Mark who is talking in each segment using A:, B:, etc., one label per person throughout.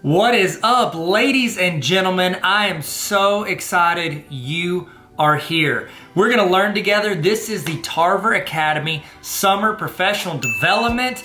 A: What is up, ladies and gentlemen? I am so excited you are here. We're gonna learn together. This is the Tarver Academy Summer Professional Development.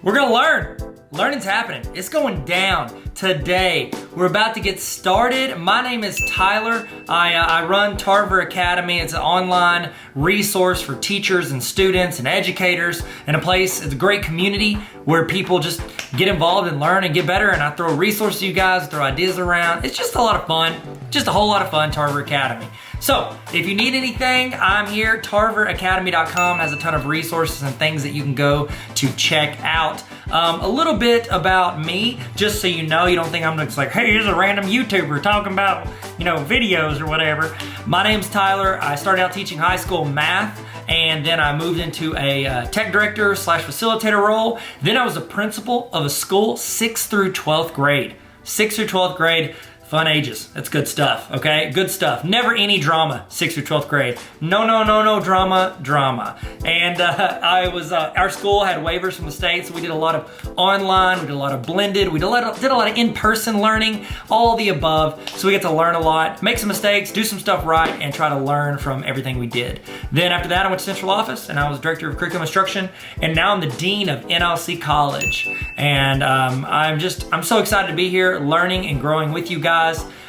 A: We're gonna learn. Learning's happening. It's going down today. We're about to get started. My name is Tyler. I run Tarver Academy. It's an online resource for teachers and students and educators, and it's a great community where people just get involved and learn and get better. And I throw resources to you guys, throw ideas around. It's just a lot of fun. Just a whole lot of fun, Tarver Academy. So if you need anything, I'm here. TarverAcademy.com has a ton of resources and things that you can go to check out. A little bit about me, just so you know, you don't think I'm just like, hey, here's a random YouTuber talking about, videos or whatever. My name's Tyler. I started out teaching high school math, and then I moved into a tech director / facilitator role. Then I was a principal of a school 6th through 12th grade. 6th through 12th grade. Fun ages. That's good stuff, okay? Good stuff. Never any drama, 6th through 12th grade. No drama. And our school had waivers from the state, so we did a lot of online, we did a lot of blended, we did a lot of in-person learning, all the above. So we get to learn a lot, make some mistakes, do some stuff right, and try to learn from everything we did. Then after that, I went to central office, and I was director of curriculum instruction, and now I'm the dean of NLC College. And I'm so excited to be here, learning and growing with you guys.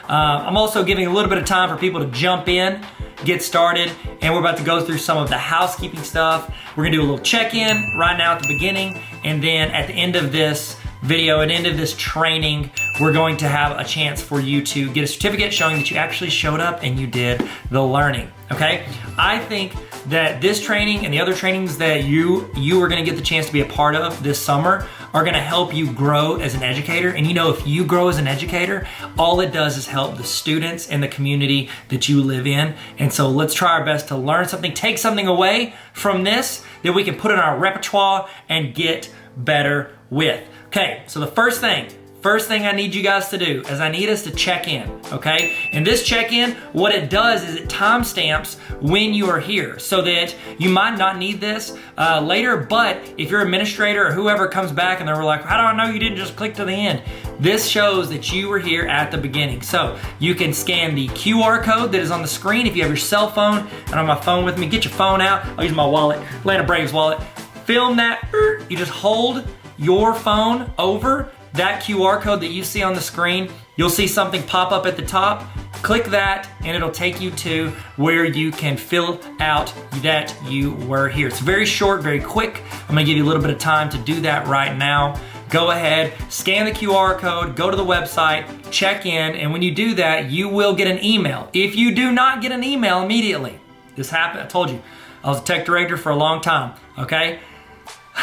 A: I'm also giving a little bit of time for people to jump in, get started, and we're about to go through some of the housekeeping stuff. We're gonna do a little check-in right now at the beginning, and then at the end of this video, at the end of this training, we're going to have a chance for you to get a certificate showing that you actually showed up and you did the learning, okay? I think that this training and the other trainings that you are gonna get the chance to be a part of this summer are gonna help you grow as an educator. And if you grow as an educator, all it does is help the students and the community that you live in. And so let's try our best to learn something, take something away from this that we can put in our repertoire and get better with. Okay, so the first thing I need you guys to do is I need us to check in, okay? And this check-in, what it does is it timestamps when you are here so that you might not need this later, but if your administrator or whoever comes back and they're like, how do I know you didn't just click to the end? This shows that you were here at the beginning. So you can scan the QR code that is on the screen if you have your cell phone. And on my phone with me, get your phone out. I'll use my wallet, Atlanta Braves wallet. Film that, you just hold your phone over that QR code that you see on the screen. You'll see something pop up at the top. Click that and it'll take you to where you can fill out that you were here. It's very short, very quick. I'm gonna give you a little bit of time to do that right now. Go ahead, scan the QR code, go to the website, check in, and when you do that, you will get an email. If you do not get an email immediately, this happened, I told you, I was a tech director for a long time, okay?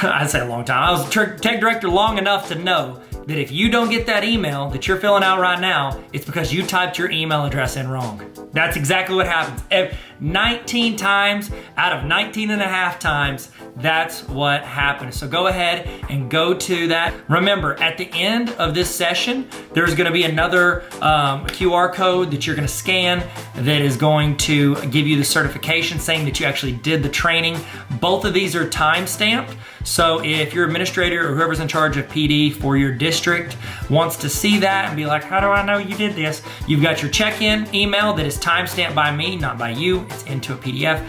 A: I'd say a long time. I was a tech director long enough to know that if you don't get that email that you're filling out right now, it's because you typed your email address in wrong. That's exactly what happens. 19 times out of 19 and a half times, that's what happens. So go ahead and go to that. Remember, at the end of this session, there's gonna be another QR code that you're gonna scan that is going to give you the certification saying that you actually did the training. Both of these are time-stamped. So if your administrator or whoever's in charge of PD for your district wants to see that and be like, how do I know you did this? You've got your check-in email that is time-stamped by me, not by you. It's into a PDF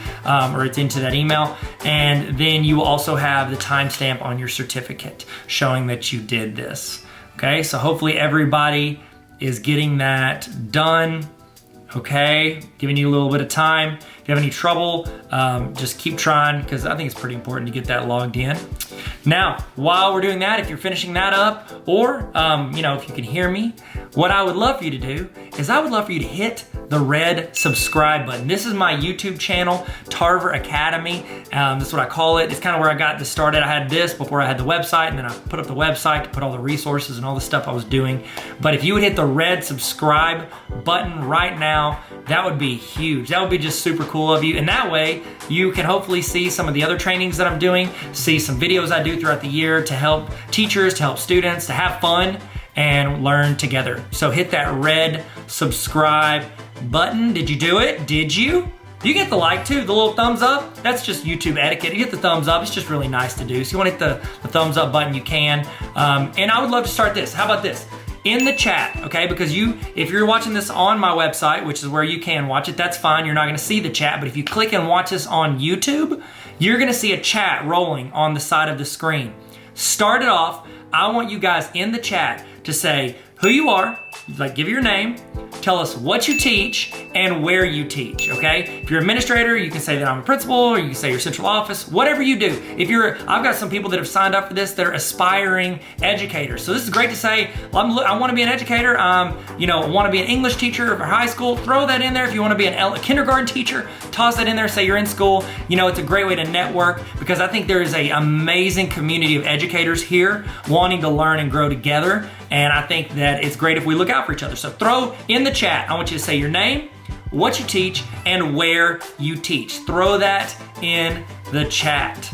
A: or it's into that email. And then you will also have the timestamp on your certificate showing that you did this. Okay, so hopefully everybody is getting that done. Okay, giving you a little bit of time. If you have any trouble, just keep trying because I think it's pretty important to get that logged in. Now, while we're doing that, if you're finishing that up, or if you can hear me, what I would love for you to do is I would love for you to hit the red subscribe button. This is my YouTube channel, Tarver Academy. That's what I call it. It's kind of where I got this started. I had this before I had the website, and then I put up the website to put all the resources and all the stuff I was doing. But if you would hit the red subscribe button right now, that would be huge. That would be just super cool of you. And that way, you can hopefully see some of the other trainings that I'm doing, see some videos I do throughout the year to help teachers, to help students, to have fun and learn together. So hit that red subscribe button. Did you do it? Did you? You get the like too, the little thumbs up. That's just YouTube etiquette. You hit the thumbs up. It's just really nice to do. So you want to hit the thumbs up button, you can. And I would love to start this. How about this? in the chat, okay? Because if you're watching this on my website, which is where you can watch it, that's fine. You're not gonna see the chat, but if you click and watch this on YouTube, you're gonna see a chat rolling on the side of the screen. Start it off. I want you guys in the chat to say who you are, like give your name, tell us what you teach and where you teach, okay? If you're an administrator, you can say that I'm a principal, or you can say your central office, whatever you do. I've got some people that have signed up for this that are aspiring educators. So this is great to say, I wanna be an educator, I wanna be an English teacher for high school, throw that in there. If you wanna be a kindergarten teacher, toss that in there, say you're in school. It's a great way to network because I think there is an amazing community of educators here wanting to learn and grow together. And I think that it's great if we look out for each other. So throw in the chat, I want you to say your name, what you teach, and where you teach. Throw that in the chat.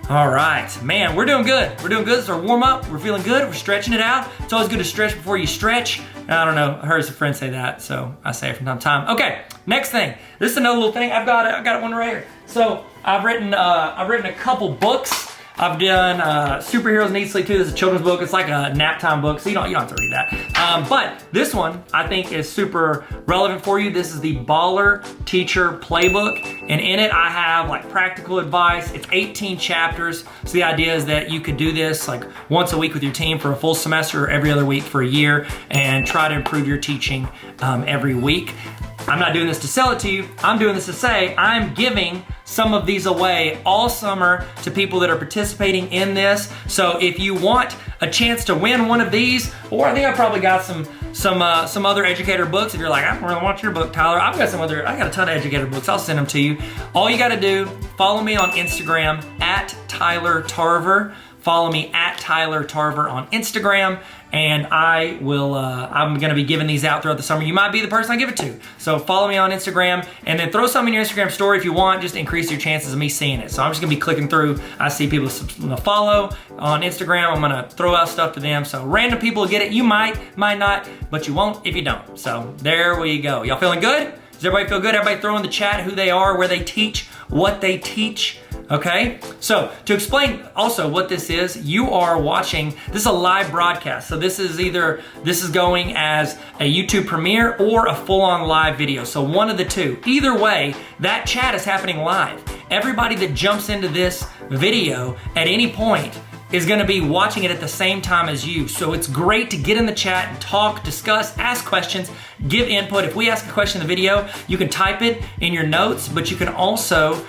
A: All right, man, we're doing good. We're doing good. It's our warm up. We're feeling good. We're stretching it out. It's always good to stretch before you stretch. I don't know, I heard some friends say that, so I say it from time to time. Okay, next thing. This is another little thing. I've got one right here. So I've written a couple books. I've done Superheroes Need Sleep Too. This is a children's book. It's like a nap time book, so you don't have to read that. But this one I think is super relevant for you. This is the Baller Teacher Playbook, and in it I have like practical advice. It's 18 chapters. So the idea is that you could do this like once a week with your team for a full semester or every other week for a year and try to improve your teaching every week. I'm not doing this to sell it to you. I'm doing this to say I'm giving some of these away all summer to people that are participating in this. So if you want a chance to win one of these, or I think I probably got some other educator books. If you're like, I don't really want your book, Tyler, I got a ton of educator books. I'll send them to you. All you got to do, follow me on Instagram at Tyler Tarver. Follow me at Tyler Tarver on Instagram, and I'm gonna be giving these out throughout the summer. You might be the person I give it to. So follow me on Instagram, and then throw something in your Instagram story if you want, just to increase your chances of me seeing it. So I'm just gonna be clicking through. I see people follow on Instagram. I'm gonna throw out stuff to them. So random people get it. You might not, but you won't if you don't. So there we go. Y'all feeling good? Does everybody feel good? Everybody throw in the chat who they are, where they teach, what they teach. Okay, so to explain also what this is, you are watching, this is a live broadcast. So this is going as a YouTube premiere or a full-on live video. So one of the two. Either way, that chat is happening live. Everybody that jumps into this video at any point is gonna be watching it at the same time as you. So it's great to get in the chat and talk, discuss, ask questions, give input. If we ask a question in the video, you can type it in your notes, but you can also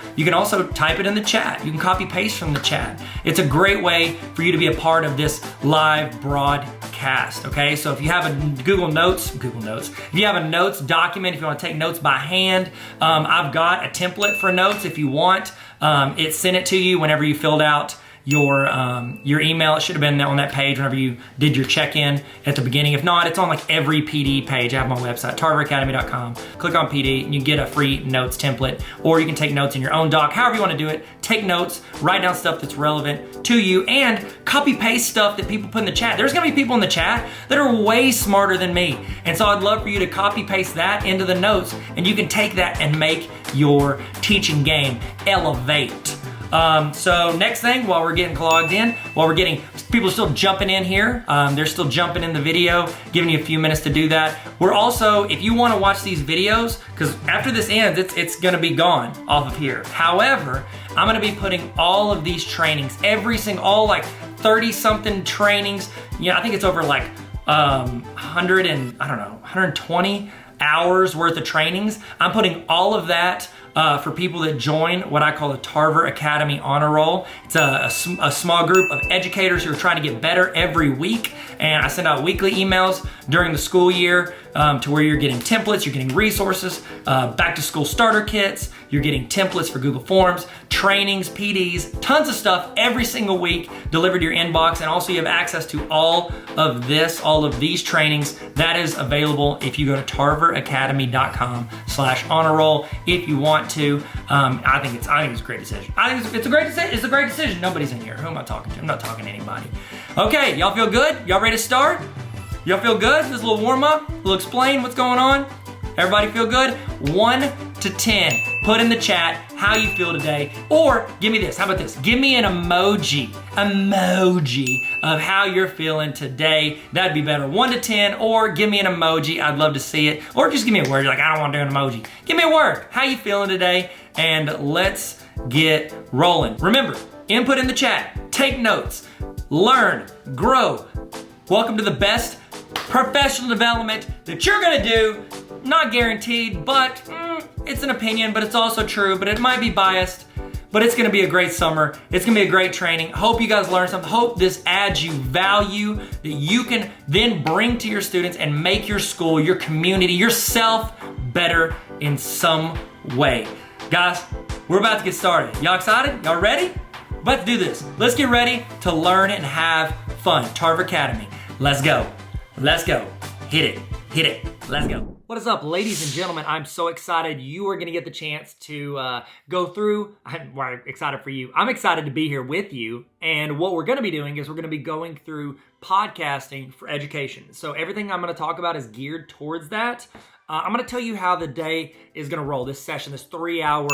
A: type it in the chat. You can copy paste from the chat. It's a great way for you to be a part of this live broadcast, okay? So if you have a Google Notes, if you have a notes document, if you wanna take notes by hand, I've got a template for notes if you want. It sent it to you whenever you filled out your email. It should have been on that page whenever you did your check-in at the beginning. If not, it's on like every PD page. I have my website, tarveracademy.com. Click on PD and you get a free notes template, or you can take notes in your own doc. However you want to do it, take notes, write down stuff that's relevant to you, and copy paste stuff that people put in the chat. There's gonna be people in the chat that are way smarter than me. And so I'd love for you to copy paste that into the notes, and you can take that and make your teaching game elevate. So next thing, while we're getting logged in, people are still jumping in here. They're still jumping in the video, giving you a few minutes to do that. We're also, if you want to watch these videos, because after this ends, it's going to be gone off of here. However, I'm going to be putting all of these trainings, all like 30 something trainings. I think it's over like 120 hours worth of trainings. I'm putting all of that for people that join what I call the Tarver Academy Honor Roll. It's a small group of educators who are trying to get better every week, and I send out weekly emails during the school year to where you're getting templates, you're getting resources, back to school starter kits, you're getting templates for Google Forms, trainings, PDs, tons of stuff every single week delivered to your inbox, and also you have access to all of these trainings. That is available if you go to tarveracademy.com/honor roll if you want to. I think it's a great decision. I think it's a great decision. Nobody's in here. Who am I talking to? I'm not talking to anybody. Okay, y'all feel good? Y'all ready to start? Y'all feel good? This is a little warm up. We'll explain what's going on. Everybody feel good? 1 to 10. Put in the chat how you feel today. Or give me this, how about this? Give me an emoji of how you're feeling today. That'd be better, 1 to 10, or give me an emoji. I'd love to see it. Or just give me a word. You're like, I don't want to do an emoji. Give me a word. How you feeling today? And let's get rolling. Remember, input in the chat, take notes, learn, grow. Welcome to the best professional development that you're gonna do. Not guaranteed, but it's an opinion, but it's also true, but it might be biased, but it's gonna be a great summer. It's gonna be a great training. Hope you guys learn something. Hope this adds you value that you can then bring to your students and make your school, your community, yourself better in some way. Guys, we're about to get started. Y'all excited? Y'all ready? We're about to do this. Let's get ready to learn and have fun. Tarver Academy. Let's go. Let's go. Hit it. Let's go. What is up, ladies and gentlemen? I'm so excited you are gonna get the chance to go through. I'm excited for you. I'm excited to be here with you. And what we're gonna be doing is we're gonna be going through podcasting for education. So everything I'm gonna talk about is geared towards that. I'm gonna tell you how the day is gonna roll. This session, this 3-hour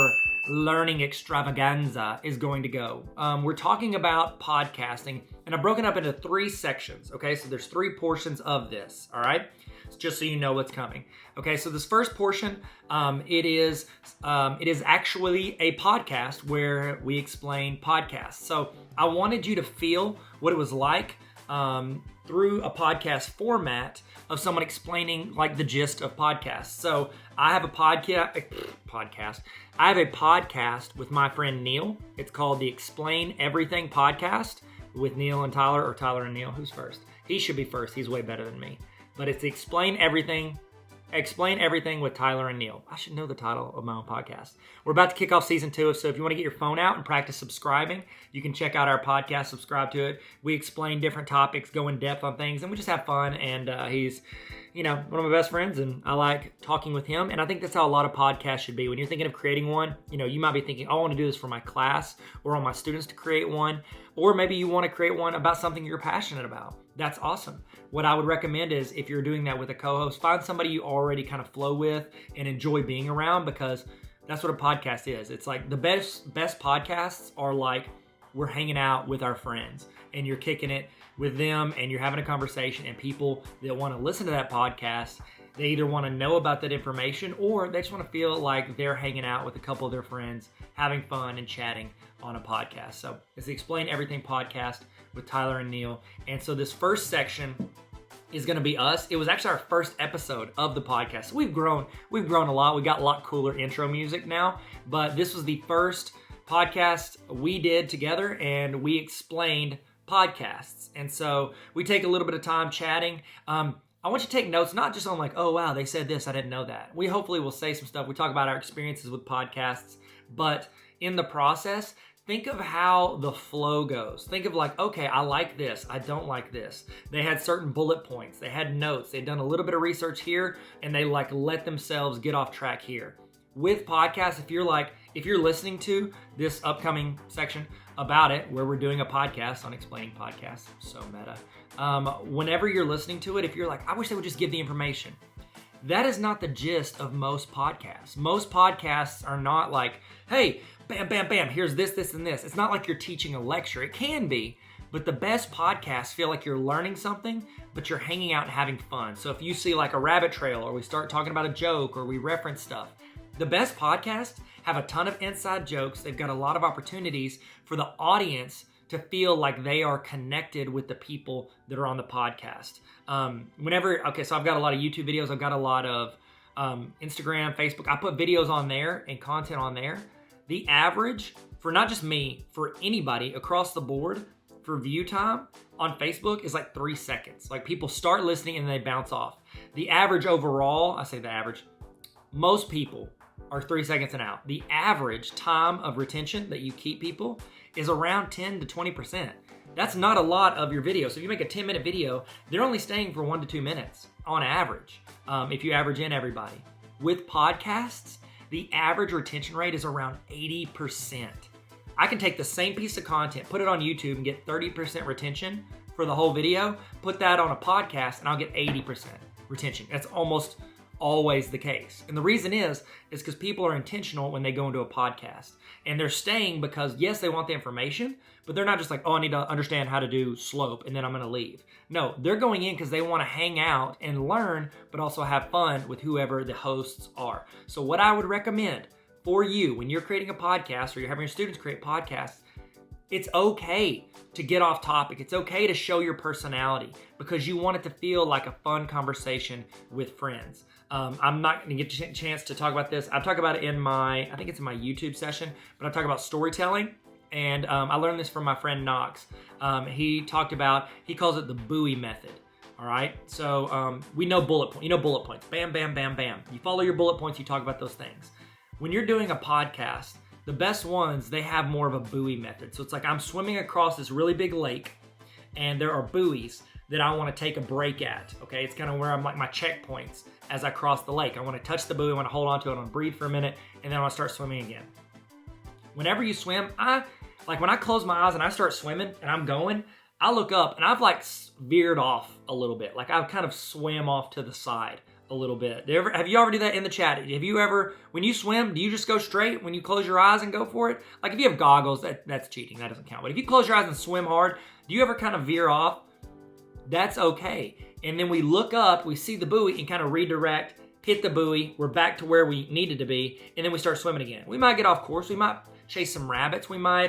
A: learning extravaganza is going to go. We're talking about podcasting, and I've broken up into 3 sections, okay? So there's 3 portions of this, all right? Just so you know what's coming. Okay, so this first portion, it is actually a podcast where we explain podcasts. So I wanted you to feel what it was like through a podcast format of someone explaining like the gist of podcasts. So I have a podcast. I have a podcast with my friend Neil. It's called the Explain Everything Podcast with Neil and Tyler, or Tyler and Neil. Who's first? He should be first. He's way better than me. But it's the Explain Everything with Tyler and Neil. I should know the title of my own podcast. We're about to kick off season 2, so if you want to get your phone out and practice subscribing, you can check out our podcast, subscribe to it. We explain different topics, go in depth on things, and we just have fun. And he's, one of my best friends, and I like talking with him. And I think that's how a lot of podcasts should be. When you're thinking of creating one, you might be thinking, I want to do this for my class or on my students to create one. Or maybe you want to create one about something you're passionate about. That's awesome. What I would recommend is if you're doing that with a co-host, find somebody you already kind of flow with and enjoy being around, because that's what a podcast is. It's like the best podcasts are like we're hanging out with our friends and you're kicking it with them and you're having a conversation, and people that want to listen to that podcast, they either want to know about that information or they just want to feel like they're hanging out with a couple of their friends, having fun and chatting on a podcast. So it's the Explain Everything podcast with Tyler and Neil. And so this first section is going to be us. It was actually our first episode of the podcast. We've grown a lot. We got a lot cooler intro music now, but this was the first podcast we did together, and we explained podcasts. And so we take a little bit of time chatting. I want you to take notes, not just on like, oh wow, they said this, I didn't know that. We hopefully will say some stuff. We talk about our experiences with podcasts, but in the process, think of how the flow goes. Think of like, okay, I like this, I don't like this. They had certain bullet points, they had notes, they'd done a little bit of research here, and they like let themselves get off track here. With podcasts, if you're listening to this upcoming section about it, where we're doing a podcast on explaining podcasts, so meta. Whenever you're listening to it, if you're like, I wish they would just give the information. That is not the gist of most podcasts. Most podcasts are not like, hey, bam, bam, bam, here's this, this, and this. It's not like you're teaching a lecture. It can be, but the best podcasts feel like you're learning something, but you're hanging out and having fun. So if you see like a rabbit trail, or we start talking about a joke, or we reference stuff, the best podcasts have a ton of inside jokes. They've got a lot of opportunities for the audience to feel like they are connected with the people that are on the podcast. So I've got a lot of YouTube videos. I've got a lot of Instagram, Facebook. I put videos on there and content on there. The average for not just me, for anybody across the board for view time on Facebook is like 3 seconds. Like people start listening and they bounce off. The average overall, I say the average, most people are 3 seconds and out. The average time of retention that you keep people is around 10 to 20%. That's not a lot of your video. So if you make a 10-minute video, they're only staying for 1 to 2 minutes on average, if you average in everybody. With podcasts, the average retention rate is around 80%. I can take the same piece of content, put it on YouTube and get 30% retention for the whole video, put that on a podcast and I'll get 80% retention. That's almost always the case. And the reason is because people are intentional when they go into a podcast. And they're staying because, yes, they want the information, but they're not just like, oh, I need to understand how to do slope and then I'm going to leave. No, they're going in because they want to hang out and learn, but also have fun with whoever the hosts are. So what I would recommend for you when you're creating a podcast or you're having your students create podcasts, it's okay to get off topic. It's okay to show your personality because you want it to feel like a fun conversation with friends. I'm not going to get a chance to talk about this. I talk about it I think it's in my YouTube session, but I talk about storytelling. And I learned this from my friend Knox. He calls it the buoy method. All right. So we know bullet points. You know bullet points. Bam, bam, bam, bam. You follow your bullet points. You talk about those things. When you're doing a podcast, the best ones, they have more of a buoy method. So it's like I'm swimming across this really big lake and there are buoys that I want to take a break at. Okay, it's kind of where I'm like my checkpoints as I cross the lake. I want to touch the buoy, I want to hold on to it, I want to breathe for a minute, and then I want to start swimming again. Whenever you swim, when I close my eyes and I start swimming and I'm going, I look up and I've like veered off a little bit. Like I've kind of swam off to the side a little bit. Have you ever do that in the chat? Have you ever, when you swim, do you just go straight when you close your eyes and go for it? Like if you have goggles, that's cheating. That doesn't count. But if you close your eyes and swim hard, do you ever kind of veer off? That's okay. And then we look up, we see the buoy and kind of redirect, hit the buoy. We're back to where we needed to be. And then we start swimming again. We might get off course. We might chase some rabbits. We might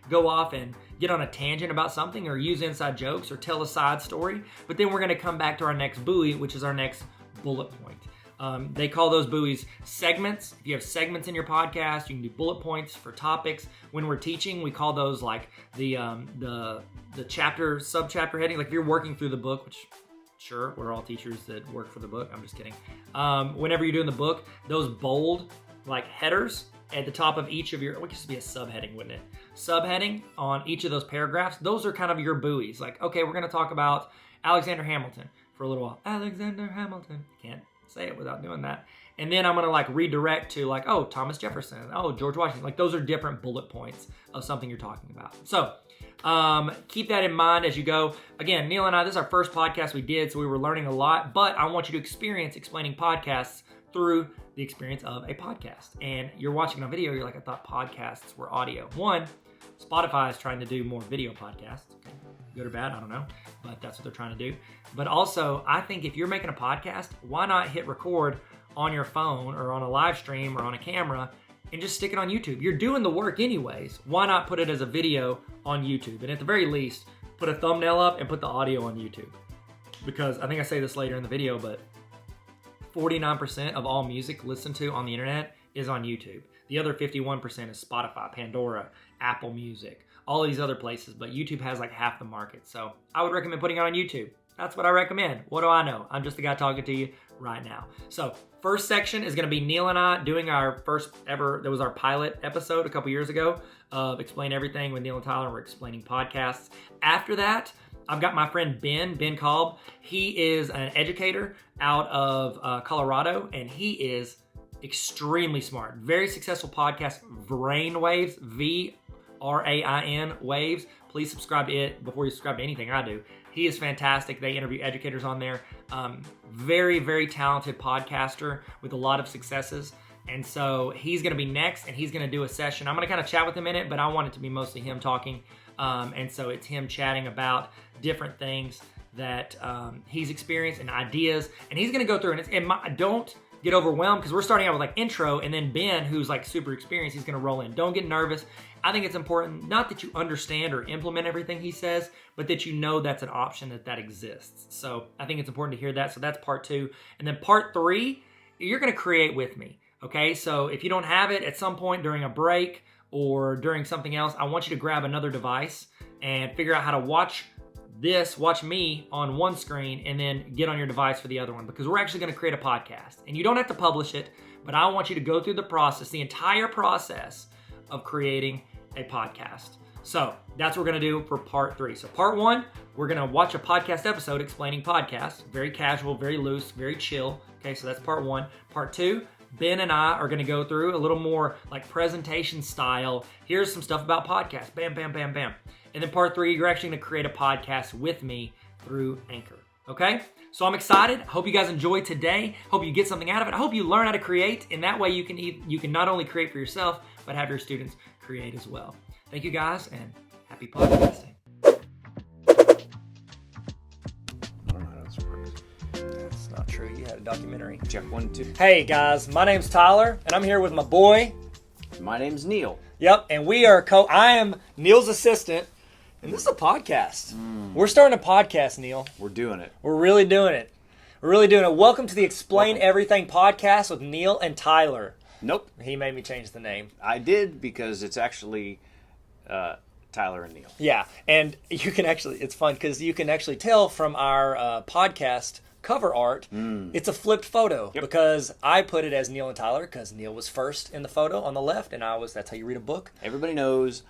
A: go off and get on a tangent about something or use inside jokes or tell a side story. But then we're going to come back to our next buoy, which is our next bullet point. They call those buoys segments. If you have segments in your podcast, you can do bullet points for topics. When we're teaching, we call those like the chapter, sub-chapter heading. Like if you're working through the book, which sure, we're all teachers that work for the book. I'm just kidding. Whenever you're doing the book, those bold like headers at the top of each of your, it used to be a subheading, wouldn't it? Subheading on each of those paragraphs. Those are kind of your buoys. Like, okay, we're going to talk about Alexander Hamilton for a little while. Alexander Hamilton. Can't say it without doing that. And then I'm going to like redirect to like, oh, Thomas Jefferson. Oh, George Washington. Like those are different bullet points of something you're talking about. So keep that in mind as you go. Again, Neil and I, this is our first podcast we did, so we were learning a lot, but I want you to experience explaining podcasts through the experience of a podcast. And you're watching on video, you're like, I thought podcasts were audio. One, Spotify is trying to do more video podcasts. Okay. Good or bad, I don't know, but that's what they're trying to do. But also, I think if you're making a podcast, why not hit record on your phone or on a live stream or on a camera and just stick it on YouTube? You're doing the work anyways. Why not put it as a video on YouTube? And at the very least, put a thumbnail up and put the audio on YouTube. Because I think I say this later in the video, but 49% of all music listened to on the internet is on YouTube. The other 51% is Spotify, Pandora, Apple Music, all these other places, but YouTube has like half the market. So I would recommend putting it on YouTube. That's what I recommend. What do I know? I'm just the guy talking to you right now. So first section is going to be Neil and I doing our first ever, that was our pilot episode a couple years ago of Explain Everything with Neil and Tyler. We're explaining podcasts. After that, I've got my friend Ben Kolb. He is an educator out of Colorado, and he is extremely smart. Very successful podcast, Brainwaves, VRAIN Waves. Please subscribe to it before you subscribe to anything I do. He is fantastic. They interview educators on there. Very, very talented podcaster with a lot of successes. And so he's going to be next, and he's going to do a session. I'm going to kind of chat with him in it, but I want it to be mostly him talking. And so it's him chatting about different things that he's experienced and ideas. And he's going to go through, and don't get overwhelmed because we're starting out with like intro, and then Ben, who's like super experienced, he's going to roll in. Don't get nervous. I think it's important not that you understand or implement everything he says, but that you know that's an option, that exists. So I think it's important to hear that. So that's part 2. And then part 3, you're going to create with me. Okay, so if you don't have it at some point during a break or during something else, I want you to grab another device and figure out how to watch me on one screen and then get on your device for the other one, because we're actually going to create a podcast. And you don't have to publish it, but I want you to go through the process, the entire process of creating a podcast. So that's what we're going to do for part 3. So part 1, we're going to watch a podcast episode explaining podcasts. Very casual, very loose, very chill. Okay, so that's part 1. Part 2, Ben and I are going to go through a little more like presentation style. Here's some stuff about podcasts. Bam, bam, bam, bam. And then part 3, you're actually going to create a podcast with me through Anchor. Okay? So I'm excited. I hope you guys enjoy today. Hope you get something out of it. I hope you learn how to create. In that way, you can not only create for yourself, but have your students create as well. Thank you guys, and happy podcasting. That's not true. You had a documentary.
B: Check 1, 2.
A: Hey guys, my name's Tyler, and I'm here with my boy.
B: My name's Neil.
A: Yep, and we are I am Neil's assistant, and this is a podcast. We're starting a podcast, Neil.
B: We're doing it.
A: We're really doing it. We're really doing it. Welcome to the Explain Everything podcast with Neil and Tyler.
B: Nope.
A: He made me change the name.
B: I did because it's actually Tyler and Neil.
A: Yeah, and you can actually, it's fun because you can actually tell from our podcast cover art, it's a flipped photo because I put it as Neil and Tyler because Neil was first in the photo on the left, and that's how you read a book.
B: Everybody knows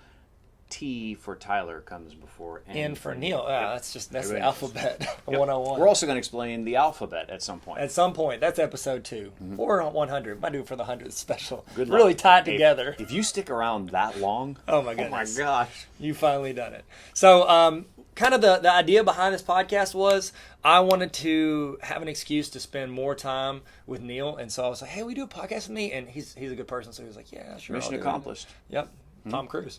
B: T for Tyler comes before
A: N for Neil. That's the alphabet 101.
B: We're also going to explain the alphabet at some point.
A: At some point. That's episode 2 or 100. Might do it for the 100th special.
B: Good luck.
A: Really tied together.
B: If you stick around that long,
A: oh my goodness.
B: Oh my gosh.
A: You finally done it. So, kind of the idea behind this podcast was I wanted to have an excuse to spend more time with Neil, and so I was like, hey, we do a podcast with me? And he's a good person, so he was like, yeah, sure.
B: Mission accomplished.
A: Yep. Tom Cruise.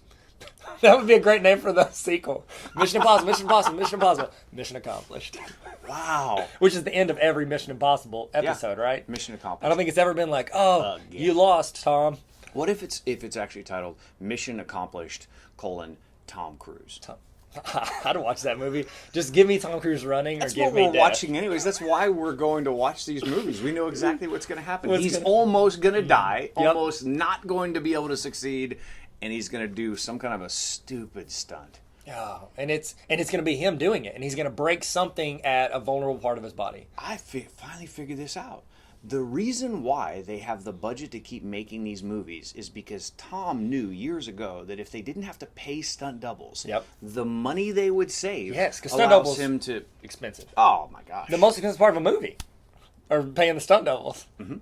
A: That would be a great name for the sequel. Mission Impossible, Mission Impossible, Mission Impossible. Mission accomplished.
B: Wow.
A: Which is the end of every Mission Impossible episode, right?
B: Mission accomplished.
A: I don't think it's ever been like, you lost, Tom.
B: What if it's actually titled Mission Accomplished, Tom Cruise?
A: I'd watch that movie. Just give me Tom Cruise running
B: That's
A: or give
B: what
A: me
B: we're
A: death.
B: watching anyways. That's why we're going to watch these movies. We know exactly what's going to happen. He's almost going to die, almost not going to be able to succeed, and he's going to do some kind of a stupid stunt.
A: Oh, and it's going to be him doing it, and he's going to break something at a vulnerable part of his body.
B: I finally figured this out. The reason why they have the budget to keep making these movies is because Tom knew years ago that if they didn't have to pay stunt doubles, the money they would save
A: because
B: stunt doubles him to
A: expensive.
B: Oh my gosh,
A: the most expensive part of a movie, or paying the stunt doubles.
B: Mm-hmm.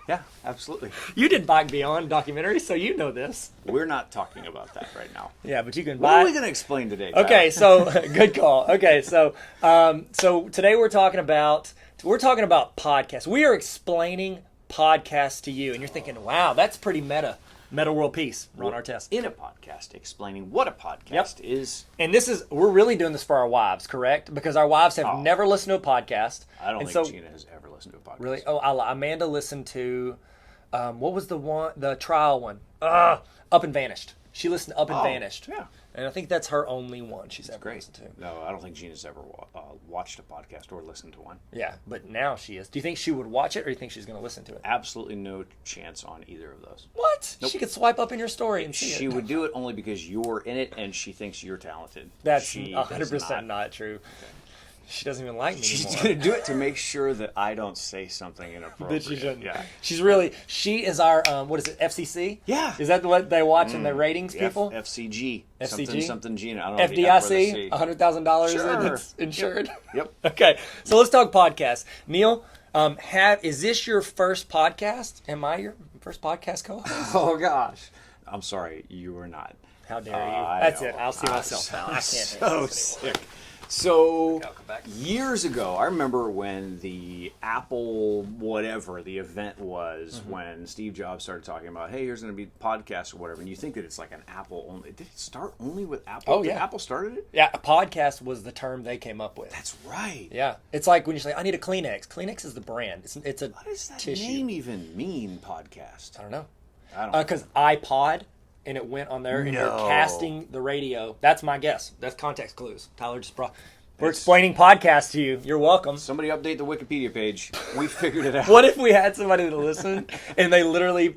B: Yeah, absolutely.
A: You did Bike Beyond documentary, so you know this.
B: We're not talking about that right now.
A: Yeah, but you can
B: What are we going to explain today, Tyler?
A: Okay, so good call. Okay, so today we're talking about podcasts. We are explaining podcasts to you, and you're thinking, wow, that's pretty meta world peace. Ron Artest.
B: In a podcast, explaining what a podcast is.
A: And we're really doing this for our wives, correct? Because our wives have never listened to a podcast.
B: I don't think Gina has ever listened to a podcast.
A: Really? Oh, Amanda listened to, what was the trial one? Up and Vanished. She listened to Up and Vanished.
B: Yeah.
A: And I think that's her only one she's ever listened to.
B: No, I don't think Gina's ever watched a podcast or listened to one.
A: Yeah, but now she is. Do you think she would watch it, or do you think she's going to listen to it?
B: Absolutely no chance on either of those.
A: What?
B: Nope.
A: She could swipe up in your story and see it.
B: She would do it only because you're in it and she thinks you're talented.
A: That's 100% not true. Okay. She doesn't even like me anymore.
B: She's going to do it to make sure that I don't say something inappropriate.
A: That she shouldn't.
B: Yeah.
A: She is our, what is it, FCC?
B: Yeah.
A: Is that what they watch in the ratings, people?
B: FCG.
A: FCG?
B: Something Gina. I don't know.
A: FDIC? $100,000
B: Sure.
A: it's insured?
B: Yep.
A: Okay, so let's talk podcasts. Neil, is this your first podcast? Am I your first podcast co-host?
B: Oh, gosh. I'm sorry. You are not.
A: How dare you? That's it. I'll see myself now. I can't
B: so sick. So, years ago, I remember when the Apple whatever the event was, when Steve Jobs started talking about, hey, here's going to be podcasts or whatever, and you think that it's like an Apple only. Did it start only with Apple?
A: Oh, yeah.
B: Apple started it?
A: Yeah, a podcast was the term they came up with.
B: That's right.
A: Yeah. It's like when you say, I need a Kleenex. Kleenex is the brand. It's a
B: What does that
A: tissue.
B: name even mean, podcast?
A: I don't know.
B: I don't know.
A: Because iPod, and it went on there, and you're casting the radio. That's my guess. That's context clues. Tyler just brought... We're explaining podcasts to you. You're welcome.
B: Somebody update the Wikipedia page. We figured it out.
A: What if we had somebody to listen, and they literally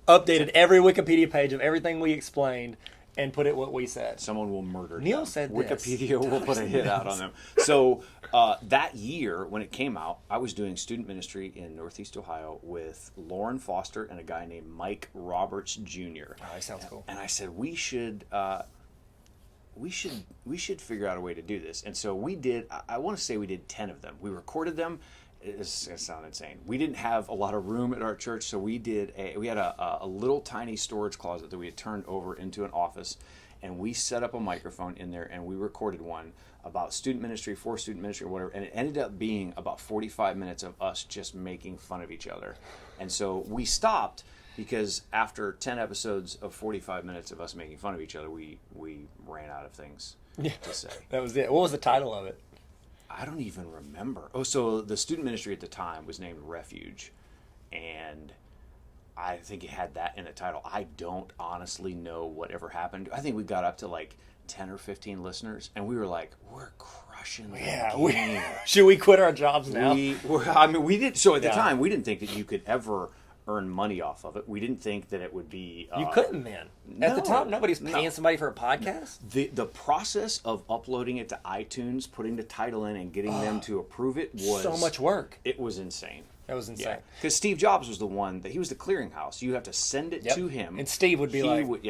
A: updated every Wikipedia page of everything we explained and put it what we said?
B: Someone will murder
A: Neil
B: them.
A: said
B: Wikipedia will put a hit out on them. So that year, when it came out, I was doing student ministry in Northeast Ohio with Lauren Foster and a guy named Mike Roberts Jr.
A: Oh, that sounds cool.
B: And I said, we should figure out a way to do this. And so we did, I want to say we did 10 of them. We recorded them. It's going to sound insane. We didn't have a lot of room at our church, so we had a little tiny storage closet that we had turned over into an office. and we set up a microphone in there, and we recorded one about student ministry, for student ministry, or whatever, and it ended up being about 45 minutes of us just making fun of each other. And so we stopped because after 10 episodes of 45 minutes of us making fun of each other, we ran out of things to say.
C: That was it. What was the title of it?
B: I don't even remember. Oh, so the student ministry at the time was named Refuge, and I think it had that in the title. I don't honestly know whatever happened. I think we got up to like 10 or 15 listeners, and we were like, we're crushing the game.
C: Should we quit our jobs now?
B: We did. So at the time, we didn't think that you could ever earn money off of it. We didn't think that it would be...
C: you couldn't then. At the time, nobody's paying somebody for a podcast.
B: The process of uploading it to iTunes, putting the title in, and getting them to approve it was...
C: so much work.
B: It was insane.
C: That was insane.
B: Because Steve Jobs was the one that he was the clearinghouse. You have to send it to him,
C: and Steve would be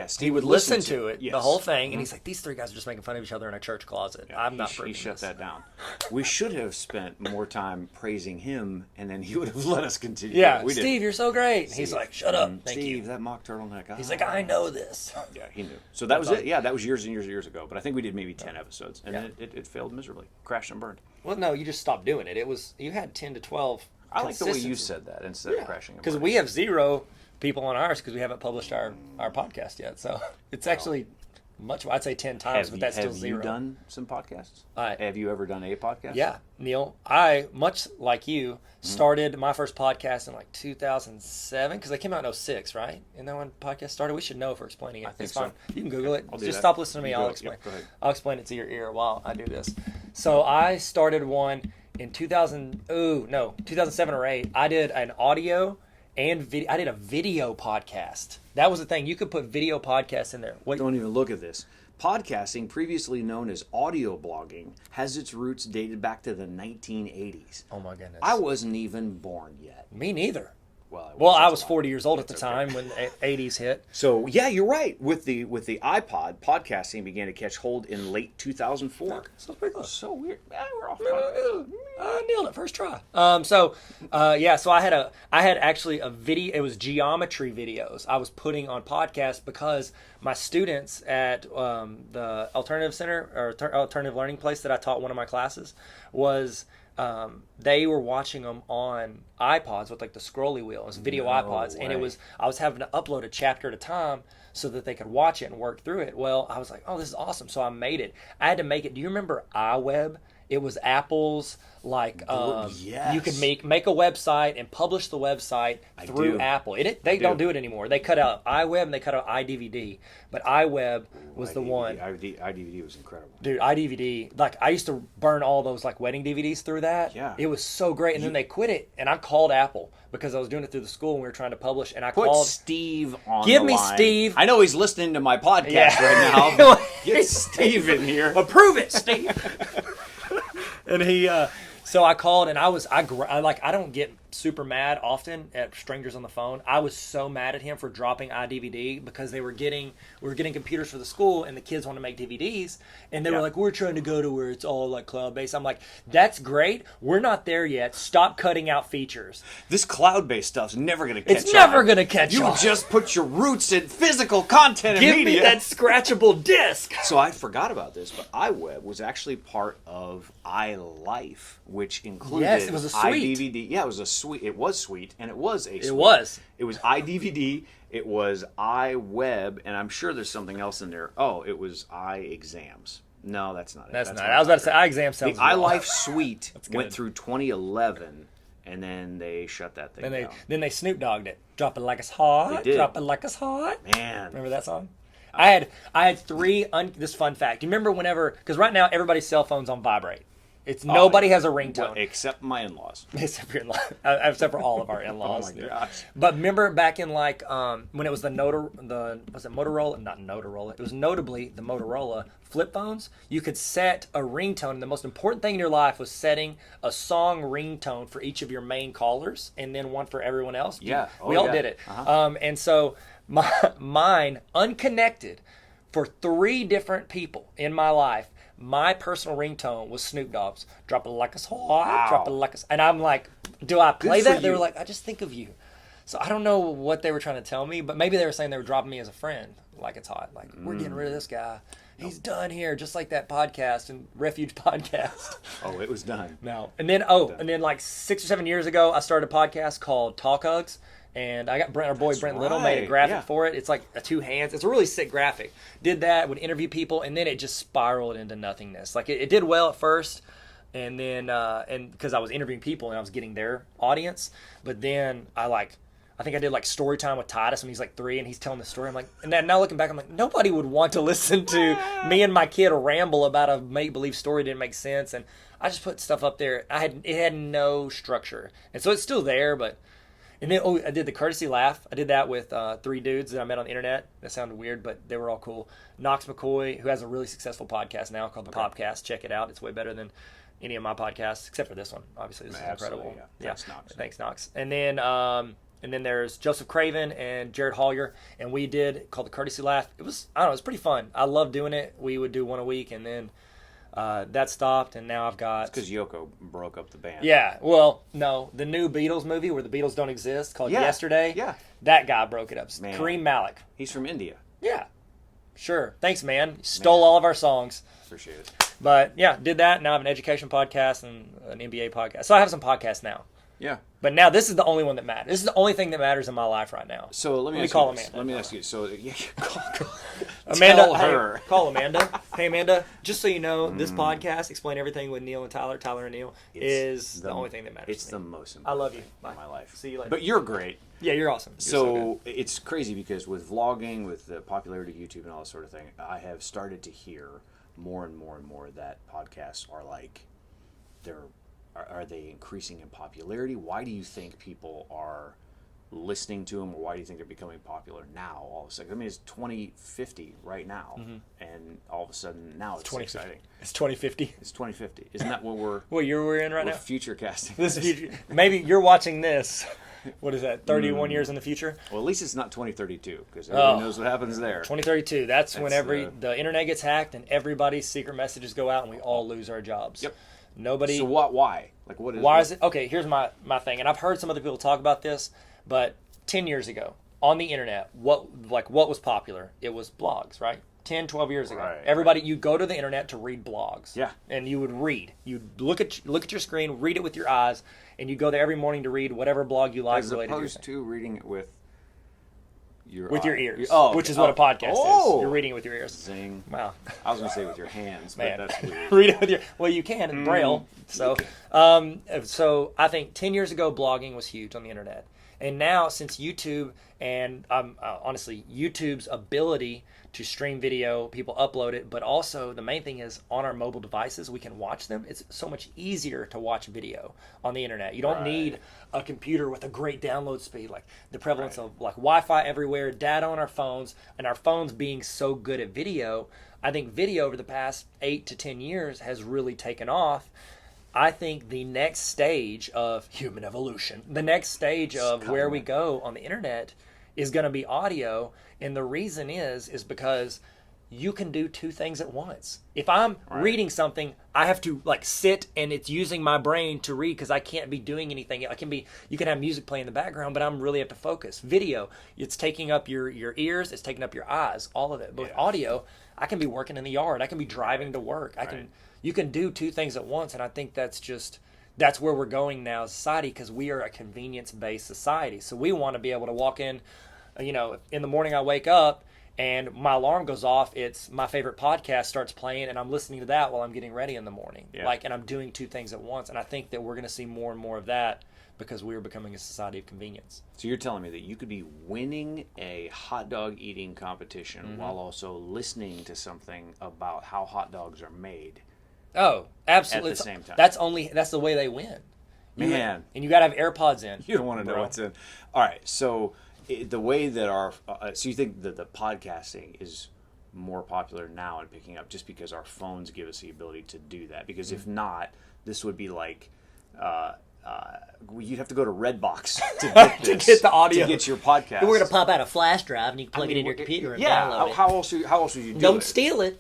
B: Steve
C: would listen to it,
B: yes.
C: the whole thing, and he's like, "These three guys are just making fun of each other in a church closet."
B: Yeah,
C: I'm not. He
B: shut that down. We should have spent more time praising him, and then he would have let us continue.
C: Yeah, Steve, you're so great. He's like, "Shut up, thank
B: Steve,
C: you."
B: That mock turtleneck.
C: He's like, "I know this."
B: Yeah, he knew. So that was it. Yeah, that was years and years and years ago. But I think we did maybe 10 episodes, and then it failed miserably, crashed and burned.
C: Well, no, you just stopped doing it. It was you had 10 to 12.
B: I like the way you said that instead of crashing.
C: Because we have 0 people on ours because we haven't published our podcast yet. So it's actually much. I'd say 10 times, but that's still 0.
B: Have you done some podcasts? Have you ever done a podcast?
C: Yeah, Neil. I, much like you, started my first podcast in like 2007 because they came out in 06, right? And then when podcast started, we should know if we're explaining it.
B: I think
C: it's fine.
B: So.
C: You can Google it.
B: Just
C: stop listening to me. I'll explain.
B: Yep, go ahead.
C: I'll explain it to your ear while I do this. So I started one in 2007 or 8. I did an audio and video. I did a video podcast. That was the thing. You could put video podcasts in there.
B: Don't even look at this. Podcasting, previously known as audio blogging, has its roots dated back to the 1980s.
C: Oh my goodness.
B: I wasn't even born yet.
C: Me neither.
B: Well,
C: I was 40 years old at the time when the 80s hit.
B: So, yeah, you're right. With the iPod, podcasting began to catch hold in late 2004.
C: So pretty close.
B: So weird. We're off.
C: I nailed it first try. So I had actually a video. It was geometry videos I was putting on podcasts because my students at the Alternative Center or Alternative Learning Place that I taught one of my classes was. They were watching them on iPods with like the scrolly wheel. It was video iPods, and I was having to upload a chapter at a time so that they could watch it and work through it. Well, I was like, oh, this is awesome. So I made it. I had to make it. Do you remember iWeb? It was Apple's
B: yes.
C: You could make a website and publish the website through Apple. They don't do it anymore. They cut out iWeb and they cut out iDVD. But iWeb was the one.
B: iDVD was incredible.
C: Dude, iDVD, like I used to burn all those like wedding DVDs through that.
B: Yeah.
C: It was so great. And then they quit it and I called Apple because I was doing it through the school and we were trying to publish and I
B: Put
C: called
B: Steve on
C: Give
B: the
C: me
B: line.
C: Steve.
B: I know he's listening to my podcast right now. Get Steve in here.
C: Approve it, Steve. And he so I called and I don't get super mad often at strangers on the phone. I was so mad at him for dropping iDVD because we were getting computers for the school and the kids want to make DVDs and they were like, we're trying to go to where it's all like cloud based. I'm like, that's great. We're not there yet. Stop cutting out features.
B: This cloud-based stuff's never going to catch on.
C: It's never going to catch on.
B: You just put your roots in physical content and
C: media.
B: Give me
C: that scratchable disc.
B: So I forgot about this, but iWeb was actually part of iLife, which included
C: it was a suite.
B: iDVD. Yeah, it was a suite. It was sweet, and it was a suite.
C: It was.
B: It was iDVD, it was iWeb, and I'm sure there's something else in there. Oh, it was iExams. No, that's not it.
C: That's not it. I was about to say iExam sounds
B: The iLife suite went through 2011, and then they shut that thing down.
C: Then they Snoop Dogged it. Drop it like it's hot.
B: They did.
C: Drop it like it's hot.
B: Man.
C: Remember that song? I had 3, this fun fact. Do you remember whenever, because right now everybody's cell phone's on vibrate. Nobody has a ringtone.
B: Well, except my in-laws.
C: Except for all of our in-laws.
B: Oh my gosh.
C: But remember back in like when it was was it Motorola? Not Motorola. It was notably the Motorola flip phones. You could set a ringtone. And the most important thing in your life was setting a song ringtone for each of your main callers, and then one for everyone else.
B: Yeah,
C: we all did it. And so mine, unconnected, for 3 different people in my life. My personal ringtone was Snoop Dogg's "Drop It Like It's Hot."
B: Wow.
C: Drop it like it's, and I'm like, do I play
B: for
C: that? They
B: you.
C: were like, I just think of you. So I don't know what they were trying to tell me, but maybe they were saying they were dropping me as a friend. Like it's hot. Like we're getting rid of this guy. He's done here, just like that podcast and Refuge podcast.
B: Oh, it was done.
C: No, and then like 6 or 7 years ago, I started a podcast called Talk Hugs, and I got our boy Brent Little made a graphic for it. It's like two hands. It's a really sick graphic. Did that, would interview people, and then it just spiraled into nothingness. Like it did well at first, and then and because I was interviewing people and I was getting their audience, but then I think I did like story time with Titus when he's like 3 and he's telling the story. I'm like, and then now looking back, I'm like, nobody would want to listen to me and my kid ramble about a make-believe story that didn't make sense. And I just put stuff up there. It had no structure. And so it's still there, but, and then, I did the courtesy laugh. I did that with 3 dudes that I met on the internet. That sounded weird, but they were all cool. Knox McCoy, who has a really successful podcast now called The Popcast. Check it out. It's way better than any of my podcasts, except for this one. Obviously, this is incredible.
B: Yeah. Thanks, Knox.
C: Thanks, Knox. And then there's Joseph Craven and Jared Hollier, and we did called the Courtesy Laugh. It was, I don't know, it's pretty fun. I love doing it. We would do one a week, and then that stopped, and now I've got...
B: It's because Yoko broke up the band.
C: Yeah, well, no, the new Beatles movie where the Beatles don't exist called Yesterday.
B: Yeah.
C: That guy broke it up.
B: Man.
C: Kareem Malik.
B: He's from India.
C: Yeah. Sure. Thanks, man. Stole all of our songs.
B: Appreciate it.
C: But yeah, did that. Now I have an education podcast and an NBA podcast. So I have some podcasts now.
B: Yeah.
C: But now this is the only one that matters. This is the only thing that matters in my life right now.
B: So let me
C: call
B: Amanda.
C: Amanda.
B: Let me ask you. So call
C: Amanda,
B: tell her.
C: Hey, call Amanda. Hey Amanda, just so you know, this podcast, Explain Everything with Neil and Tyler and Neil, is the only thing that matters.
B: It's
C: to me.
B: the most important.
C: I love you.
B: Thing in my life.
C: See you later.
B: But you're great.
C: Yeah, you're awesome. You're
B: So it's crazy because with vlogging, with the popularity of YouTube and all that sort of thing, I have started to hear more and more and more that podcasts are like, are they increasing in popularity? Why do you think people are listening to them, or why do you think they're becoming popular now all of a sudden? I mean, it's 2050 right now, and all of a sudden now it's exciting.
C: It's 2050.
B: It's 2050. Isn't that what
C: What year we're in right
B: we're
C: now?
B: future casting?
C: This is maybe you're watching this. What is that? 31 years in the future?
B: Well, at least it's not 2032 because everybody knows what happens there.
C: 2032. That's when the internet gets hacked and everybody's secret messages go out and we all lose our jobs.
B: Yep.
C: Nobody.
B: So why? Like what is?
C: Why is it? Okay, here's my thing, and I've heard some other people talk about this, but 10 years ago on the internet, what was popular? It was blogs, right? 10, 12 years ago.
B: Right,
C: Everybody, you go to the internet to read blogs.
B: Yeah.
C: And you would read. You'd look at your screen, read it with your eyes, and you go there every morning to read whatever blog you like
B: as
C: related
B: opposed
C: to your
B: to reading it with your
C: ears.
B: Oh,
C: which is what a podcast is. You're reading it with your ears.
B: Zing.
C: Wow.
B: I was going to say with your hands,
C: Man.
B: but that's weird.
C: Read it with your. Well, you can in Braille. So, so I think 10 years ago, blogging was huge on the internet, and now since YouTube and honestly, YouTube's ability to stream video, people upload it, but also the main thing is on our mobile devices, we can watch them. It's so much easier to watch video on the internet. You don't need a computer with a great download speed, like the prevalence of like Wi-Fi everywhere, data on our phones, and our phones being so good at video. I think video over the past 8 to 10 years has really taken off. I think the next stage of human evolution, the next stage of where we go on the internet is going to be audio. And the reason is because you can do two things at once. If I'm reading something, I have to like sit and it's using my brain to read because I can't be doing anything. You can have music playing in the background, but I'm really have to focus. Video, it's taking up your ears, it's taking up your eyes, all of it. But with audio, I can be working in the yard. I can be driving to work. You can do two things at once. And I think that's where we're going now as a society, because we are a convenience-based society. So we want to be able to walk in, in the morning I wake up and my alarm goes off. It's my favorite podcast starts playing and I'm listening to that while I'm getting ready in the morning. Yeah. And I'm doing two things at once. And I think that we're going to see more and more of that because we are becoming a society of convenience.
B: So you're telling me that you could be winning a hot dog eating competition while also listening to something about how hot dogs are made.
C: Oh, absolutely.
B: At the same time.
C: That's the way they win.
B: Man.
C: And you got to have AirPods in.
B: You don't want to know what's in. All right. So the way that so you think that the podcasting is more popular now and picking up just because our phones give us the ability to do that? Because if not, this would be like, you'd have to go to Redbox to get this,
C: to get the audio,
B: to get your podcast.
C: We're gonna pop out a flash drive and you can plug it in your computer and download it.
B: How else would you do it?
C: Don't steal it.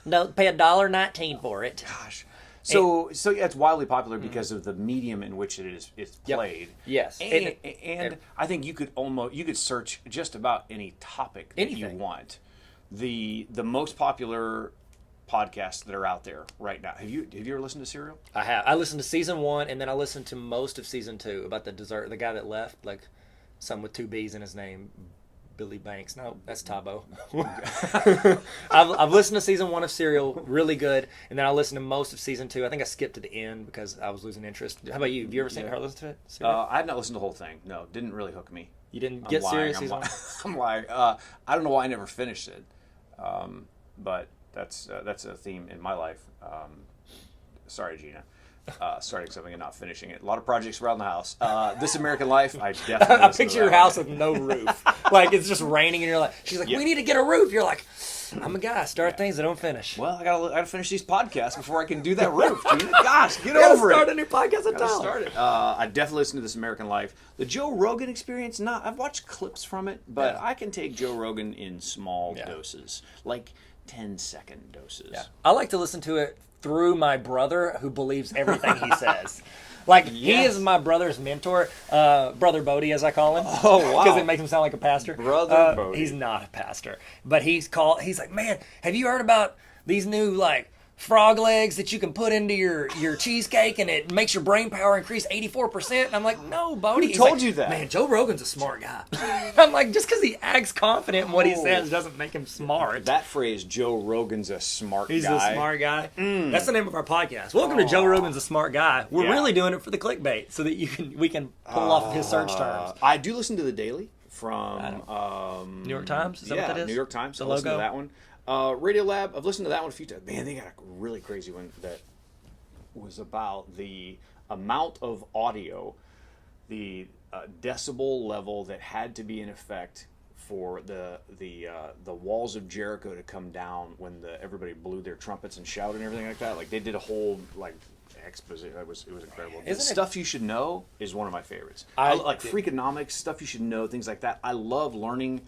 C: Don't pay $1.19 for it.
B: Gosh. So yeah, it's wildly popular because of the medium in which it's played.
C: Yes.
B: And I think you could search just about any topic that you want. The most popular podcasts that are out there right now. Have you ever listened to Serial?
C: I have. I listened to season 1, and then I listened to most of season 2 about the guy that left, like some with 2 B's in his name. Billy Banks. No, that's Tabo. I've listened to season 1 of Serial, really good, and then I listened to most of season 2. I think I skipped to the end because I was losing interest. How about you? Have you ever seen or listened to it? Serial?
B: I had not listened to the whole thing. No, didn't really hook me.
C: You didn't get Serial season 1?
B: I'm lying. I don't know why I never finished it, but that's a theme in my life. Sorry, Gina. Starting something and not finishing it. A lot of projects around the house. This American Life, I definitely.
C: I picture your house with no roof. Like it's just raining, and you're like, she's like, we need to get a roof. You're like, I'm a guy. Start things that don't finish.
B: Well, I gotta finish these podcasts before I can do that roof. Gina. Gosh, get over it.
C: Start a new podcast at time.
B: Start it. I definitely listen to This American Life. The Joe Rogan Experience. I've watched clips from it, but I can take Joe Rogan in small doses, like 10-second doses.
C: Yeah. I like to listen to it through my brother, who believes everything he says. Like, he is my brother's mentor, Brother Bodie, as I call him.
B: Oh, wow.
C: Because it makes him sound like a pastor.
B: Brother Bodie.
C: He's not a pastor. But he's like, man, have you heard about these new, like, frog legs that you can put into your cheesecake and it makes your brain power increase 84%? And I'm like, no, Bodie.
B: Who told you that?
C: Man, Joe Rogan's a smart guy. I'm like, just because he acts confident in what he says doesn't make him smart.
B: That phrase, Joe Rogan's a smart guy.
C: He's a smart guy. That's the name of our podcast. Welcome to Joe Rogan's a Smart guy. We're really doing it for the clickbait so that we can pull off his search terms.
B: I do listen to The Daily from
C: New York Times? Is that what that is?
B: New York Times.
C: The
B: I listen to
C: logo?
B: that one. Radio Lab, I've listened to that one a few times. Man, they got a really crazy one that was about the amount of audio, the decibel level that had to be in effect for the walls of Jericho to come down when everybody blew their trumpets and shouted and everything like that. Like they did a whole exposition. It was incredible. Stuff You Should Know is one of my favorites. I like Freakonomics, Stuff You Should Know, things like that. I love learning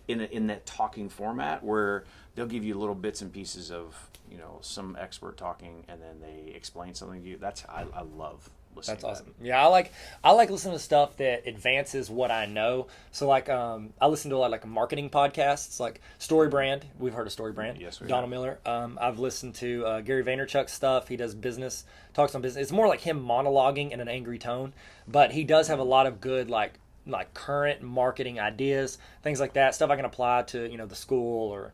B: in that talking format where they'll give you little bits and pieces of some expert talking and then they explain something to you. I love listening.
C: That's awesome. Yeah, I like listening to stuff that advances what I know. So like I listen to a lot of like marketing podcasts like Story Brand. We've heard of Story Brand.
B: Yes, we have.
C: Donald Miller. I've listened to Gary Vaynerchuk's stuff. He does business, talks on business. It's more like him monologuing in an angry tone, but he does have a lot of good like current marketing ideas, things like that, stuff I can apply to the school or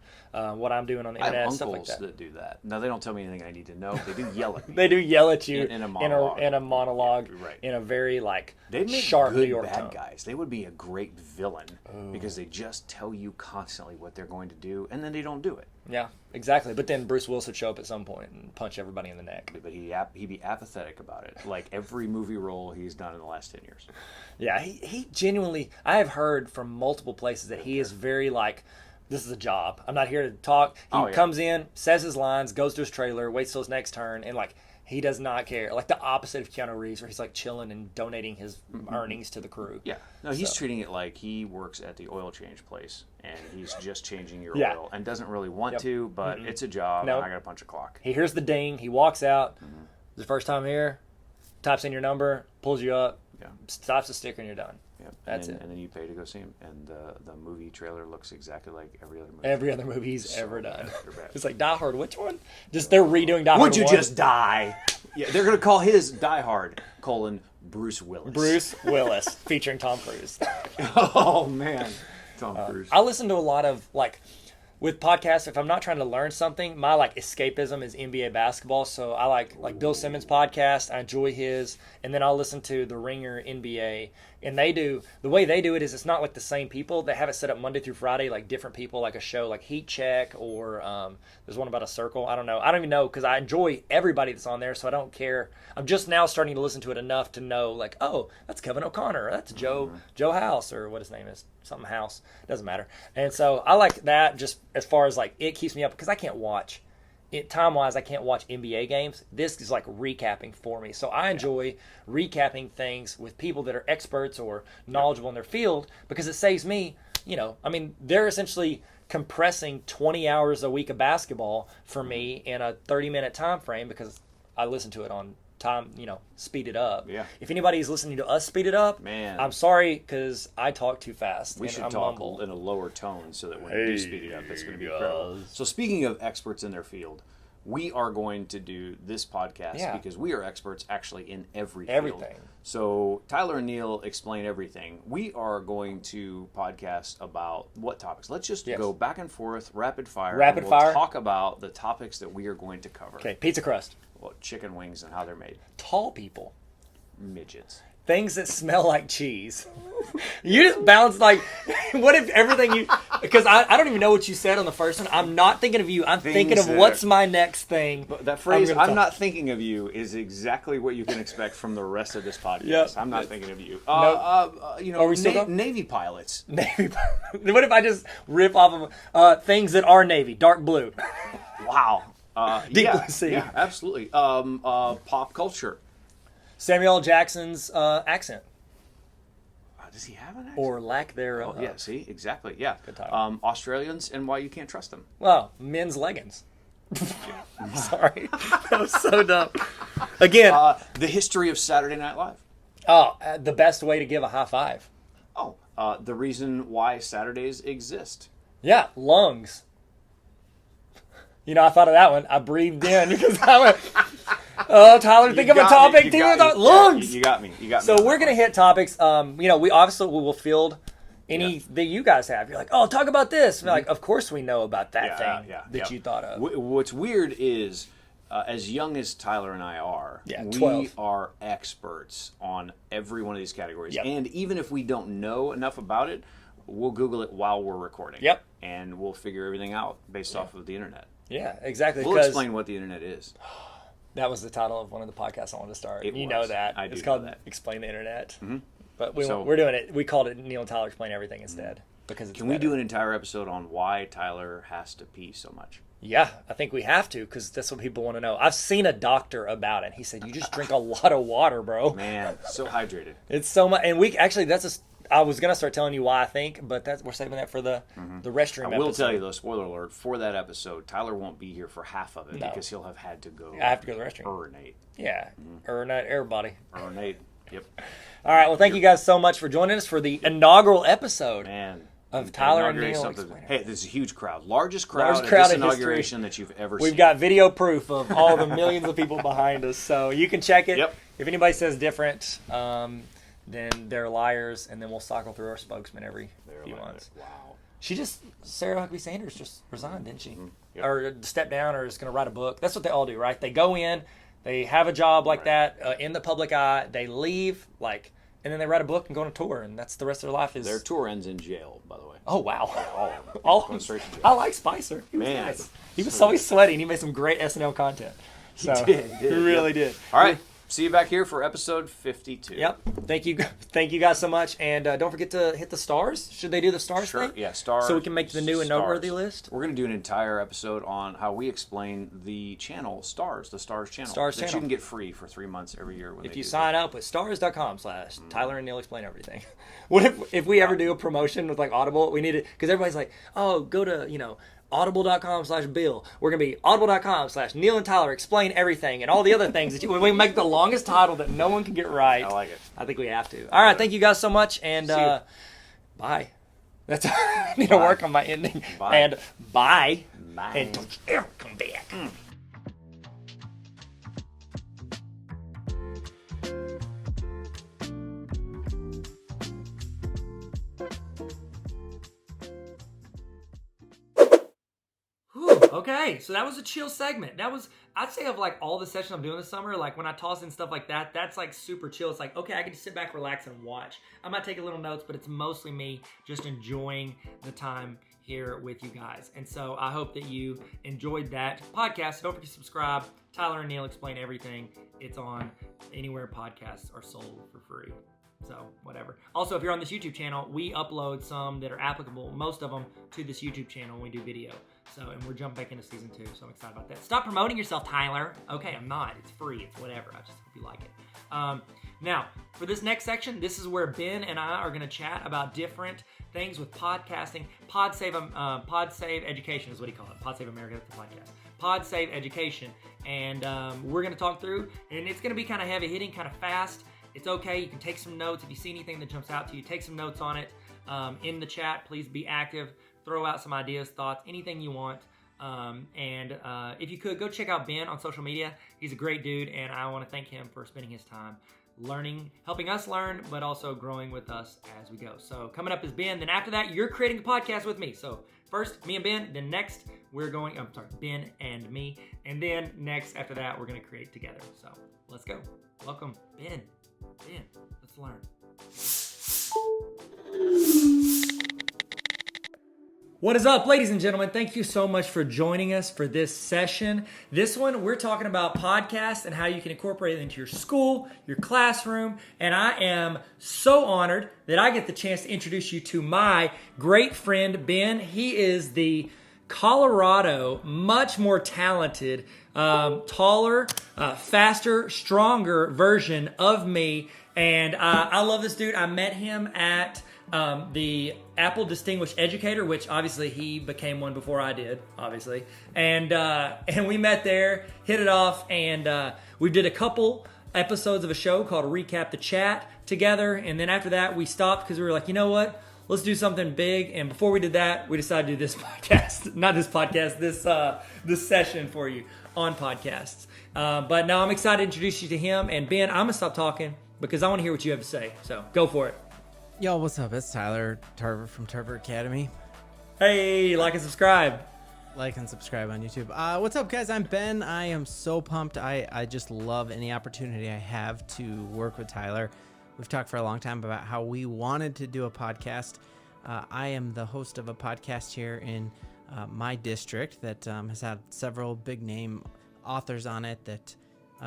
C: what I'm doing on the internet, stuff like that.
B: I have uncles that do that. No, they don't tell me anything I need to know. They do yell at me.
C: They do yell at you
B: in a monologue.
C: Yeah,
B: right.
C: In a very
B: they make
C: sharp
B: good
C: New York
B: bad
C: tone.
B: Guys. They would be a great villain because they just tell you constantly what they're going to do and then they don't do it.
C: Yeah, exactly. But then Bruce Willis would show up at some point and punch everybody in the neck.
B: But he'd be apathetic about it, like every movie role he's done in the last 10 years.
C: Yeah, he genuinely, I have heard from multiple places that he is very like, this is a job. I'm not here to talk. He comes in, says his lines, goes to his trailer, waits till his next turn, and like he does not care. Like the opposite of Keanu Reeves, where he's like chilling and donating his earnings to the crew.
B: Yeah. No, he's treating it like he works at the oil change place and he's just changing your oil and doesn't really want to, but it's a job and I got to punch a clock.
C: He hears the ding, he walks out. It's the first time here, types in your number, pulls you up, stops the sticker, and you're done.
B: Yep.
C: That's it.
B: And then you pay to go see him, and the movie trailer looks exactly like every other movie.
C: Every other movie he's ever done. It's like Die Hard. Which one? Just they're redoing Die Hard.
B: Would you just die? Yeah, they're gonna call his Die Hard : Bruce Willis.
C: Bruce Willis featuring Tom Cruise.
B: Oh man, Tom Cruise.
C: I listen to a lot of like. With podcasts, if I'm not trying to learn something, my like escapism is NBA basketball. So I like Bill Simmons' podcast. I enjoy his, and then I'll listen to the Ringer NBA. And the way they do it is it's not like the same people. They have it set up Monday through Friday, like different people, like a show like Heat Check or there's one about a circle. I don't know. I don't even know because I enjoy everybody that's on there, so I don't care. I'm just now starting to listen to it enough to know like, oh, that's Kevin O'Connor, that's Joe House or what his name is, something House, doesn't matter. And so I like that just as far as like it keeps me up because I can't watch. Time-wise, I can't watch NBA games. This is like recapping for me. So I enjoy recapping things with people that are experts or knowledgeable in their field because it saves me, they're essentially compressing 20 hours a week of basketball for me in a 30-minute time frame because I listen to it on time, speed it up.
B: Yeah.
C: If anybody's listening to us speed it up,
B: Man.
C: I'm sorry because I talk too fast.
B: We
C: and
B: should
C: I
B: talk
C: mumble.
B: in a lower tone so that when we do speed it up, it's going to be incredible. So speaking of experts in their field, we are going to do this podcast because we are experts actually in every field.
C: Everything.
B: So Tyler and Neil explain everything. We are going to podcast about what topics? Let's just go back and forth, rapid fire.
C: Rapid fire.
B: Talk about the topics that we are going to cover.
C: Okay, pizza crust.
B: Well, chicken wings and how they're made.
C: Tall people.
B: Midgets.
C: Things that smell like cheese. You just bounced like, what if everything you, because I don't even know what you said on the first one. I'm not thinking of you. I'm thinking of what's my next thing.
B: But that phrase, I'm not thinking of you, is exactly what you can expect from the rest of this podcast.
C: Yep.
B: I'm not thinking of you.
C: Are we still
B: Navy pilots.
C: Navy. What if I just rip off of things that are Navy, dark blue?
B: Wow.
C: Deep blue sea.
B: Yeah, absolutely. Pop culture.
C: Samuel L. Jackson's accent.
B: Does he have an accent?
C: Or lack thereof.
B: Oh, yeah, see? Exactly, yeah.
C: Good time.
B: Australians and why you can't trust them.
C: Well, men's leggings. Sorry. That was so dumb. Again.
B: The history of Saturday Night Live.
C: The best way to give a high five.
B: The reason why Saturdays exist.
C: Yeah, lungs. I thought of that one. I breathed in because I went, oh, Tyler, think of a topic. Lungs.
B: You got me.
C: So we're going to hit topics. We obviously will field any that you guys have. You're like, oh, talk about this. We're like, of course we know about that thing that you thought of.
B: What's weird is, as young as Tyler and I are, we
C: 12.
B: are experts on every one of these categories.
C: Yep.
B: And even if we don't know enough about it, we'll Google it while we're recording.
C: Yep.
B: And we'll figure everything out based off of the internet.
C: Yeah, exactly.
B: We'll explain what the internet is.
C: That was the title of one of the podcasts I wanted to start.
B: It
C: know
B: was.
C: that.
B: I do
C: It's called
B: know that.
C: Explain the Internet.
B: Mm-hmm.
C: But we're doing it. We called it Neil and Tyler Explain Everything instead. Because it's
B: Can we do an entire episode on why Tyler has to pee so much?
C: Yeah, I think we have to because that's what people want to know. I've seen a doctor about it. He said, you just drink a lot of water, bro.
B: Man, so hydrated.
C: It's so much. And I was going to start telling you why I think, but we're saving that for the restroom
B: I will
C: episode.
B: tell you, though, spoiler alert, for that episode, Tyler won't be here for half of it because he'll have had to go.
C: I have to go to the restroom.
B: Urinate.
C: Yeah, urinate, everybody.
B: Urinate, yep.
C: All right, well, thank you guys so much for joining us for the inaugural episode.
B: Man.
C: Of Tyler and Neil.
B: Hey, this is a huge crowd. Largest crowd at
C: crowd
B: this
C: in
B: inauguration that you've ever seen.
C: We've got video proof of all the millions of people behind us, so you can check it.
B: Yep.
C: If anybody says different, then they're liars, and then we'll cycle through our spokesman every few months.
B: Wow.
C: Sarah Huckabee Sanders just resigned, didn't she?
B: Mm-hmm. Yep.
C: Or stepped down, or is going to write a book. That's what they all do, right? They go in, they have a job like that in the public eye, they leave, and then they write a book and go on a tour, and that's the rest of their life.
B: Their tour ends in jail, by the way.
C: Oh, wow.
B: Going straight to jail.
C: I like Spicer. He was
B: Man.
C: nice. He was always sweaty, and he made some great SNL content. So,
B: He did.
C: He really did.
B: All right. See you back here for episode 52.
C: Yep. Thank you guys so much. And don't forget to hit the stars. Should they do the stars
B: Sure.
C: thing?
B: Yeah, stars.
C: So we can make the new and noteworthy list?
B: We're going to do an entire episode on how we explain the channel, Stars, the Stars channel.
C: Stars
B: that
C: channel.
B: you can get free for 3 months every year. When
C: If
B: they
C: you
B: do
C: sign up with stars.com/Tyler and Neil Explain Everything. What if we ever do a promotion with Audible? We need it because everybody's like, oh, go to, audible.com/Bill. We're going to be audible.com/Neil and Tyler Explain Everything and all the other things that we make the longest title that no one can get right.
B: I like it.
C: I think we have to. All right. Thank you guys so much. And bye. That's I need to work on my ending.
B: Bye.
C: And bye.
B: Bye.
C: And don't you ever come back. Okay, so that was a chill segment. That was, I'd say, of all the sessions I'm doing this summer, when I toss in stuff like that, that's super chill. It's okay, I can just sit back, relax, and watch. I might take a little notes, but it's mostly me just enjoying the time here with you guys. And so I hope that you enjoyed that podcast. Don't forget to subscribe. Tyler and Neil Explain Everything. It's on anywhere podcasts are sold for free. So, whatever. Also, if you're on this YouTube channel, we upload some that are applicable, most of them, to this YouTube channel when we do video. So, and we're jumping back into season 2, so I'm excited about that. Stop promoting yourself, Tyler. Okay, I'm not. It's free. It's whatever. I just hope you like it. Now, for this next section, this is where Ben and I are going to chat about different things with podcasting. PodSave Education is what he called it. PodSave America, that's the podcast.
A: Pod Save Education. And we're going to talk through, and it's going to be kind of heavy hitting, kind of fast. It's okay. You can take some notes. If you see anything that jumps out to you, take some notes on it. In the chat, please be active. Throw out some ideas, thoughts, anything you want. If you could, go check out Ben on social media. He's a great dude, and I want to thank him for spending his time learning, helping us learn, but also growing with us as we go. So coming up is Ben. Then after that, you're creating a podcast with me. So first, me and Ben. Then next, Ben and me. And then next, after that, we're going to create together. So let's go. Welcome, Ben. Ben, let's learn. What is up, ladies and gentlemen? Thank you so much for joining us for this session. This one, we're talking about podcasts and how you can incorporate it into your school, your classroom, and I am so honored that I get the chance to introduce you to my great friend, Ben. He is the Colorado, much more talented, taller, faster, stronger version of me, and I love this dude. I met him at the Apple Distinguished Educator, which obviously he became one before I did, obviously. And we met there, hit it off, and we did a couple episodes of a show called Recap the Chat together. And then after that, we stopped because we were like, you know what? Let's do something big. And before we did that, we decided to do this podcast. Not this podcast, this session for you on podcasts. But now I'm excited to introduce you to him. And Ben, I'm going to stop talking because I want to hear what you have to say. So go for it.
D: Yo, what's up? It's Tyler Tarver from Tarver Academy.
A: Hey, like and subscribe.
D: Like and subscribe on YouTube. What's up, guys? I'm Ben. I am so pumped. I just love any opportunity I have to work with Tyler. We've talked for a long time about how we wanted to do a podcast. I am the host of a podcast here in my district that has had several big name authors on it that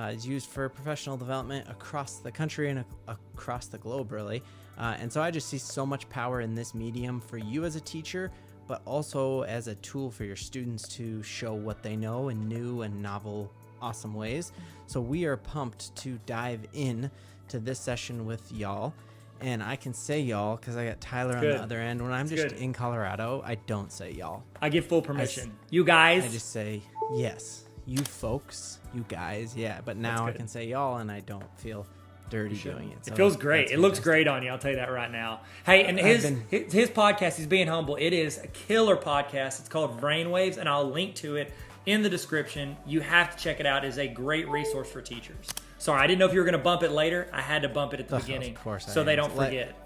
D: is used for professional development across the country and across the globe, really. And so I just see so much power in this medium for you as a teacher, but also as a tool for your students to show what they know in new and novel, awesome ways. So we are pumped to dive in to this session with y'all. And I can say y'all because I got Tyler on the other end. When I'm just in Colorado, I don't say y'all.
A: I give full permission. You guys.
D: I just say yes. You folks, you guys, yeah. But now I can say y'all, and I don't feel dirty doing it. So
A: it feels great. It looks great on you. I'll tell you that right now. Hey, and his podcast, he's being humble. It is a killer podcast. It's called Brainwaves, and I'll link to it in the description. You have to check it out. It is a great resource for teachers. Sorry, I didn't know if you were going to bump it later. I had to bump it at the beginning,
D: of course,
A: so they don't forget.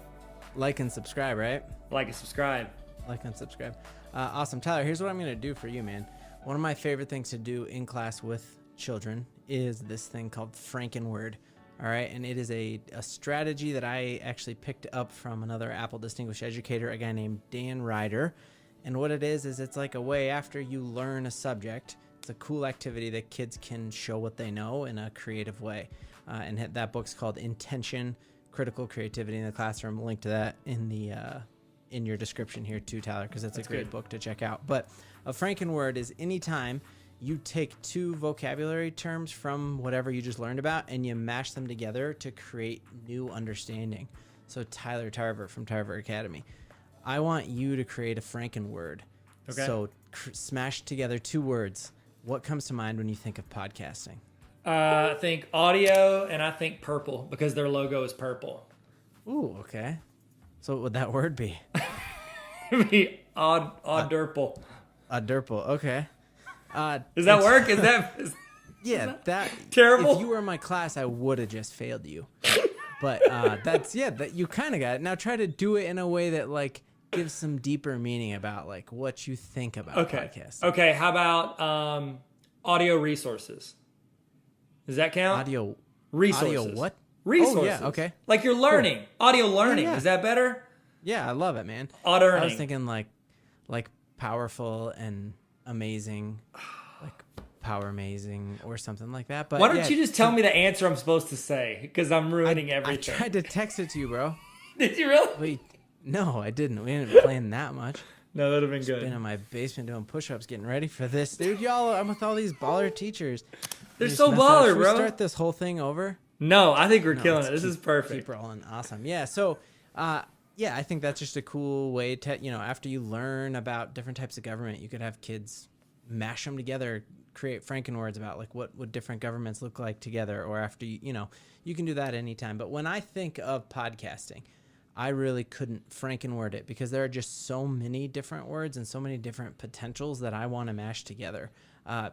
D: Like and subscribe, right?
A: Like and subscribe.
D: Like and subscribe. Awesome, Tyler. Here's what I'm going to do for you, man. One of my favorite things to do in class with children is this thing called Frankenword. All right, and it is a strategy that I actually picked up from another Apple Distinguished Educator, a guy named Dan Ryder. And what it is it's like a way after you learn a subject, it's a cool activity that kids can show what they know in a creative way. And that book's called Intention, Critical Creativity in the Classroom. Link to that in your description here too, Tyler, because it's a great book to check out. But a Frankenword is anytime you take two vocabulary terms from whatever you just learned about and you mash them together to create new understanding. So Tyler Tarver from Tarver Academy, I want you to create a Frankenword. Okay. So smash together two words. What comes to mind when you think of podcasting?
A: I think audio and I think purple because their logo is purple.
D: Ooh, okay. So what would that word be?
A: It'd be odd-derple.
D: Odd-derple, okay.
A: Does that work? Is that
D: that
A: terrible?
D: If you were in my class, I would have just failed you. But that you kind of got it. Now try to do it in a way that like gives some deeper meaning about like what you think about podcasting.
A: Okay, how about audio resources? Does that count?
D: Audio
A: resources.
D: Audio what?
A: Resources.
D: Oh, yeah, okay.
A: Like you're learning. Cool. Audio learning.
D: Yeah.
A: Is that better?
D: Yeah, I love it, man.
A: Audio
D: I was thinking like powerful and amazing, like power amazing or something like that. But
A: why don't you just tell me the answer I'm supposed to say? Because I'm ruining everything.
D: I tried to text it to you, bro.
A: Did you really?
D: Wait, no, I didn't. We didn't plan that much.
A: No, that'd have been good.
D: Been in my basement doing push-ups, getting ready for this, dude. Y'all, I'm with all these baller teachers.
A: They're so baller,
D: Should we
A: bro.
D: start this whole thing over?
A: No, I think we're killing it. This is perfect.
D: Keep rolling. Awesome. Yeah. So, yeah, I think that's just a cool way to, after you learn about different types of government, you could have kids mash them together, create Frankenwords about like what would different governments look like together, or after you can do that anytime. But when I think of podcasting, I really couldn't Frankenword it because there are just so many different words and so many different potentials that I want to mash together,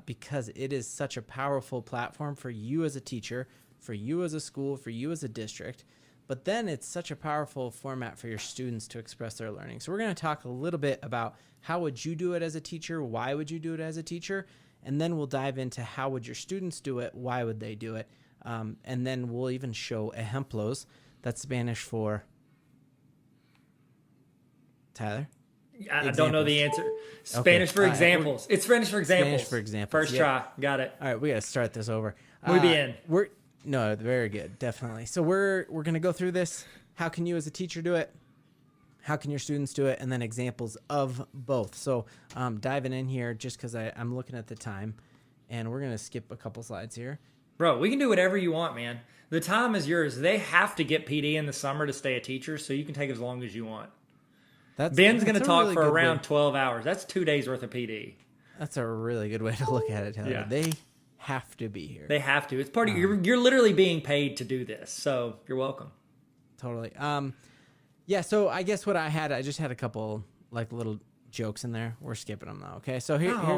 D: because it is such a powerful platform for you as a teacher, for you as a school, for you as a district. But then it's such a powerful format for your students to express their learning. So we're going to talk a little bit about how would you do it as a teacher? Why would you do it as a teacher? And then we'll dive into how would your students do it? Why would they do it? And then we'll even show ejemplos. That's Spanish for... Tyler?
C: I don't know the answer. Spanish for examples. It's Spanish for examples.
D: Spanish for examples.
C: First try. Got it.
D: All right, we got to start this over.
C: Muy bien.
D: No, very good, definitely. So we're going to go through this. How can you as a teacher do it? How can your students do it? And then examples of both. So diving in here just because I'm looking at the time, and we're going to skip a couple slides here.
C: Bro, we can do whatever you want, man. The time is yours. They have to get PD in the summer to stay a teacher, so you can take as long as you want. Ben's going to talk really for around 12 hours. That's 2 days worth of PD.
D: That's a really good way to look at it, Tyler. Yeah. They have to be here.
C: They have to. It's part of you're literally being paid to do this, so you're welcome.
D: Totally. Yeah. So I guess what I just had a couple like little jokes in there. We're skipping them though. Okay. So here's
C: we're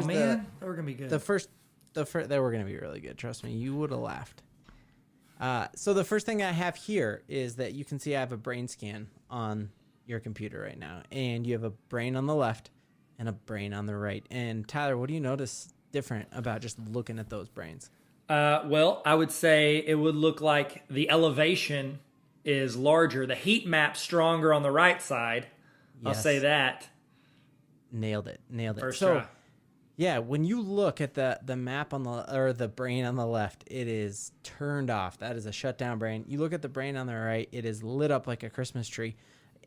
C: gonna be good.
D: The first they were gonna be really good. Trust me, you would have laughed. So the first thing I have here is that you can see I have a brain scan on your computer right now, and you have a brain on the left and a brain on the right. And Tyler, what do you notice different about just looking at those brains?
C: Well, I would say it would look like the elevation is larger, the heat map stronger on the right side. Yes. I'll say that.
D: Nailed it.
C: First try.
D: Yeah, when you look at the map or the brain on the left, it is turned off. That is a shutdown brain. You look at the brain on the right, it is lit up like a Christmas tree.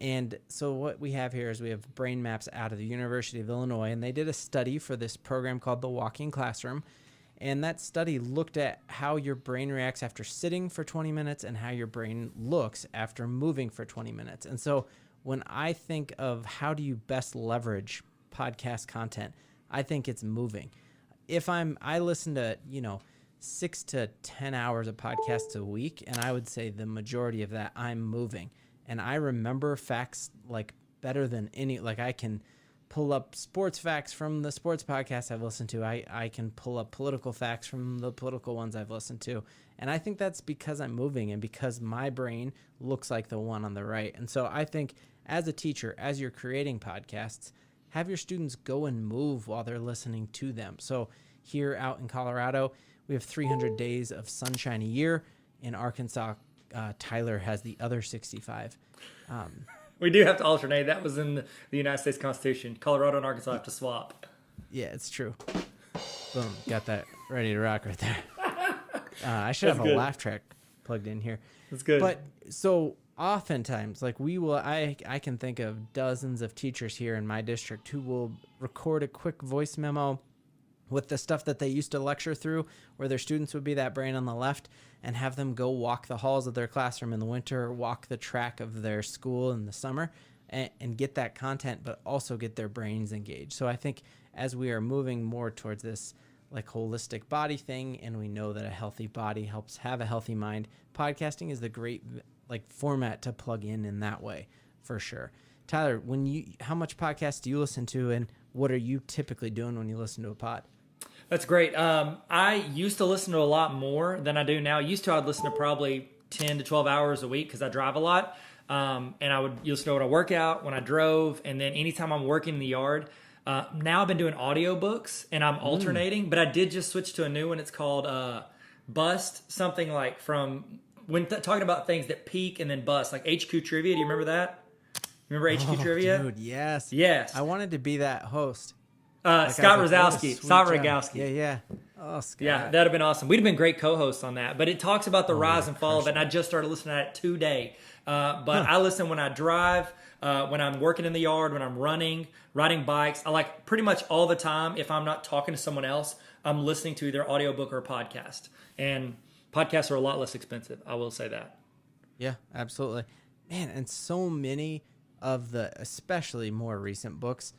D: And so what we have here is we have brain maps out of the University of Illinois, and they did a study for this program called the Walking Classroom. And that study looked at how your brain reacts after sitting for 20 minutes and how your brain looks after moving for 20 minutes. And so when I think of how do you best leverage podcast content, I think it's moving. I listen to, 6 to 10 hours of podcasts a week, and I would say the majority of that I'm moving. And I remember facts like better than any, like I can pull up sports facts from the sports podcasts I've listened to. I can pull up political facts from the political ones I've listened to. And I think that's because I'm moving and because my brain looks like the one on the right. And so I think as a teacher, as you're creating podcasts, have your students go and move while they're listening to them. So here out in Colorado, we have 300 days of sunshine a year. In Arkansas, Tyler has the other 65.
C: We do have to alternate. That was in the United States Constitution. Colorado and Arkansas have to swap.
D: Yeah, it's true. Boom. Got that ready to rock right there. I should have a laugh track plugged in here.
C: That's good.
D: But so oftentimes, like I can think of dozens of teachers here in my district who will record a quick voice memo with the stuff that they used to lecture through, where their students would be that brain on the left, and have them go walk the halls of their classroom in the winter, walk the track of their school in the summer, and get that content, but also get their brains engaged. So I think as we are moving more towards this like holistic body thing, and we know that a healthy body helps have a healthy mind, podcasting is the great like format to plug in that way for sure. Tyler, how much podcast do you listen to, and what are you typically doing when you listen to a pod?
C: That's great. I used to listen to a lot more than I do now. I'd listen to probably 10 to 12 hours a week because I drive a lot. And I would listen to when I work out, when I drove, and then anytime I'm working in the yard. Now I've been doing audiobooks, and I'm alternating, but I did just switch to a new one. It's called Bust, something like from when talking about things that peak and then bust, like HQ Trivia. Do you remember that? Remember HQ Trivia?
D: Dude, yes.
C: Yes.
D: I wanted to be that host.
C: Scott Rogowski.
D: Yeah. Oh, Scott.
C: Yeah, that'd have been awesome. We'd have been great co-hosts on that. But it talks about the rise and fall of it, and I just started listening to it today. But I listen when I drive, when I'm working in the yard, when I'm riding bikes. I like pretty much all the time. If I'm not talking to someone else, I'm listening to either audiobook or podcast. And podcasts are a lot less expensive. I will say that.
D: Yeah, absolutely. Man, and so many of the, especially more recent books,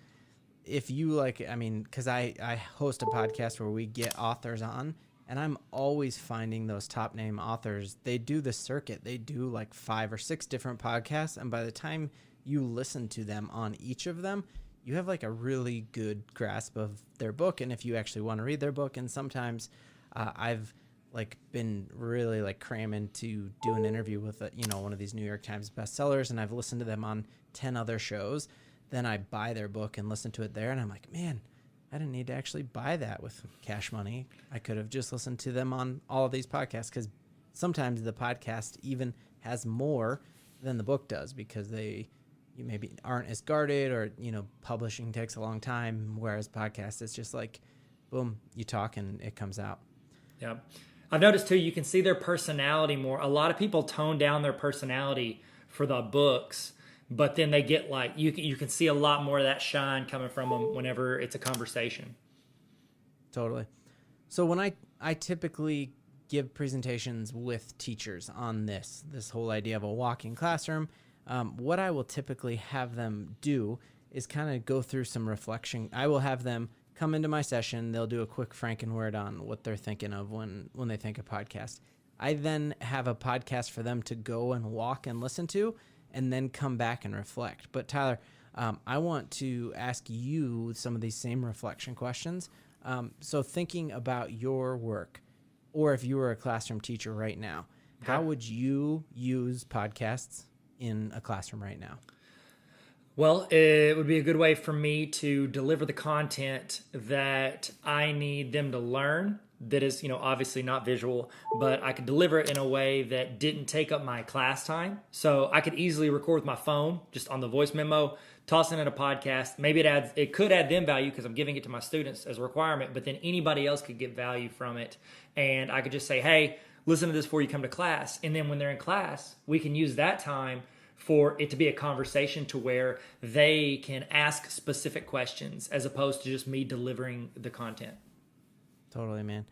D: if you like, I mean, because I host a podcast where we get authors on, and I'm always finding those top name authors. They do the circuit. They do like 5 or 6 different podcasts. And by the time you listen to them on each of them, you have like a really good grasp of their book. And if you actually want to read their book, and sometimes I've like been really like cramming to do an interview with one of these New York Times bestsellers, and I've listened to them on 10 other shows. Then I buy their book and listen to it there, and I'm like, man, I didn't need to actually buy that with cash money. I could have just listened to them on all of these podcasts, because sometimes the podcast even has more than the book does, because you maybe aren't as guarded, or publishing takes a long time, whereas podcast it's just like boom, you talk and it comes out.
A: Yeah. I've noticed too, you can see their personality more. A lot of people tone down their personality for the books, but then they get like, you can see a lot more of that shine coming from them whenever it's a conversation.
D: Totally. So when I typically give presentations with teachers on this whole idea of a walking classroom, what I will typically have them do is kind of go through some reflection. I will have them come into my session. They'll do a quick Frankenword on what they're thinking of when they think of podcast. I then have a podcast for them to go and walk and listen to, and then come back and reflect. But Tyler, I want to ask you some of these same reflection questions. So thinking about your work, or if you were a classroom teacher right now, how would you use podcasts in a classroom right now?
A: Well, it would be a good way for me to deliver the content that I need them to learn. That is, obviously not visual, but I could deliver it in a way that didn't take up my class time. So I could easily record with my phone, just on the voice memo, toss it in a podcast. Maybe it could add them value because I'm giving it to my students as a requirement, but then anybody else could get value from it. And I could just say, hey, listen to this before you come to class. And then when they're in class, we can use that time for it to be a conversation to where they can ask specific questions as opposed to just me delivering the content.
D: Totally, man.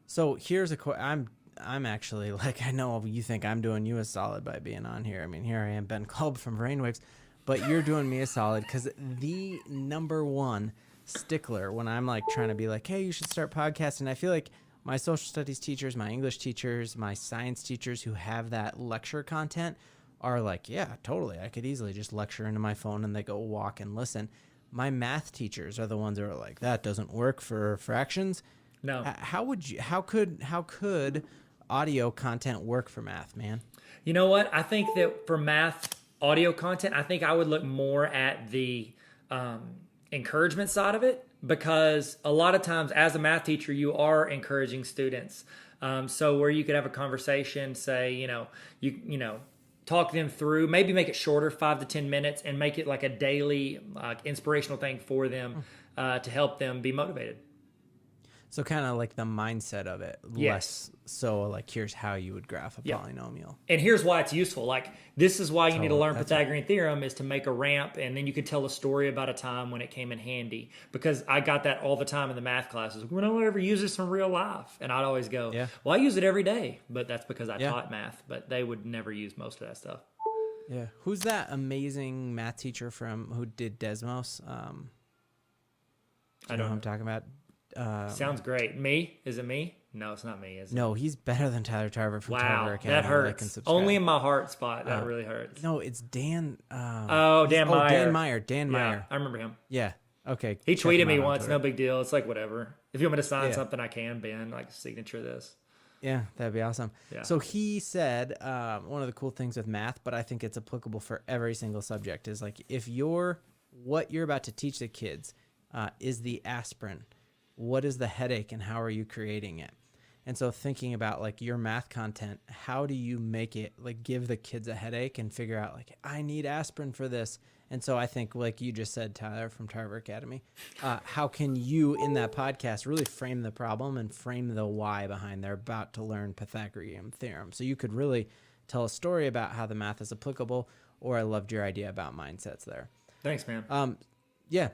D: So here's I'm actually, like, I know you think I'm doing you a solid by being on here. I mean, here I am, Ben Kolb from Brainwaves, but you're doing me a solid, because the number one stickler when I'm like trying to be like, hey, you should start podcasting, I feel like my social studies teachers, my English teachers, my science teachers who have that lecture content are like, yeah, totally. I could easily just lecture into my phone and they go walk and listen. My math teachers are the ones that are like, that doesn't work for fractions.
A: No.
D: How could audio content work for math, man?
A: You know what? I think that for math audio content, I think I would look more at the encouragement side of it, because a lot of times as a math teacher, you are encouraging students. So where you could have a conversation, say, you talk them through, maybe make it shorter, 5 to 10 minutes, and make it like a daily inspirational thing for them to help them be motivated.
D: So kind of like the mindset of it.
A: Yes.
D: Less so like, here's how you would graph a polynomial.
A: And here's why it's useful. Like, this is why you need to learn
D: that's
A: Pythagorean theorem, is to make a ramp, and then you could tell a story about a time when it came in handy. Because I got that all the time in the math classes. When do I ever use this in real life? And I'd always go, well, I use it every day. But that's because I taught math. But they would never use most of that stuff.
D: Yeah. Who's that amazing math teacher who did Desmos? I know who I'm talking about.
A: Sounds great. Me? Is it me? No, it's not me, is it?
D: No, he's better than Tyler Tarver from Tarver Academy.
A: That hurts. Only in my heart spot. That really hurts.
D: No, it's Dan.
A: Dan Meyer.
D: Dan Meyer.
A: I remember him.
D: Yeah. Okay.
A: He tweeted me once. No big deal. It's like, whatever. If you want me to sign something, I can, Ben. Like, signature this.
D: Yeah, that'd be awesome.
A: Yeah.
D: So he said one of the cool things with math, but I think it's applicable for every single subject, is like, if what you're about to teach the kids is the aspirin, what is the headache and how are you creating it? And so thinking about like your math content, how do you make it like give the kids a headache and figure out like, I need aspirin for this. And so I think, like you just said, Tyler from Tarver Academy, how can you in that podcast really frame the problem and frame the why behind they're about to learn Pythagorean theorem? So you could really tell a story about how the math is applicable, or I loved your idea about mindsets there.
A: Thanks, man.
D: Yeah.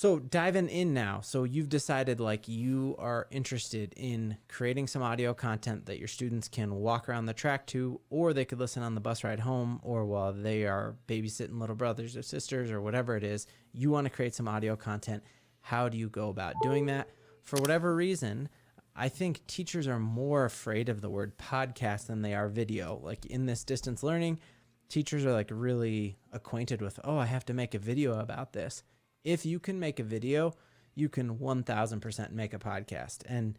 D: So diving in now. So you've decided like you are interested in creating some audio content that your students can walk around the track to, or they could listen on the bus ride home, or while they are babysitting little brothers or sisters or whatever it is. You want to create some audio content. How do you go about doing that? For whatever reason, I think teachers are more afraid of the word podcast than they are video. Like in this distance learning, teachers are like really acquainted with, oh, I have to make a video about this. If you can make a video, you can 1000% make a podcast. And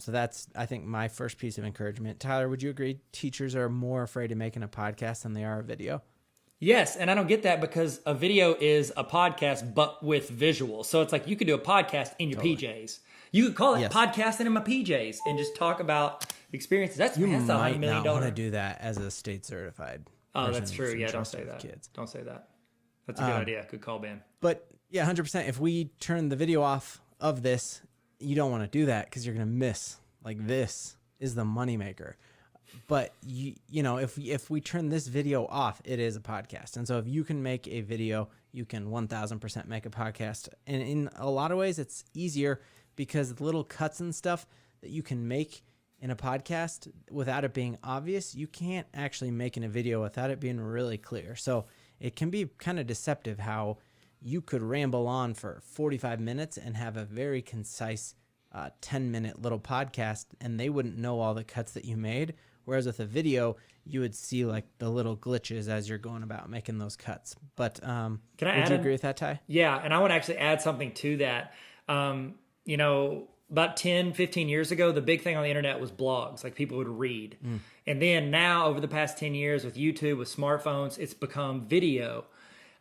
D: so that's, I think, my first piece of encouragement. Tyler, would you agree teachers are more afraid of making a podcast than they are a video?
C: Yes, and I don't get that because a video is a podcast, but with visual. So it's like you could do a podcast in your PJs. You could call it podcasting in my PJs and just talk about experiences. That's
D: You
C: that's
D: might
C: $100 million.
D: not want to do that as a state certified.
C: Oh, that's true.
D: person
C: Yeah, don't
D: entrusted
C: say
D: with
C: that.
D: Kids.
C: Don't say that. That's a good idea. Good call, Ben.
D: But yeah, 100%. If we turn the video off of this, you don't want to do that because you're going to miss. Like, this is the moneymaker. But you know, if we turn this video off, it is a podcast. And so if you can make a video, you can 1000% make a podcast. And in a lot of ways, it's easier because the little cuts and stuff that you can make in a podcast without it being obvious, you can't actually make in a video without it being really clear. So it can be kind of deceptive how you could ramble on for 45 minutes and have a very concise 10-minute little podcast, and they wouldn't know all the cuts that you made. Whereas with a video, you would see like the little glitches as you're going about making those cuts. But would you agree with that, Ty?
C: Yeah, and I want to actually add something to that. You know, about 10, 15 years ago, the big thing on the internet was blogs, like people would read. And then now, over the past 10 years with YouTube, with smartphones, it's become video.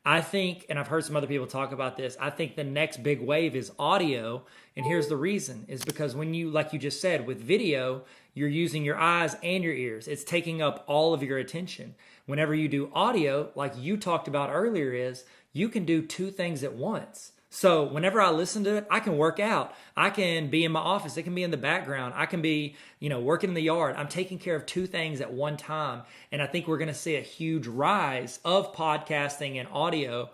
C: I think, and I've heard some other people talk about this, I think the next big wave is audio. And here's the reason, is because when you, like you just said, with video, you're using your eyes and your ears. It's taking up all of your attention. Whenever you do audio, like you talked about earlier, is you can do two things at once. So whenever I listen to it, I can work out. I can be in my office. It can be in the background. I can be, working in the yard. I'm taking care of two things at one time. And I think we're going to see a huge rise of podcasting and audio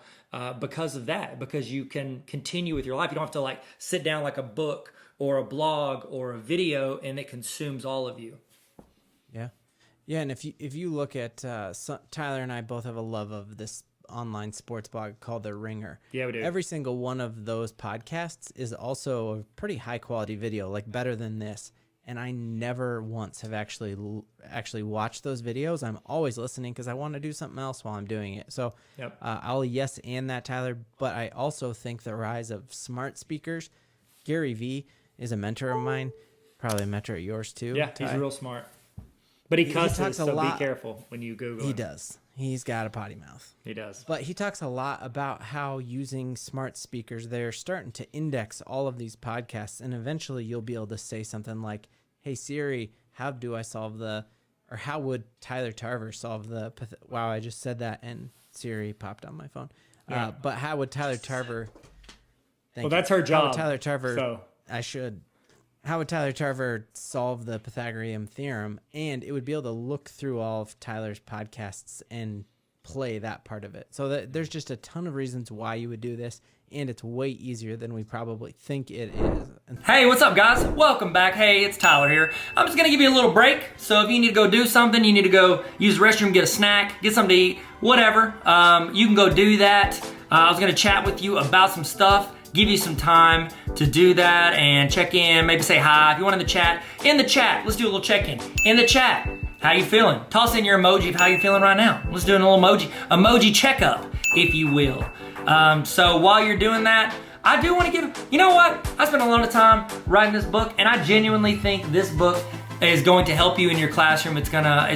C: because of that, because you can continue with your life. You don't have to like sit down like a book or a blog or a video and it consumes all of you.
D: Yeah. Yeah. And if you look at Tyler and I both have a love of this online sports blog called The Ringer. Yeah, we do. Every single one of those podcasts is also a pretty high quality video, like better than this. And I never once have actually watched those videos. I'm always listening because I want to do something else while I'm doing it. So I'll yes and that, Tyler. But I also think the rise of smart speakers. Gary Vee is a mentor of mine, probably a mentor of yours too.
C: Yeah, Ty. He's real smart. But he cusses, so be careful when you Google him.
D: He does. He's got a potty mouth.
C: He does.
D: But he talks a lot about how using smart speakers, they're starting to index all of these podcasts. And eventually you'll be able to say something like, hey, Siri, how would Tyler Tarver solve the... Wow, I just said that and Siri popped on my phone. Yeah. But how would Tyler Tarver...
C: That's her job.
D: How would Tyler Tarver... How would Tyler Tarver solve the Pythagorean theorem? And it would be able to look through all of Tyler's podcasts and play that part of it. So there's just a ton of reasons why you would do this, and it's way easier than we probably think it is.
A: Hey, what's up, guys? Welcome back. Hey, it's Tyler here. I'm just going to give you a little break. So if you need to go do something, you need to go use the restroom, get a snack, get something to eat, whatever, you can go do that. I was going to chat with you about some stuff. Give you some time to do that and check in, maybe say hi. If you want in the chat, let's do a little check-in. In the chat, how you feeling? Toss in your emoji of how you feeling right now. Let's do a little emoji checkup, if you will. So while you're doing that, I do want to give, you know what? I spent a lot of time writing this book, and I genuinely think this book is going to help you in your classroom. It's gonna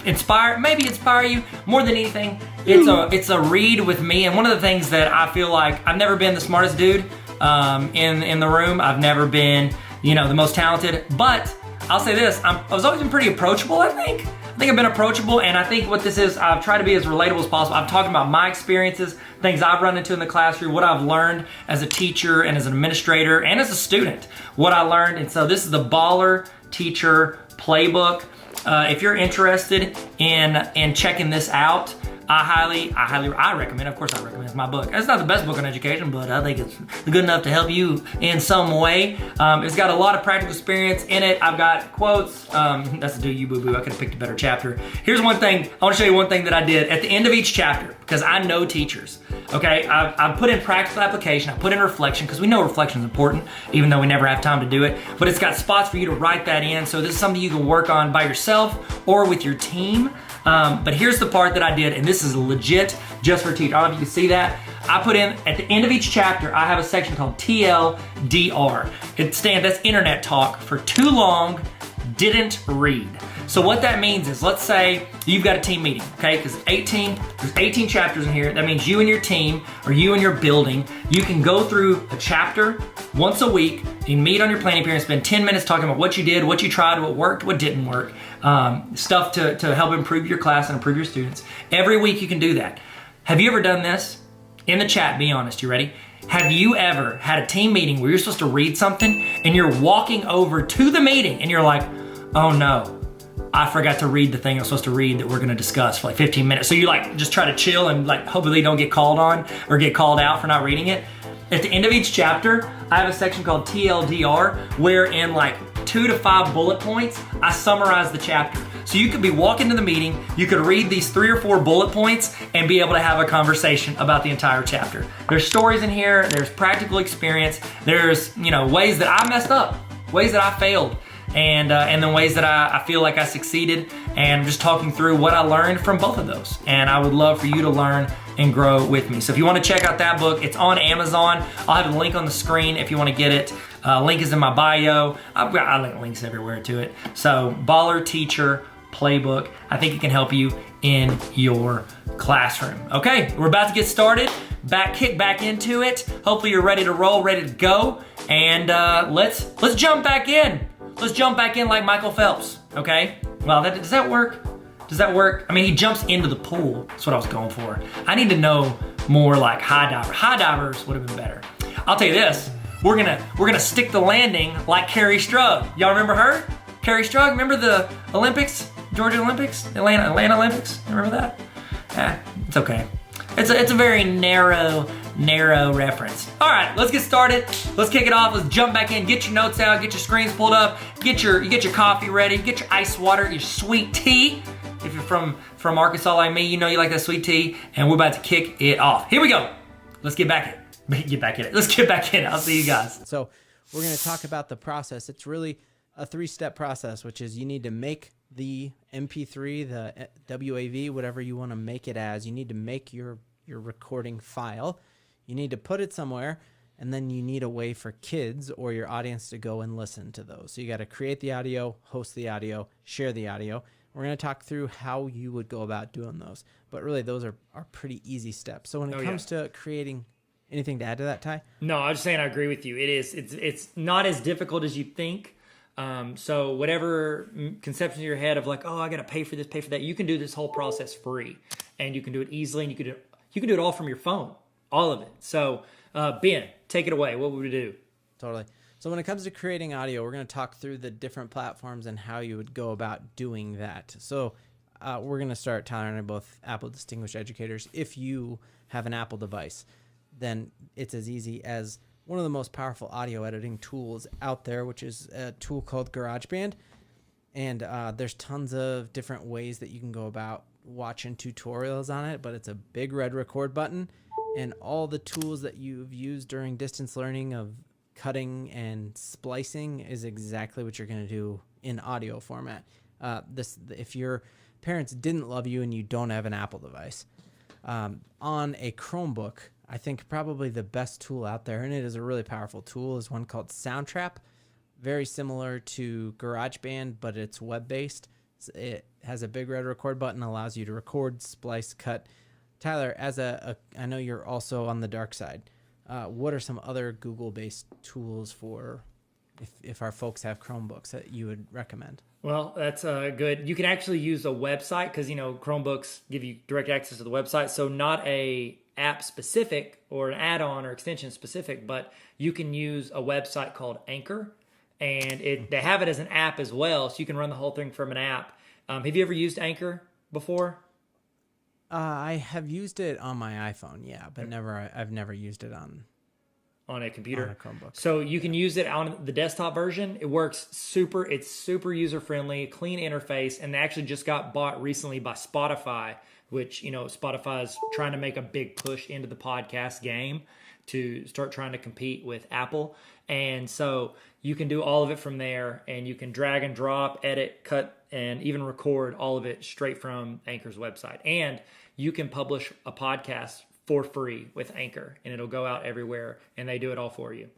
A: inspire you more than anything. It's a read with me, and one of the things that I feel like I've never been the smartest dude in the room. I've never been the most talented, but I'll say this: I was always been pretty approachable. I think I've been approachable, and I think what this is, I've tried to be as relatable as possible. I'm talking about my experiences, things I've run into in the classroom, what I've learned as a teacher and as an administrator and as a student, what I learned. And so this is the Baller Teacher Playbook. If you're interested in checking this out, I recommend. Of course, I recommend. It's my book. It's not the best book on education, but I think it's good enough to help you in some way. It's got a lot of practical experience in it. I've got quotes. That's a do you boo boo. I could have picked a better chapter. Here's one thing. I want to show you one thing that I did at the end of each chapter, because I know teachers. Okay, I put in practical application. I put in reflection, because we know reflection is important, even though we never have time to do it. But it's got spots for you to write that in. So this is something you can work on by yourself or with your team. But here's the part that I did, and this is legit just for teachers. I don't know if you can see that. I put in, at the end of each chapter, I have a section called TLDR. That's internet talk for too long, didn't read. So what that means is, let's say you've got a team meeting, okay? Because there's 18 chapters in here. That means you and your team, or you and your building, you can go through a chapter once a week. You meet on your planning period and spend 10 minutes talking about what you did, what you tried, what worked, what didn't work, stuff to help improve your class and improve your students. Every week you can do that. Have you ever done this? In the chat, be honest, you ready? Have you ever had a team meeting where you're supposed to read something and you're walking over to the meeting and you're like, oh no, I forgot to read the thing I'm supposed to read that we're gonna discuss for like 15 minutes. So you like just try to chill and like hopefully don't get called on or get called out for not reading it. At the end of each chapter, I have a section called TLDR where in like 2 to 5 bullet points, I summarize the chapter. So you could be walking to the meeting, you could read these 3 or 4 bullet points and be able to have a conversation about the entire chapter. There's stories in here, there's practical experience, there's ways that I messed up, ways that I failed, and then ways that I feel like I succeeded, and just talking through what I learned from both of those. And I would love for you to learn and grow with me. So if you want to check out that book, it's on Amazon. I'll have a link on the screen if you want to get it. Link is in my bio. I link links everywhere to it. So Baller Teacher Playbook. I think it can help you in your classroom. Okay, we're about to get started. Kick back into it. Hopefully you're ready to roll, ready to go. And let's jump back in. Let's jump back in like Michael Phelps, okay? Well, does that work? Does that work? I mean, he jumps into the pool. That's what I was going for. I need to know more like high diver. High divers would have been better. I'll tell you this. We're gonna stick the landing like Carrie Strug. Y'all remember her? Carrie Strug, remember the Olympics? Georgia Olympics? Atlanta Olympics? Remember that? It's okay. It's a very narrow reference. All right, let's get started. Let's kick it off. Let's jump back in. Get your notes out. Get your screens pulled up. Get your coffee ready. Get your ice water. Your sweet tea. If you're from Arkansas like me, you know you like that sweet tea. And we're about to kick it off. Here we go. Let's get back in it. Let's get back in it. I'll see you guys.
D: So we're going to talk about the process. It's really a 3-step process, which is you need to make the MP3, the WAV, whatever you want to make it as. You need to make your recording file. You need to put it somewhere, and then you need a way for kids or your audience to go and listen to those. So you got to create the audio, host the audio, share the audio. We're going to talk through how you would go about doing those. But really, those are pretty easy steps. So when it comes to creating, anything to add to that, Ty?
A: No, I was just saying I agree with you. It's not as difficult as you think. So whatever conception in your head of like, oh, I got to pay for this, pay for that, you can do this whole process free. And you can do it easily, and you can do it all from your phone. All of it. So, Ben, take it away. What would we do?
D: Totally. So when it comes to creating audio, we're going to talk through the different platforms and how you would go about doing that. So we're going to start, Tyler and I, both Apple Distinguished Educators. If you have an Apple device, then it's as easy as one of the most powerful audio editing tools out there, which is a tool called GarageBand. And there's tons of different ways that you can go about watching tutorials on it, but it's a big red record button. And all the tools that you've used during distance learning of cutting and splicing is exactly what you're going to do in audio format. If your parents didn't love you and you don't have an Apple device, on a Chromebook, I think probably the best tool out there, and it is a really powerful tool, is one called Soundtrap. Very similar to GarageBand, but it's web-based. It has a big red record button, allows you to record, splice, cut. Tyler, I know you're also on the dark side. What are some other Google-based tools for if our folks have Chromebooks that you would recommend?
A: Well, that's good. You can actually use a website because, Chromebooks give you direct access to the website. So not a app specific or an add-on or extension specific, but you can use a website called Anchor. And they have it as an app as well, so you can run the whole thing from an app. Have you ever used Anchor before?
D: I have used it on my iPhone, yeah, but I've never used it on
C: a computer.
D: on a Chromebook.
C: So you can use it on the desktop version. It works it's super user friendly, clean interface, and they actually just got bought recently by Spotify, which, Spotify is trying to make a big push into the podcast game to start trying to compete with Apple. And so you can do all of it from there, and you can drag and drop, edit, cut, and even record all of it straight from Anchor's website. And you can publish a podcast for free with Anchor, and it'll go out everywhere, and they do it all for you.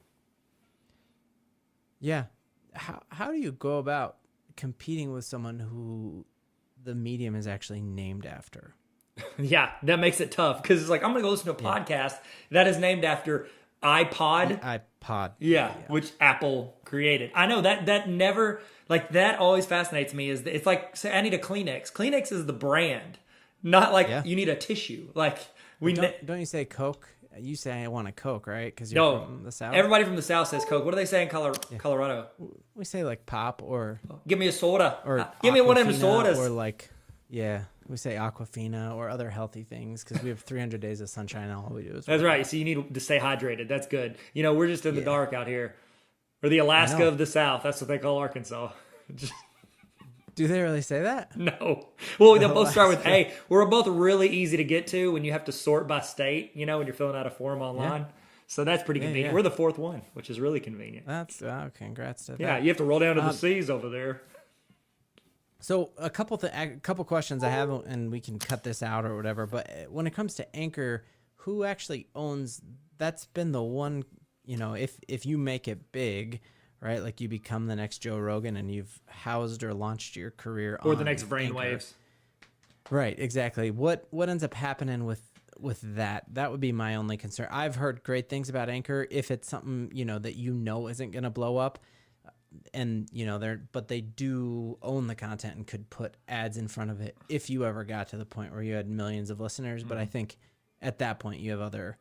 D: Yeah. How do you go about competing with someone who the medium is actually named after?
C: Yeah, that makes it tough, because it's like, I'm going to go listen to a podcast that is named after iPod.
D: iPod.
C: Yeah, which Apple created. I know that never, like, that always fascinates me. Is it's like, say I need a Kleenex. Kleenex is the brand, not like you need a tissue. Like,
D: Don't you say Coke? You say I want a Coke, right? Because you're from the South.
C: Everybody from the South says Coke. What do they say in Colorado?
D: We say like pop or
C: Give me a soda.
D: or
C: Give me one of them
D: Aquafina,
C: sodas.
D: or like we say Aquafina or other healthy things because we have 300 days of sunshine and all we do is
C: That's right. So you need to stay hydrated. That's good. We're just in the dark out here. Or the Alaska of the South. That's what they call Arkansas.
D: Do they really say that?
C: No. Well, they'll both start with A. We're both really easy to get to when you have to sort by state, when you're filling out a form online. Yeah. So that's pretty convenient.
D: Yeah.
C: We're the fourth one, which is really convenient.
D: That's congrats to that.
C: Yeah, you have to roll down to the seas over there.
D: So a couple questions I have, and we can cut this out or whatever. But when it comes to Anchor, who actually owns? That's been the one. If you make it big, right? Like you become the next Joe Rogan, and you've housed or launched your career,
C: or
D: on
C: the next
D: Anchor.
C: Brainwaves.
D: Right. Exactly. What ends up happening with that? That would be my only concern. I've heard great things about Anchor. If it's something that isn't going to blow up. And but they do own the content and could put ads in front of it if you ever got to the point where you had millions of listeners. But I think at that point you have other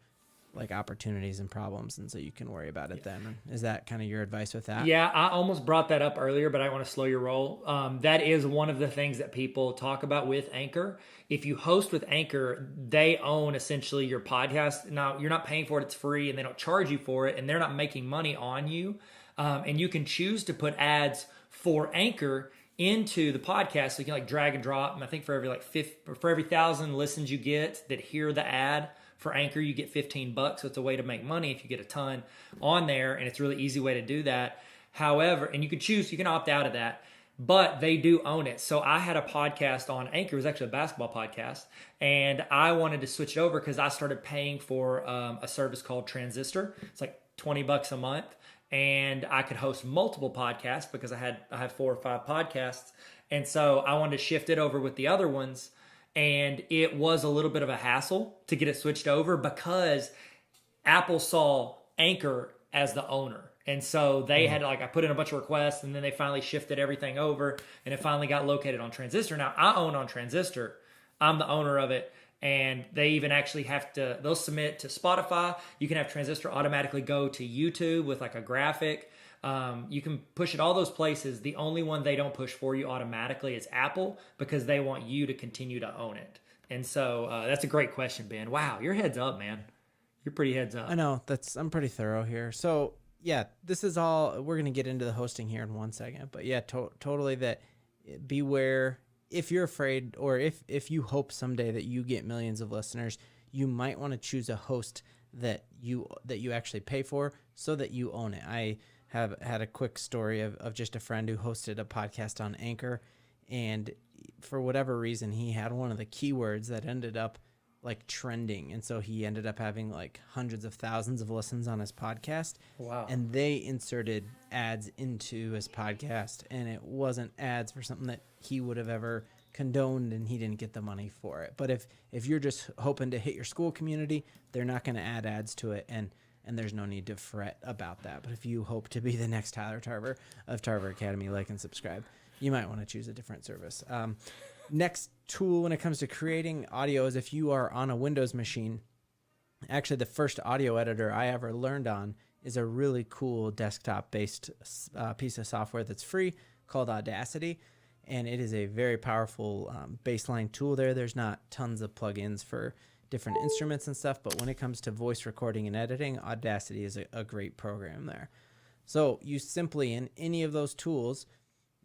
D: like opportunities and problems, and so you can worry about it then. Is that kind of your advice with that?
C: Yeah, I almost brought that up earlier, but I want to slow your roll. That is one of the things that people talk about with Anchor. If you host with Anchor, they own essentially your podcast. Now, you're not paying for it. It's free, and they don't charge you for it, and they're not making money on you. And you can choose to put ads for Anchor into the podcast. So you can like drag and drop. And I think for every for every 1,000 listens you get that hear the ad for Anchor, you get $15. So it's a way to make money if you get a ton on there. And it's a really easy way to do that. However, and you can opt out of that, but they do own it. So I had a podcast on Anchor. It was actually a basketball podcast. And I wanted to switch it over because I started paying for a service called Transistor. It's like $20 a month. And I could host multiple podcasts because I have 4 or 5 podcasts. And so I wanted to shift it over with the other ones. And it was a little bit of a hassle to get it switched over because Apple saw Anchor as the owner. And so they had I put in a bunch of requests, and then they finally shifted everything over, and it finally got located on Transistor. Now I own on Transistor. I'm the owner of it. And they even actually they'll submit to Spotify. You can have Transistor automatically go to YouTube with like a graphic. You can push it all those places. The only one they don't push for you automatically is Apple because they want you to continue to own it. And so that's a great question, Ben. Wow, your head's up, man. You're pretty heads up.
D: I know. I'm pretty thorough here. So yeah, this is all, we're going to get into the hosting here in one second. But yeah, totally that beware. If you're afraid, or if you hope someday that you get millions of listeners, you might want to choose a host that you actually pay for so that you own it. I have had a quick story of just a friend who hosted a podcast on Anchor, and for whatever reason, he had one of the keywords that ended up like trending, and so he ended up having like hundreds of thousands of listens on his podcast.
C: Wow. And
D: they inserted ads into his podcast, and it wasn't ads for something that he would have ever condoned, and he didn't get the money for it. But if you're just hoping to hit your school community, they're not going to add ads to it, and there's no need to fret about that. But if you hope to be the next Tyler Tarver of Tarver Academy, like and subscribe, you might want to choose a different service. Next tool when it comes to creating audio is if you are on a Windows machine. Actually, the first audio editor I ever learned on is a really cool desktop-based piece of software that's free called Audacity. and it is a very powerful baseline tool there. There's not tons of plugins for different instruments and stuff, but when it comes to voice recording and editing, Audacity is a great program there. So you simply, in any of those tools,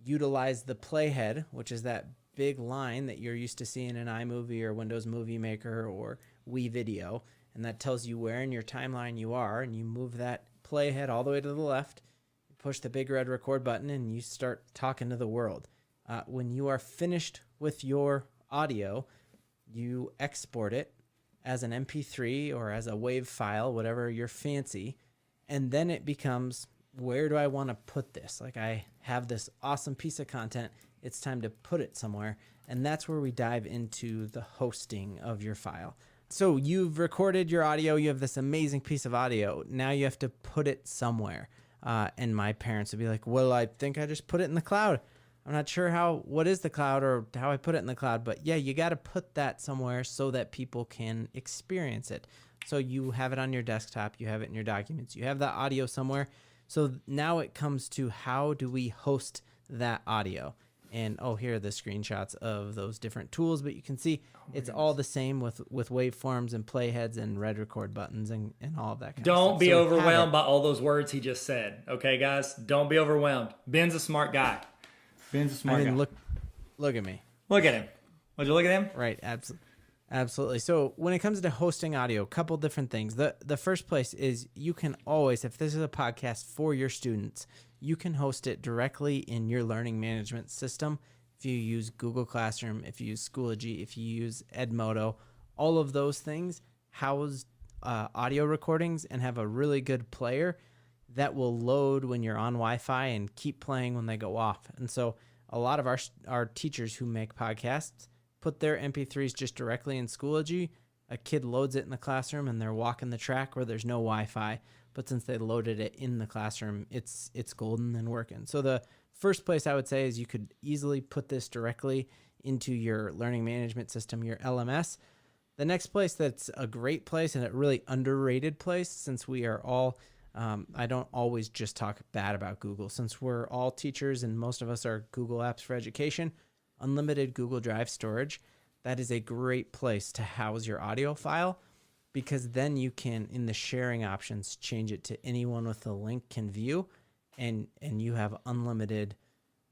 D: utilize the playhead, which is that big line that you're used to seeing in iMovie or Windows Movie Maker or WeVideo, and that tells you where in your timeline you are, and you move that playhead all the way to the left, push the big red record button, and you start talking to the world. When you are finished with your audio, you export it as an MP3 or as a WAV file, whatever you're fancy, and then it becomes, where do I want to put this? Like, I have this awesome piece of content, it's time to put it somewhere, and that's where we dive into the hosting of your file. So you've recorded your audio, you have this amazing piece of audio, now you have to put it somewhere. And my parents would be like, well, I think I just put it in the cloud. I'm not sure what is the cloud or how I put it in the cloud, but yeah, you got to put that somewhere so that people can experience it. So you have it on your desktop, you have it in your documents, you have that audio somewhere. So now it comes to, how do we host that audio? And here are the screenshots of those different tools, but you can see it's all the same with waveforms and playheads and red record buttons and all of that kind of stuff.
A: Don't be overwhelmed by all those words he just said. Okay, guys? Don't be overwhelmed. Ben's a smart guy. Ben's a smart guy.
D: Look at me.
A: Look at him. Would you look at him?
D: Right, absolutely. So when it comes to hosting audio, a couple different things. The first place is, you can always, if this is a podcast for your students, you can host it directly in your learning management system. If you use Google Classroom, if you use Schoology, if you use Edmodo, all of those things house audio recordings and have a really good player that will load when you're on Wi-Fi and keep playing when they go off. And so a lot of our teachers who make podcasts put their MP3s just directly in Schoology. A kid loads it in the classroom and they're walking the track where there's no Wi-Fi. But since they loaded it in the classroom, it's golden and working. So the first place I would say is, you could easily put this directly into your learning management system, your LMS. The next place that's a great place and a really underrated place, since we are all, I don't always just talk bad about Google, since we're all teachers and most of us are Google Apps for Education, unlimited Google Drive storage. That is a great place to house your audio file, because then you can, in the sharing options, change it to anyone with a link can view, and you have unlimited.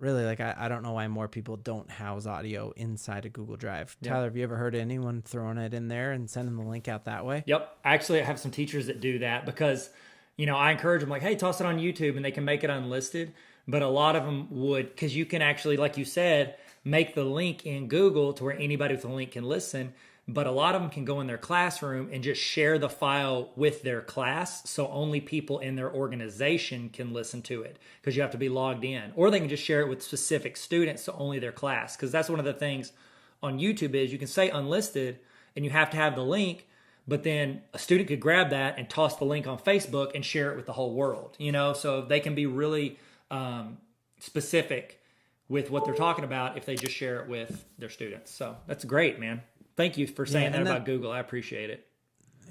D: Really, like, I don't know why more people don't house audio inside of Google Drive.
A: Yeah.
D: Tyler, have you ever heard of anyone throwing it in there and sending the link out that way?
A: Yep. Actually, I have some teachers that do that, because, I encourage them, like, hey, toss it on YouTube, and they can make it unlisted. But a lot of them would, because you can actually, like you said, make the link in Google to where anybody with a link can listen. But a lot of them can go in their classroom and just share the file with their class, so only people in their organization can listen to it, because you have to be logged in. Or they can just share it with specific students, so only their class. Because that's one of the things on YouTube is, you can say unlisted and you have to have the link, but then a student could grab that and toss the link on Facebook and share it with the whole world. So they can be really specific with what they're talking about if they just share it with their students. So that's great, man. Thank you for saying that about Google. I appreciate it.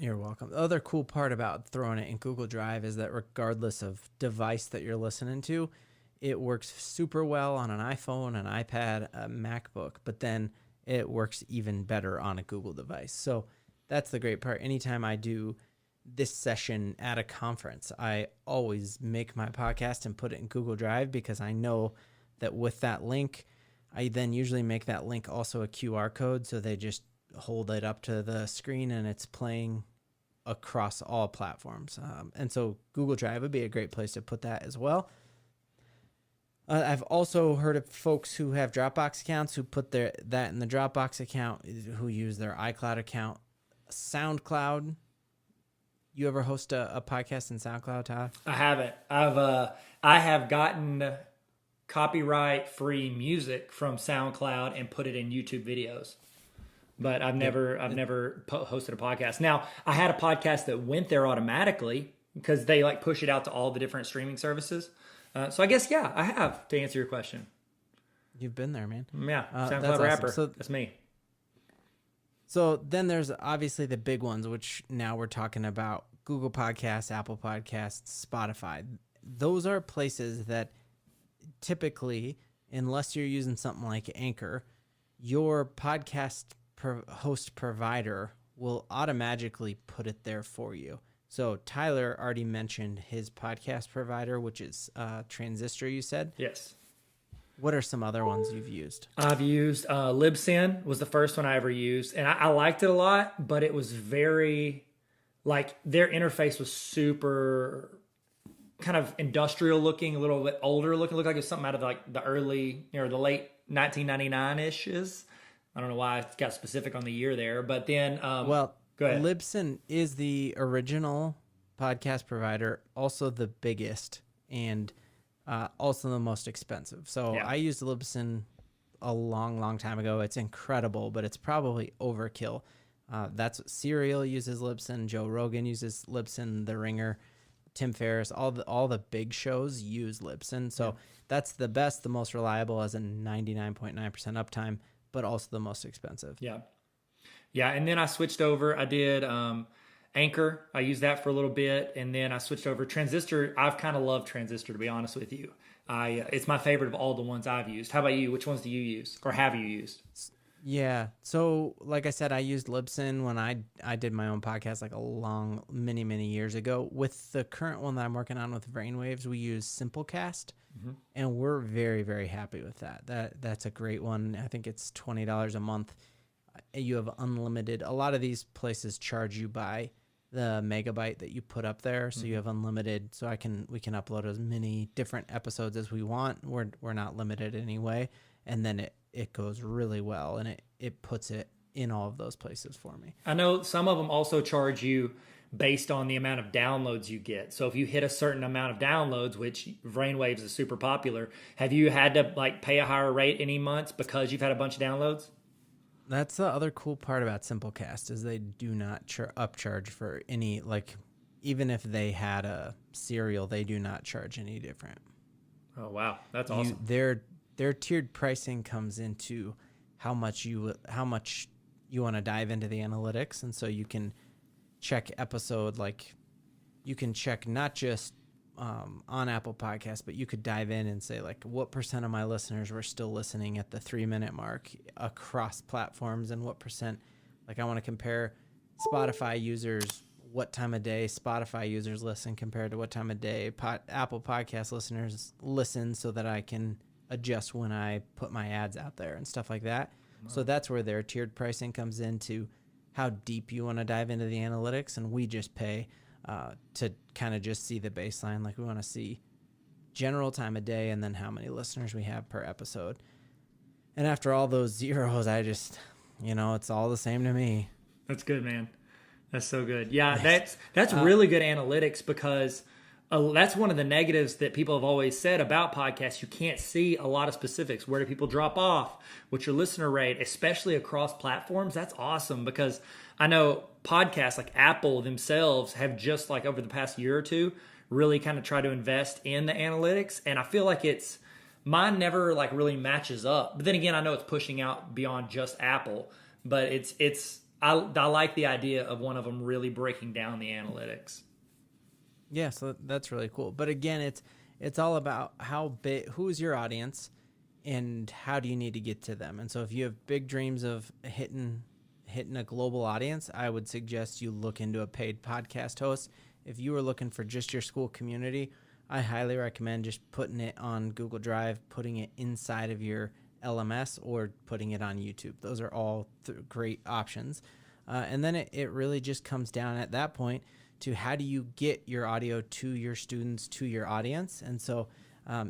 D: You're welcome. The other cool part about throwing it in Google Drive is that regardless of device that you're listening to, it works super well on an iPhone, an iPad, a MacBook, but then it works even better on a Google device. So that's the great part. Anytime I do this session at a conference, I always make my podcast and put it in Google Drive, because I know that with that link, I then usually make that link also a QR code, so they just hold it up to the screen and it's playing across all platforms. And so Google Drive would be a great place to put that as well. I've also heard of folks who have Dropbox accounts who put that in the Dropbox account, who use their iCloud account. SoundCloud. You ever host a podcast in SoundCloud, Todd?
A: I haven't. I have gotten copyright-free music from SoundCloud and put it in YouTube videos. But I've never hosted a podcast. Now, I had a podcast that went there automatically, because they push it out to all the different streaming services. So I guess, yeah, I have, to answer your question.
D: You've been there, man.
A: Yeah, SoundCloud
D: that's
A: rapper.
D: awesome. So,
A: that's me.
D: So then there's obviously the big ones, which now we're talking about: Google Podcasts, Apple Podcasts, Spotify. Those are places that typically, unless you're using something like Anchor, your podcast host provider will automatically put it there for you. So Tyler already mentioned his podcast provider, which is Transistor, you said?
C: Yes.
D: What are some other ones you've used?
C: I've used Libsyn was the first one I ever used, and I liked it a lot, but it was very, like, their interface was super kind of industrial looking, a little bit older looking. Looked like it was something out of like the early, the late 1999-ishes. I don't know why I got specific on the year there, but then
D: Well,
C: go ahead.
D: Libsyn is the original podcast provider, also the biggest, and also the most expensive. So
C: Yeah.
D: I used Libsyn a long time ago. It's incredible, but it's probably overkill. That's Serial uses Libsyn, Joe Rogan uses Libsyn, The Ringer, Tim Ferriss, all the big shows use Libsyn. So that's the best, the most reliable, as a 99.9% uptime, but also the most expensive.
C: Yeah. Yeah. And then I switched over. I did Anchor. I used that for a little bit. And then I switched over Transistor. I've kind of loved Transistor, to be honest with you. It's my favorite of all the ones I've used. How about you? Which ones do you use or have you used?
D: Yeah. So like I said, I used Libsyn when I did my own podcast like many years ago. With the current one that I'm working on with Brainwaves, we use Simplecast, and we're very happy with that. That's a great one. I think it's $20 a month. You have unlimited. A lot of these places charge you by the megabyte that you put up there, so you have unlimited. So we can upload as many different episodes as we want. We're not limited anyway, and then it goes really well, and it puts it in all of those places for me.
C: I know some of them also charge you based on the amount of downloads you get. So if you hit a certain amount of downloads, which Brainwaves is super popular, have you had to like pay a higher rate any months because you've had a bunch of downloads?
D: That's the other cool part about Simplecast is they do not upcharge for any, like, even if they had a Serial, they do not charge any different.
C: Oh, wow. That's awesome.
D: Their tiered pricing comes into how much you want to dive into the analytics, and so you can check episode, like you can check not just on Apple Podcasts, but you could dive in and say like what % of my listeners were still listening at the 3-minute mark across platforms, and what %, like I want to compare Spotify users, what time of day Spotify users listen compared to what time of day Apple Podcast listeners listen, so that I can adjust when I put my ads out there and stuff like that. So that's where their tiered pricing comes into how deep you want to dive into the analytics, and we just pay to kind of just see the baseline. Like we want to see general time of day and then how many listeners we have per episode. And after all those zeros, I just, it's all the same to me.
C: That's good, man. That's so good. Yeah, that's really good analytics, because that's one of the negatives that people have always said about podcasts. You can't see a lot of specifics. Where do people drop off? What's your listener rate, especially across platforms? That's awesome, because I know podcasts like Apple themselves have just like over the past year or two really kind of tried to invest in the analytics. And I feel like mine never like really matches up. But then again, I know it's pushing out beyond just Apple, but I like the idea of one of them really breaking down the analytics.
D: Yeah, so that's really cool. But again, it's all about how big, who's your audience, and how do you need to get to them. And so if you have big dreams of hitting a global audience, I would suggest you look into a paid podcast host. If you are looking for just your school community, I highly recommend just putting it on Google Drive, putting it inside of your LMS, or putting it on YouTube. Those are all great options. And then it really just comes down at that point to how do you get your audio to your students, to your audience. And so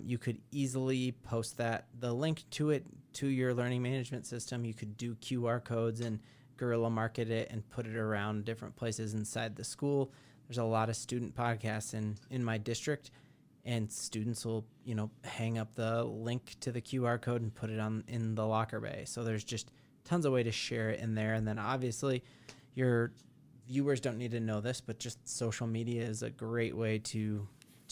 D: you could easily post the link to it to your learning management system. You could do QR codes and guerrilla market it and put it around different places inside the school. There's a lot of student podcasts in my district, and students will, hang up the link to the QR code and put it in the locker bay. So there's just tons of way to share it in there. And then obviously your viewers don't need to know this, but just social media is a great way to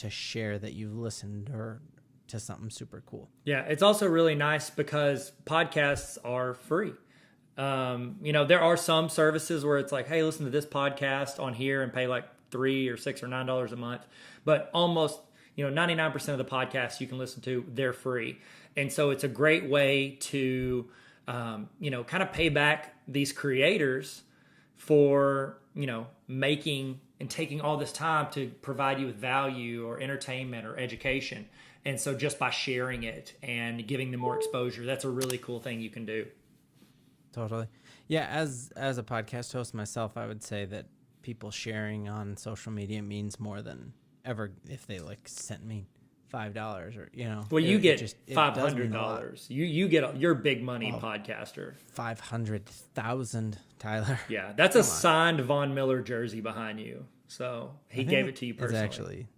D: share that you've listened or to something super cool.
C: Yeah, it's also really nice because podcasts are free. There are some services where it's like, hey, listen to this podcast on here and pay like $3 or $6 or $9 a month. But almost, 99% of the podcasts you can listen to, they're free. And so it's a great way to, kind of pay back these creators for, making and taking all this time to provide you with value or entertainment or education. And so just by sharing it and giving them more exposure, that's a really cool thing you can do.
D: Totally. Yeah, as a podcast host myself, I would say that people sharing on social media means more than ever if they sent me $5 or
C: Well, you get
D: it
C: $500. You get you're a big money podcaster.
D: 500,000, Tyler.
C: Yeah, that's a signed Von Miller jersey behind you. So he gave it to you personally.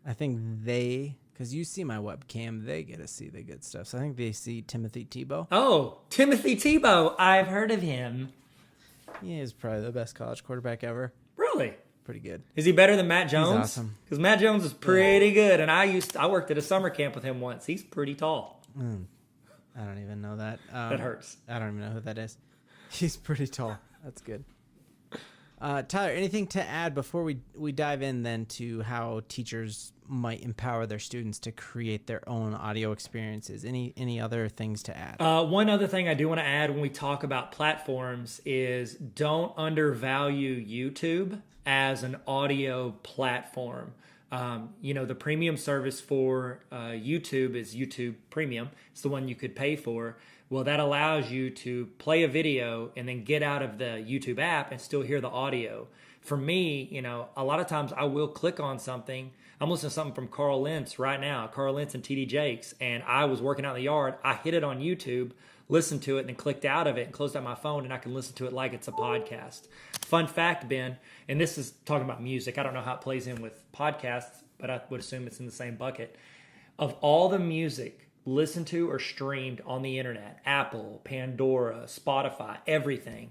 D: I think because you see my webcam, they get to see the good stuff. So I think they see Timothy Tebow.
C: Oh, Timothy Tebow. I've heard of him.
D: He is probably the best college quarterback ever.
C: Really?
D: Pretty good.
C: Is he better than Matt Jones?
D: He's awesome.
C: Because Matt Jones is pretty good, and I worked at a summer camp with him once. He's pretty tall.
D: I don't even know that.
C: That hurts.
D: I don't even know who that is. He's pretty tall. That's good. Tyler, anything to add before we dive in then to how teachers might empower their students to create their own audio experiences? Any other things to add?
C: One other thing I do want to add when we talk about platforms is don't undervalue YouTube as an audio platform. The premium service for YouTube is YouTube Premium. It's the one you could pay for. Well, that allows you to play a video and then get out of the YouTube app and still hear the audio. For me, a lot of times I will click on something. I'm listening to something from Carl Lentz right now, Carl Lentz and TD Jakes, and I was working out in the yard. I hit it on YouTube, listened to it, and then clicked out of it and closed out my phone, and I can listen to it like it's a podcast. Fun fact, Ben, and this is talking about music. I don't know how it plays in with podcasts, but I would assume it's in the same bucket. Of all the music listened to or streamed on the internet, Apple, Pandora, Spotify, everything,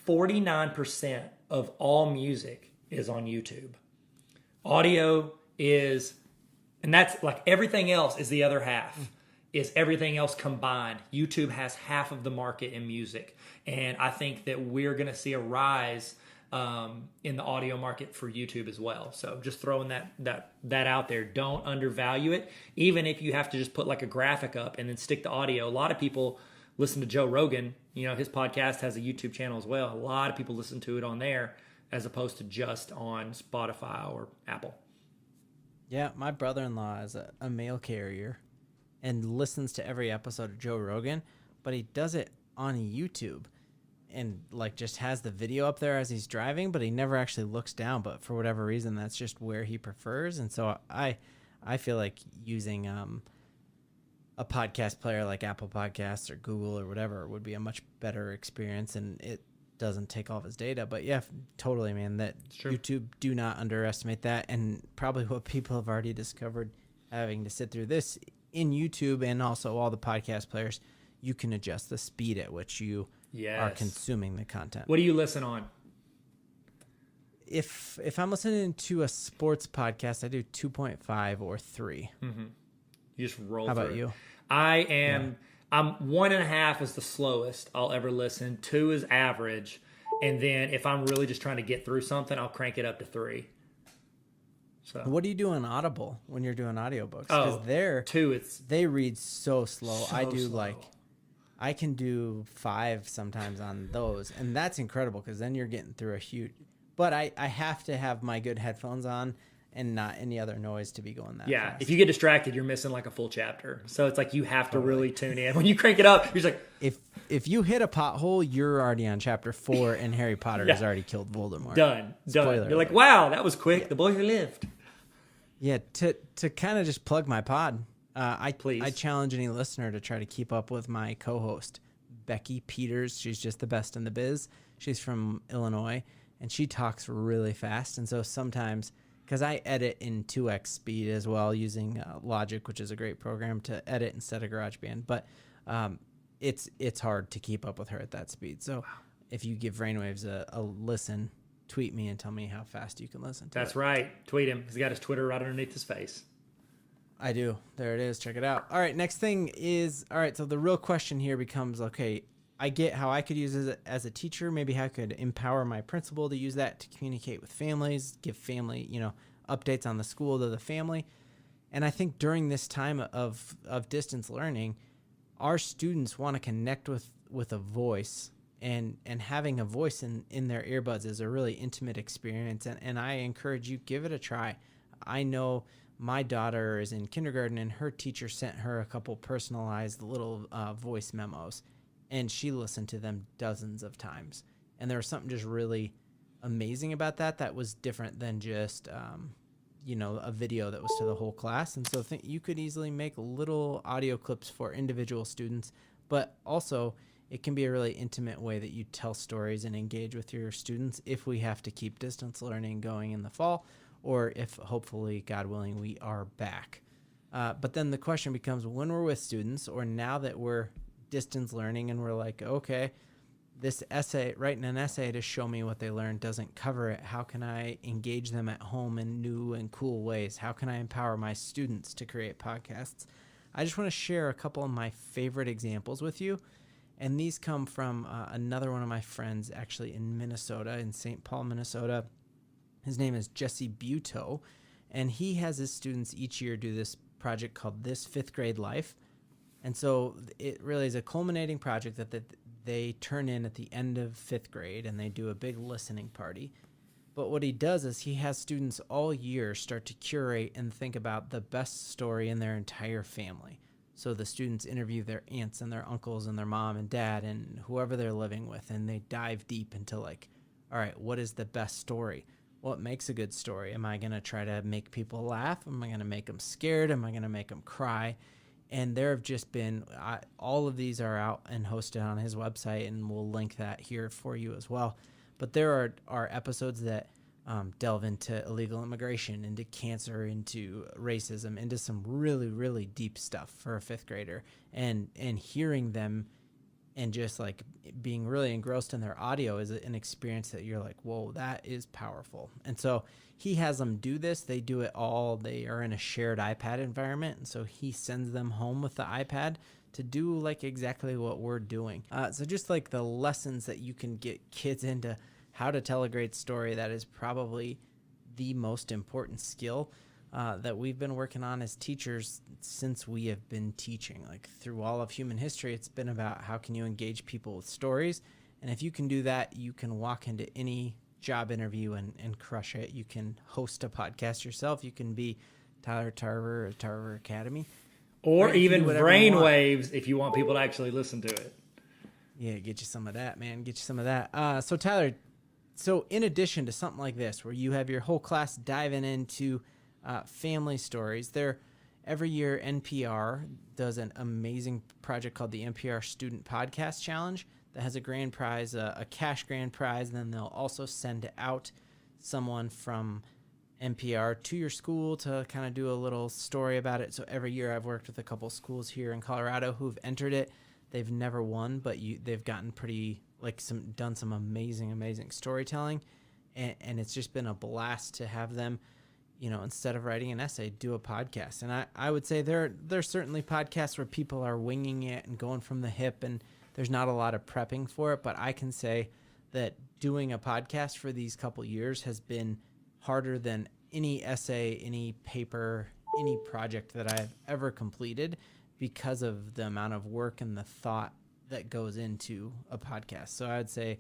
C: 49% of all music is on YouTube. Audio is, and that's like everything else is the other half, is everything else combined. YouTube has half of the market in music. And I think that we're going to see a rise in the audio market for YouTube as well. So just throwing that out there. Don't undervalue it. Even if you have to just put like a graphic up and then stick the audio. A lot of people listen to Joe Rogan. His podcast has a YouTube channel as well. A lot of people listen to it on there as opposed to just on Spotify or Apple.
D: Yeah, my brother-in-law is a mail carrier and listens to every episode of Joe Rogan, but he does it on YouTube. And just has the video up there as he's driving, but he never actually looks down. But for whatever reason, that's just where he prefers. And so I feel like using a podcast player like Apple Podcasts or Google or whatever would be a much better experience, and it doesn't take all of his data. But yeah, totally, man. That YouTube, do not underestimate that, and probably what people have already discovered having to sit through this in YouTube and also all the podcast players. You can adjust the speed at which you are consuming the content.
C: What do you listen on?
D: If I'm listening to a sports podcast, I do 2.5 or 3.
C: Mm-hmm. You just roll.
D: How
C: through
D: about you?
C: I am. I'm 1.5 is the slowest I'll ever listen. 2 is average, and then if I'm really just trying to get through something, I'll crank it up to 3. So
D: what do you do on Audible when you're doing audiobooks?
C: Oh,
D: they're
C: 2.
D: they read so slow.
C: So
D: I do
C: slow.
D: I can do 5 sometimes on those, and that's incredible because then you're getting through a huge. But I have to have my good headphones on and not any other noise to be going that fast.
C: If you get distracted, you're missing like a full chapter. So it's like you have to really tune in. When you crank it up, you're just like...
D: If you hit a pothole, you're already on chapter 4, and Harry Potter has already killed Voldemort.
C: Done.
D: Spoiler
C: You're like, wow, that was quick. The boy who lived.
D: Yeah, to kind of just plug my pod, I
C: Please.
D: challenge any listener to try to keep up with my co-host, Becky Peters. She's just the best in the biz. She's from Illinois, and she talks really fast. And so sometimes, because I edit in 2x speed as well using Logic, which is a great program to edit instead of GarageBand, but it's hard to keep up with her at that speed. So if you give Brainwaves a listen, tweet me and tell me how fast you can listen to it.
C: That's right. Tweet him. He's got his Twitter right underneath his face.
D: I do. There it is. Check it out. All right. Next thing is, all right. So the real question here becomes, okay, I get how I could use it as a teacher. Maybe how I could empower my principal to use that to communicate with families, give family, updates on the school to the family. And I think during this time of distance learning, our students want to connect with a voice, and having a voice in their earbuds is a really intimate experience. And I encourage you, give it a try. I know my daughter is in kindergarten, and her teacher sent her a couple personalized little voice memos, and she listened to them dozens of times. And there was something just really amazing about that was different than just a video that was to the whole class. And so you could easily make little audio clips for individual students, but also it can be a really intimate way that you tell stories and engage with your students if we have to keep distance learning going in the fall, or if hopefully, God willing, we are back. But then the question becomes, when we're with students, or now that we're distance learning and we're like, okay, this essay, writing an essay to show me what they learned doesn't cover it. How can I engage them at home in new and cool ways? How can I empower my students to create podcasts? I just want to share a couple of my favorite examples with you. And these come from another one of my friends, actually in Minnesota, in St. Paul, Minnesota. His name is Jesse Buteau, and he has his students each year do this project called This Fifth Grade Life. And so it really is a culminating project that they turn in at the end of fifth grade, and they do a big listening party. But what he does is he has students all year start to curate and think about the best story in their entire family. So the students interview their aunts and their uncles and their mom and dad and whoever they're living with, and they dive deep into like, all right, what is the best story? What makes a good story? Am I going to try to make people laugh? Am I going to make them scared? Am I going to make them cry? And there have just been, all of these are out and hosted on his website, and we'll link that here for you as well. But there are episodes that delve into illegal immigration, into cancer, into racism, into some really, really deep stuff for a fifth grader. And hearing them and just like being really engrossed in their audio is an experience that you're like, whoa, that is powerful. And so he has them do this. They do it all. They are in a shared iPad environment. And so he sends them home with the iPad to do like exactly what we're doing. So just like the lessons that you can get kids into how to tell a great story, that is probably the most important skill that we've been working on as teachers since we have been teaching. Like through all of human history, it's been about how can you engage people with stories. And if you can do that, you can walk into any job interview and crush it. You can host a podcast yourself. You can be Tyler Tarver at Tarver Academy.
A: Or even brainwaves if you want people to actually listen to it.
D: Yeah, get you some of that, man. Get you some of that. So Tyler, so in addition to something like this, where you have your whole class diving into family stories, every year NPR does an amazing project called the NPR Student Podcast Challenge that has a grand prize, a cash grand prize, and then they'll also send out someone from NPR to your school to kind of do a little story about it. So every year I've worked with a couple schools here in Colorado who've entered it. They've never won, but they've gotten done some amazing storytelling, and it's just been a blast to have them, instead of writing an essay, do a podcast. And I would say there's certainly podcasts where people are winging it and going from the hip, and there's not a lot of prepping for it. But I can say that doing a podcast for these couple years has been harder than any essay, any paper, any project that I've ever completed, because of the amount of work and the thought that goes into a podcast. So I would say,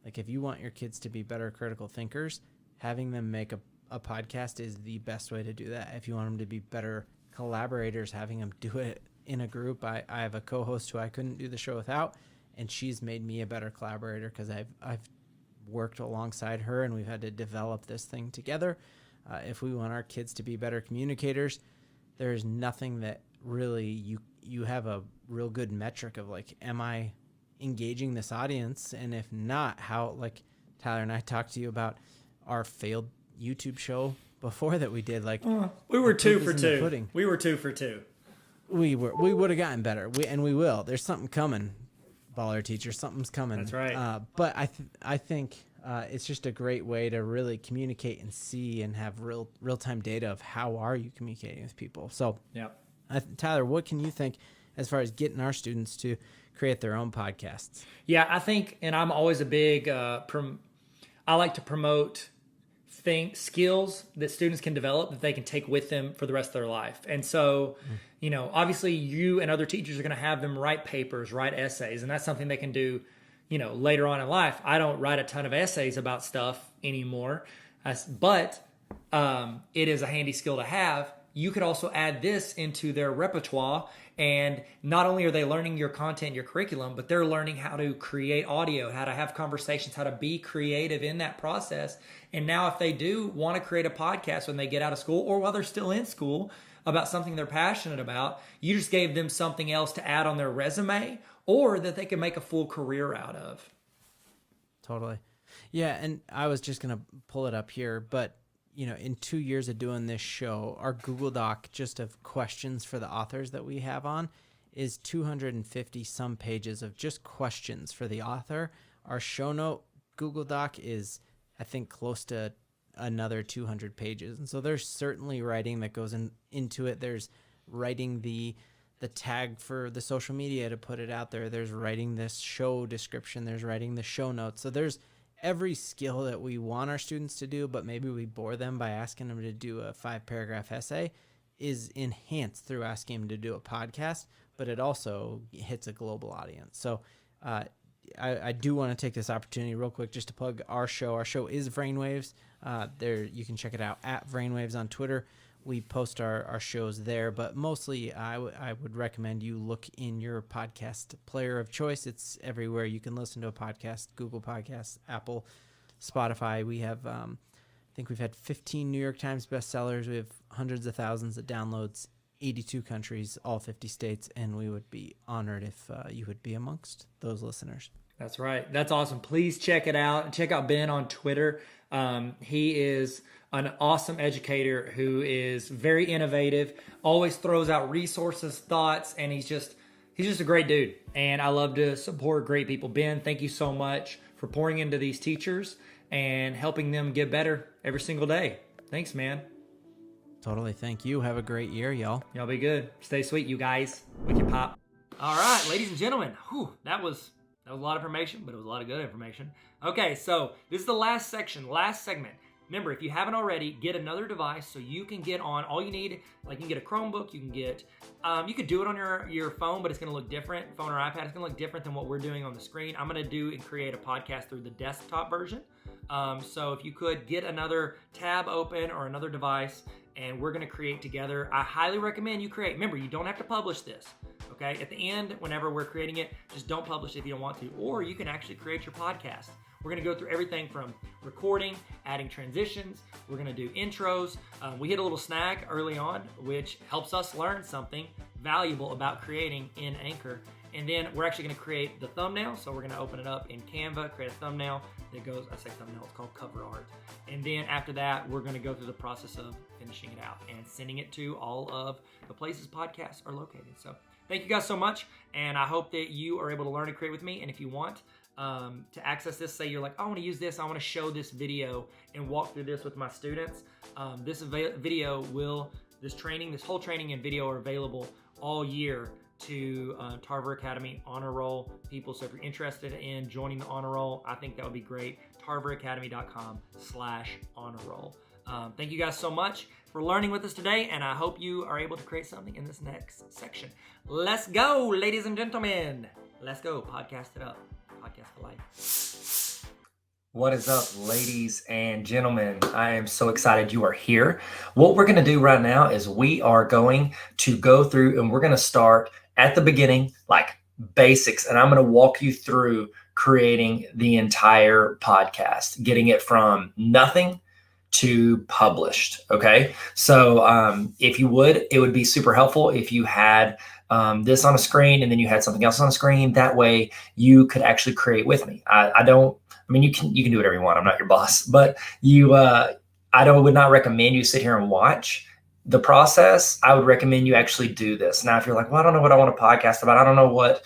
D: like, if you want your kids to be better critical thinkers, having them make a podcast is the best way to do that. If you want them to be better collaborators, having them do it in a group. I have a co-host who I couldn't do the show without, and she's made me a better collaborator because I've worked alongside her, and we've had to develop this thing together. If we want our kids to be better communicators, there's nothing that really you have a real good metric of like, am I engaging this audience? And if not, how, like Tyler and I talked to you about our failed YouTube show before that we did, like
A: we were 2 for 2. We were 2 for 2.
D: We would have gotten better. We will. There's something coming, baller teacher. Something's coming.
A: That's right.
D: But I think it's just a great way to really communicate and see and have real time data of how are you communicating with people. So
A: yeah.
D: Tyler, what can you think as far as getting our students to create their own podcasts?
A: Yeah, I think, and I'm always a big, I like to promote skills that students can develop that they can take with them for the rest of their life. And so, obviously you and other teachers are going to have them write papers, write essays, and that's something they can do, later on in life. I don't write a ton of essays about stuff anymore, but it is a handy skill to have. You could also add this into their repertoire, and not only are they learning your content, your curriculum, but they're learning how to create audio, how to have conversations, how to be creative in that process. And now if they do want to create a podcast when they get out of school or while they're still in school about something they're passionate about, you just gave them something else to add on their resume or that they can make a full career out of.
D: Totally. Yeah, and I was just going to pull it up here, but in 2 years of doing this show, our Google Doc just of questions for the authors that we have on is 250 some pages of just questions for the author. Our show note Google Doc is, I think, close to another 200 pages. And so there's certainly writing that goes into it. There's writing the tag for the social media to put it out there. There's writing this show description. There's writing the show notes. So there's every skill that we want our students to do, but maybe we bore them by asking them to do a 5-paragraph essay, is enhanced through asking them to do a podcast, but it also hits a global audience. So I do want to take this opportunity real quick just to plug our show. Our show is Brainwaves. There you can check it out at Brainwaves on Twitter. We post our shows there, but mostly I would recommend you look in your podcast player of choice. It's everywhere you can listen to a podcast: Google Podcasts, Apple, Spotify. We have, I think we've had 15 New York Times bestsellers. We have hundreds of thousands of downloads, 82 countries, all 50 states, and we would be honored if you would be amongst those listeners.
A: That's right. That's awesome. Please check it out. Check out Ben on Twitter. He is an awesome educator who is very innovative, always throws out resources, thoughts, and he's just a great dude. And I love to support great people. Ben, thank you so much for pouring into these teachers and helping them get better every single day. Thanks, man.
D: Totally. Thank you. Have a great year, y'all.
A: Y'all be good. Stay sweet, you guys. With your pop. All right, ladies and gentlemen. That was a lot of information, but it was a lot of good information. Okay, so this is the last section, last segment. Remember, if you haven't already, get another device so you can get on. All you need, you can get a Chromebook, you can get, you could do it on your phone, but it's going to look different. Phone or iPad, it's going to look different than what we're doing on the screen. I'm going to do and create a podcast through the desktop version. So if you could get another tab open or another device, and we're going to create together. I highly recommend you create. Remember, you don't have to publish this. Okay, at the end, whenever we're creating it, just don't publish it if you don't want to, or you can actually create your podcast. We're going to go through everything from recording, adding transitions. We're going to do intros. We hit a little snag early on, which helps us learn something valuable about creating in Anchor. And then we're actually going to create the thumbnail. So we're going to open it up in Canva, create a thumbnail that goes, I say thumbnail, it's called cover art. And then after that, we're going to go through the process of finishing it out and sending it to all of the places podcasts are located. So thank you guys so much. And I hope that you are able to learn and create with me. And if you want to access this, say you're like, I want to use this, I want to show this video and walk through this with my students. This whole training and video are available all year to Tarver Academy Honor Roll people. So if you're interested in joining the Honor Roll, I think that would be great. tarveracademy.com/honor roll. Thank you guys so much for learning with us today, and I hope you are able to create something in this next section. Let's go, ladies and gentlemen. Let's go. Podcast it up. Podcast for life. What is up, ladies and gentlemen? I am so excited you are here. What we're going to do right now is we are going to go through and we're going to start at the beginning, like basics, and I'm going to walk you through creating the entire podcast, getting it from nothing to published. Okay. So if you would, it would be super helpful if you had this on a screen and then you had something else on a screen. That way you could actually create with me. You can do whatever you want. I'm not your boss, but would not recommend you sit here and watch the process. I would recommend you actually do this. Now, if you're like, well, I don't know what I want to podcast about, I don't know what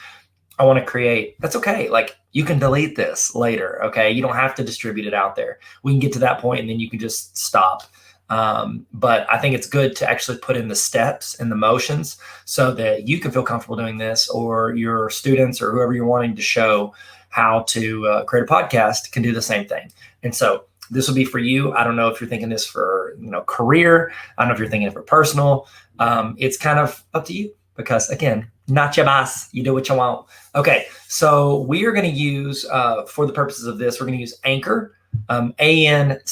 A: I want to create, that's okay. Like, you can delete this later. Okay. You don't have to distribute it out there. We can get to that point and then you can just stop. But I think it's good to actually put in the steps and the motions so that you can feel comfortable doing this, or your students or whoever you're wanting to show how to create a podcast can do the same thing. And so This will be for you. I don't know if you're thinking this for, career. I don't know if you're thinking it for personal. It's kind of up to you because, again, not your boss. You do what you want. Okay, so we are going to use, for the purposes of this, we're going to use Anchor, Anchor.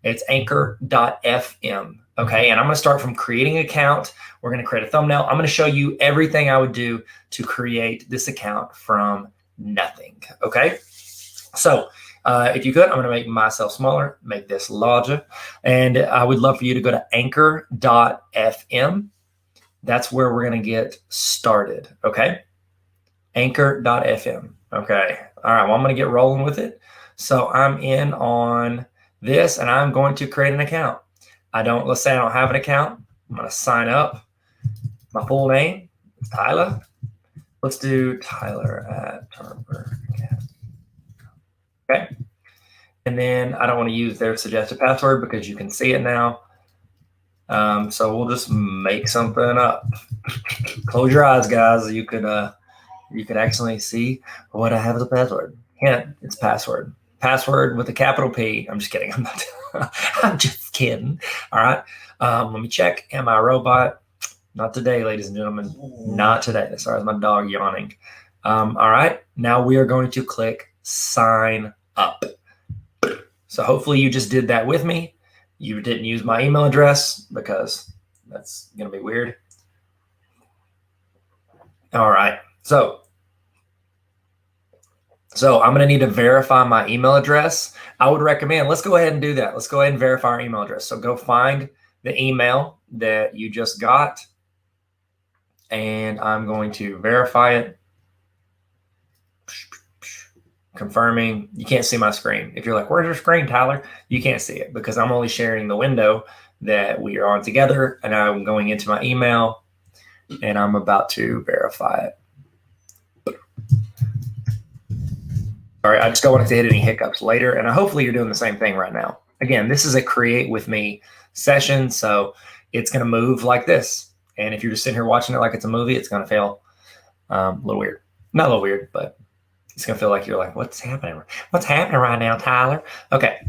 A: It's anchor.fm. Okay, and I'm going to start from creating an account. We're going to create a thumbnail. I'm going to show you everything I would do to create this account from nothing. Okay, so if you could, I'm going to make myself smaller, make this larger, and I would love for you to go to anchor.fm. That's where we're going to get started. Okay, anchor.fm. Okay, all right, well, I'm going to get rolling with it. So I'm in on this, and I'm going to create an account. Let's say I don't have an account. I'm going to sign up. My full name is Tyler. Let's do Tyler at Tarver. Okay. And then I don't want to use their suggested password because you can see it now. So we'll just make something up. Close your eyes, guys. You could actually see what I have as a password. Hint, it's password. Password with a capital P. I'm just kidding. I'm just kidding. All right. Let me check. Am I a robot? Not today, ladies and gentlemen. Not today. Sorry, my dog yawning. All right. Now we are going to click sign up. So hopefully you just did that with me. You didn't use my email address because that's going to be weird. All right. So I'm going to need to verify my email address. I would recommend, let's go ahead and do that. Let's go ahead and verify our email address. So go find the email that you just got, and I'm going to verify it. Confirming. You can't see my screen. If you're like, where's your screen, Tyler? You can't see it because I'm only sharing the window that we are on together, and I'm going into my email, and I'm about to verify it. Sorry, I just don't want it to hit any hiccups later, and hopefully you're doing the same thing right now. Again, this is a create with me session, so it's going to move like this. And if you're just sitting here watching it like it's a movie, it's going to feel a little weird. Not a little weird, but it's going to feel like you're like, what's happening? What's happening right now, Tyler? Okay.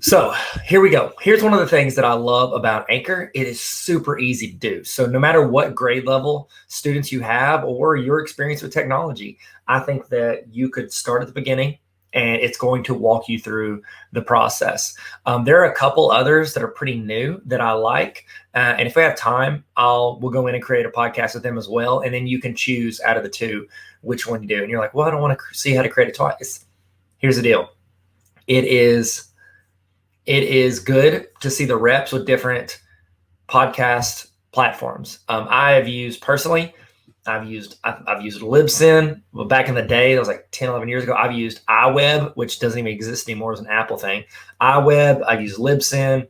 A: So here we go. Here's one of the things that I love about Anchor. It is super easy to do. So no matter what grade level students you have or your experience with technology, I think that you could start at the beginning and it's going to walk you through the process. There are a couple others that are pretty new that I like. And if we have time, we'll go in and create a podcast with them as well. And then you can choose out of the two which one you do. And you're like, well, I don't want to see how to create it twice. Here's the deal. It is good to see the reps with different podcast platforms. I've used Libsyn. Well, back in the day, that was like 10, 11 years ago. I've used iWeb, which doesn't even exist anymore as an Apple thing. iWeb, I've used Libsyn.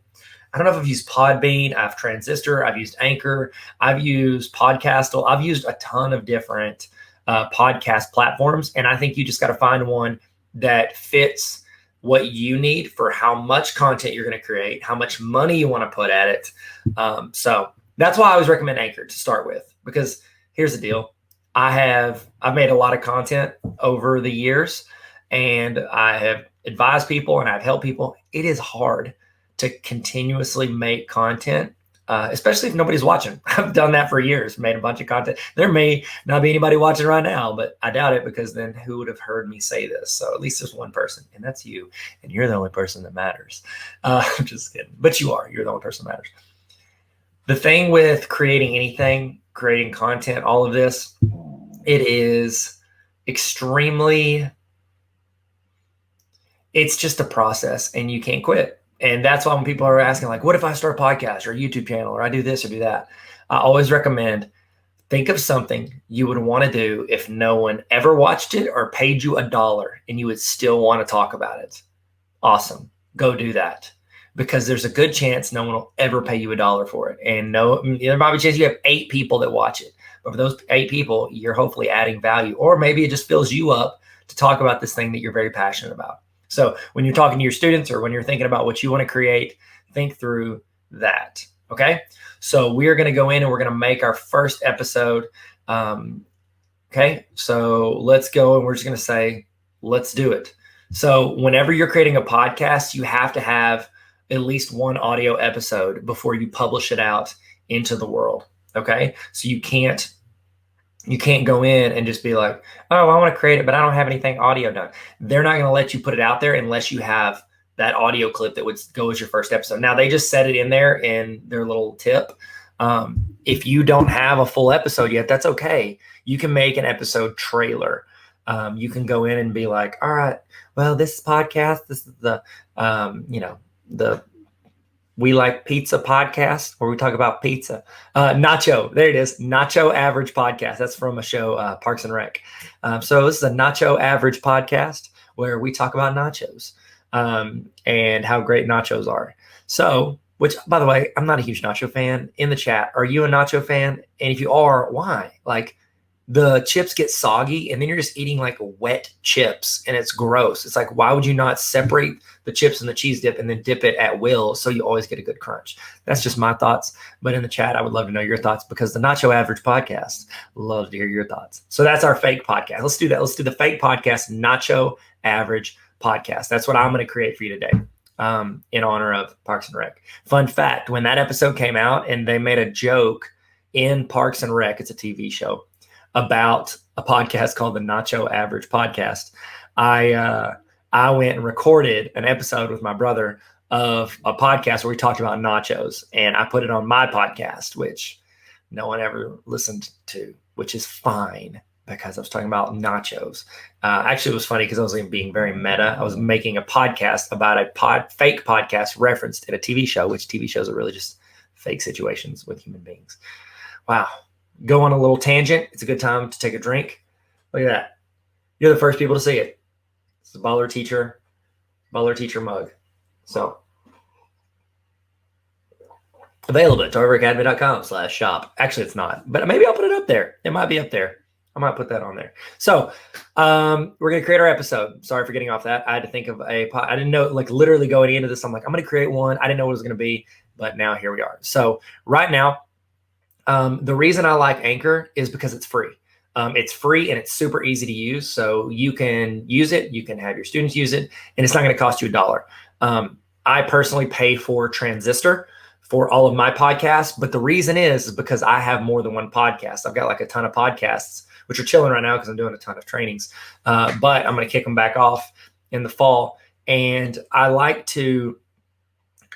A: I don't know if I've used Podbean. I've Transistor. I've used Anchor. I've used Podcastle. I've used a ton of different podcast platforms. And I think you just got to find one that fits what you need for how much content you're going to create, how much money you want to put at it. So that's why I always recommend Anchor to start with, because here's the deal. I've made a lot of content over the years, and I have advised people and I've helped people. It is hard to continuously make content, especially if nobody's watching. I've done that for years, made a bunch of content. There may not be anybody watching right now, but I doubt it, because then who would have heard me say this? So at least there's one person, and that's you, and you're the only person that matters. I'm just kidding, but you're the only person that matters. The thing with creating anything, creating content, all of this, it is extremely, it's just a process, and you can't quit. And that's why when people are asking, like, what if I start a podcast or a YouTube channel, or I do this or do that? I always recommend, think of something you would want to do if no one ever watched it or paid you $1 and you would still want to talk about it. Awesome. Go do that, because there's a good chance no one will ever pay you $1 for it. And there might be a chance you have 8 people that watch it. But for those 8 people, you're hopefully adding value. Or maybe it just fills you up to talk about this thing that you're very passionate about. So when you're talking to your students or when you're thinking about what you want to create, think through that. Okay. So we are going to go in and we're going to make our first episode. Okay. So let's go. And we're just going to say, let's do it. So whenever you're creating a podcast, you have to have at least one audio episode before you publish it out into the world. Okay. So you can't go in and just be like, oh, I want to create it, but I don't have anything audio done. They're not going to let you put it out there unless you have that audio clip that would go as your first episode. Now, they just set it in there in their little tip. If you don't have a full episode yet, that's okay. You can make an episode trailer. You can go in and be like, all right, well, this podcast, this is the, the We Like Pizza podcast, where we talk about pizza. Nacho, there it is. Nacho Average podcast. That's from a show, Parks and Rec. So this is a Nacho Average podcast where we talk about nachos and how great nachos are. So, which, by the way, I'm not a huge nacho fan. In the chat, are you a nacho fan? And if you are, why? Like, the chips get soggy and then you're just eating like wet chips and it's gross. It's like, why would you not separate the chips and the cheese dip and then dip it at will so you always get a good crunch? That's just my thoughts. But in the chat, I would love to know your thoughts, because the Nacho Average podcast, love to hear your thoughts. So that's our fake podcast. Let's do that. Let's do the fake podcast, Nacho Average podcast. That's what I'm going to create for you today. In honor of Parks and Rec. Fun fact, when that episode came out and they made a joke in Parks and Rec, it's a TV show, about a podcast called the Nacho Average podcast, I went and recorded an episode with my brother of a podcast where we talked about nachos, and I put it on my podcast, which no one ever listened to, which is fine because I was talking about nachos. Actually, it was funny because I was being very meta. I was making a podcast about a fake podcast referenced in a TV show, which TV shows are really just fake situations with human beings. Wow. Go on a little tangent. It's a good time to take a drink. Look at that. You're the first people to see it. It's a Baller Teacher mug. So available at tarveracademy.com/shop. Actually, it's not, but maybe I'll put it up there. It might be up there. I might put that on there. So we're going to create our episode. Sorry for getting off that. I had to think of I didn't know, like, literally going into this, I'm like, I'm going to create one. I didn't know what it was going to be, but now here we are. So right now, the reason I like Anchor is because it's free. It's free and it's super easy to use. So you can use it. You can have your students use it, and it's not going to cost you $1. I personally pay for Transistor for all of my podcasts, but the reason is because I have more than one podcast. I've got like a ton of podcasts, which are chilling right now because I'm doing a ton of trainings. But I'm going to kick them back off in the fall. And I like to,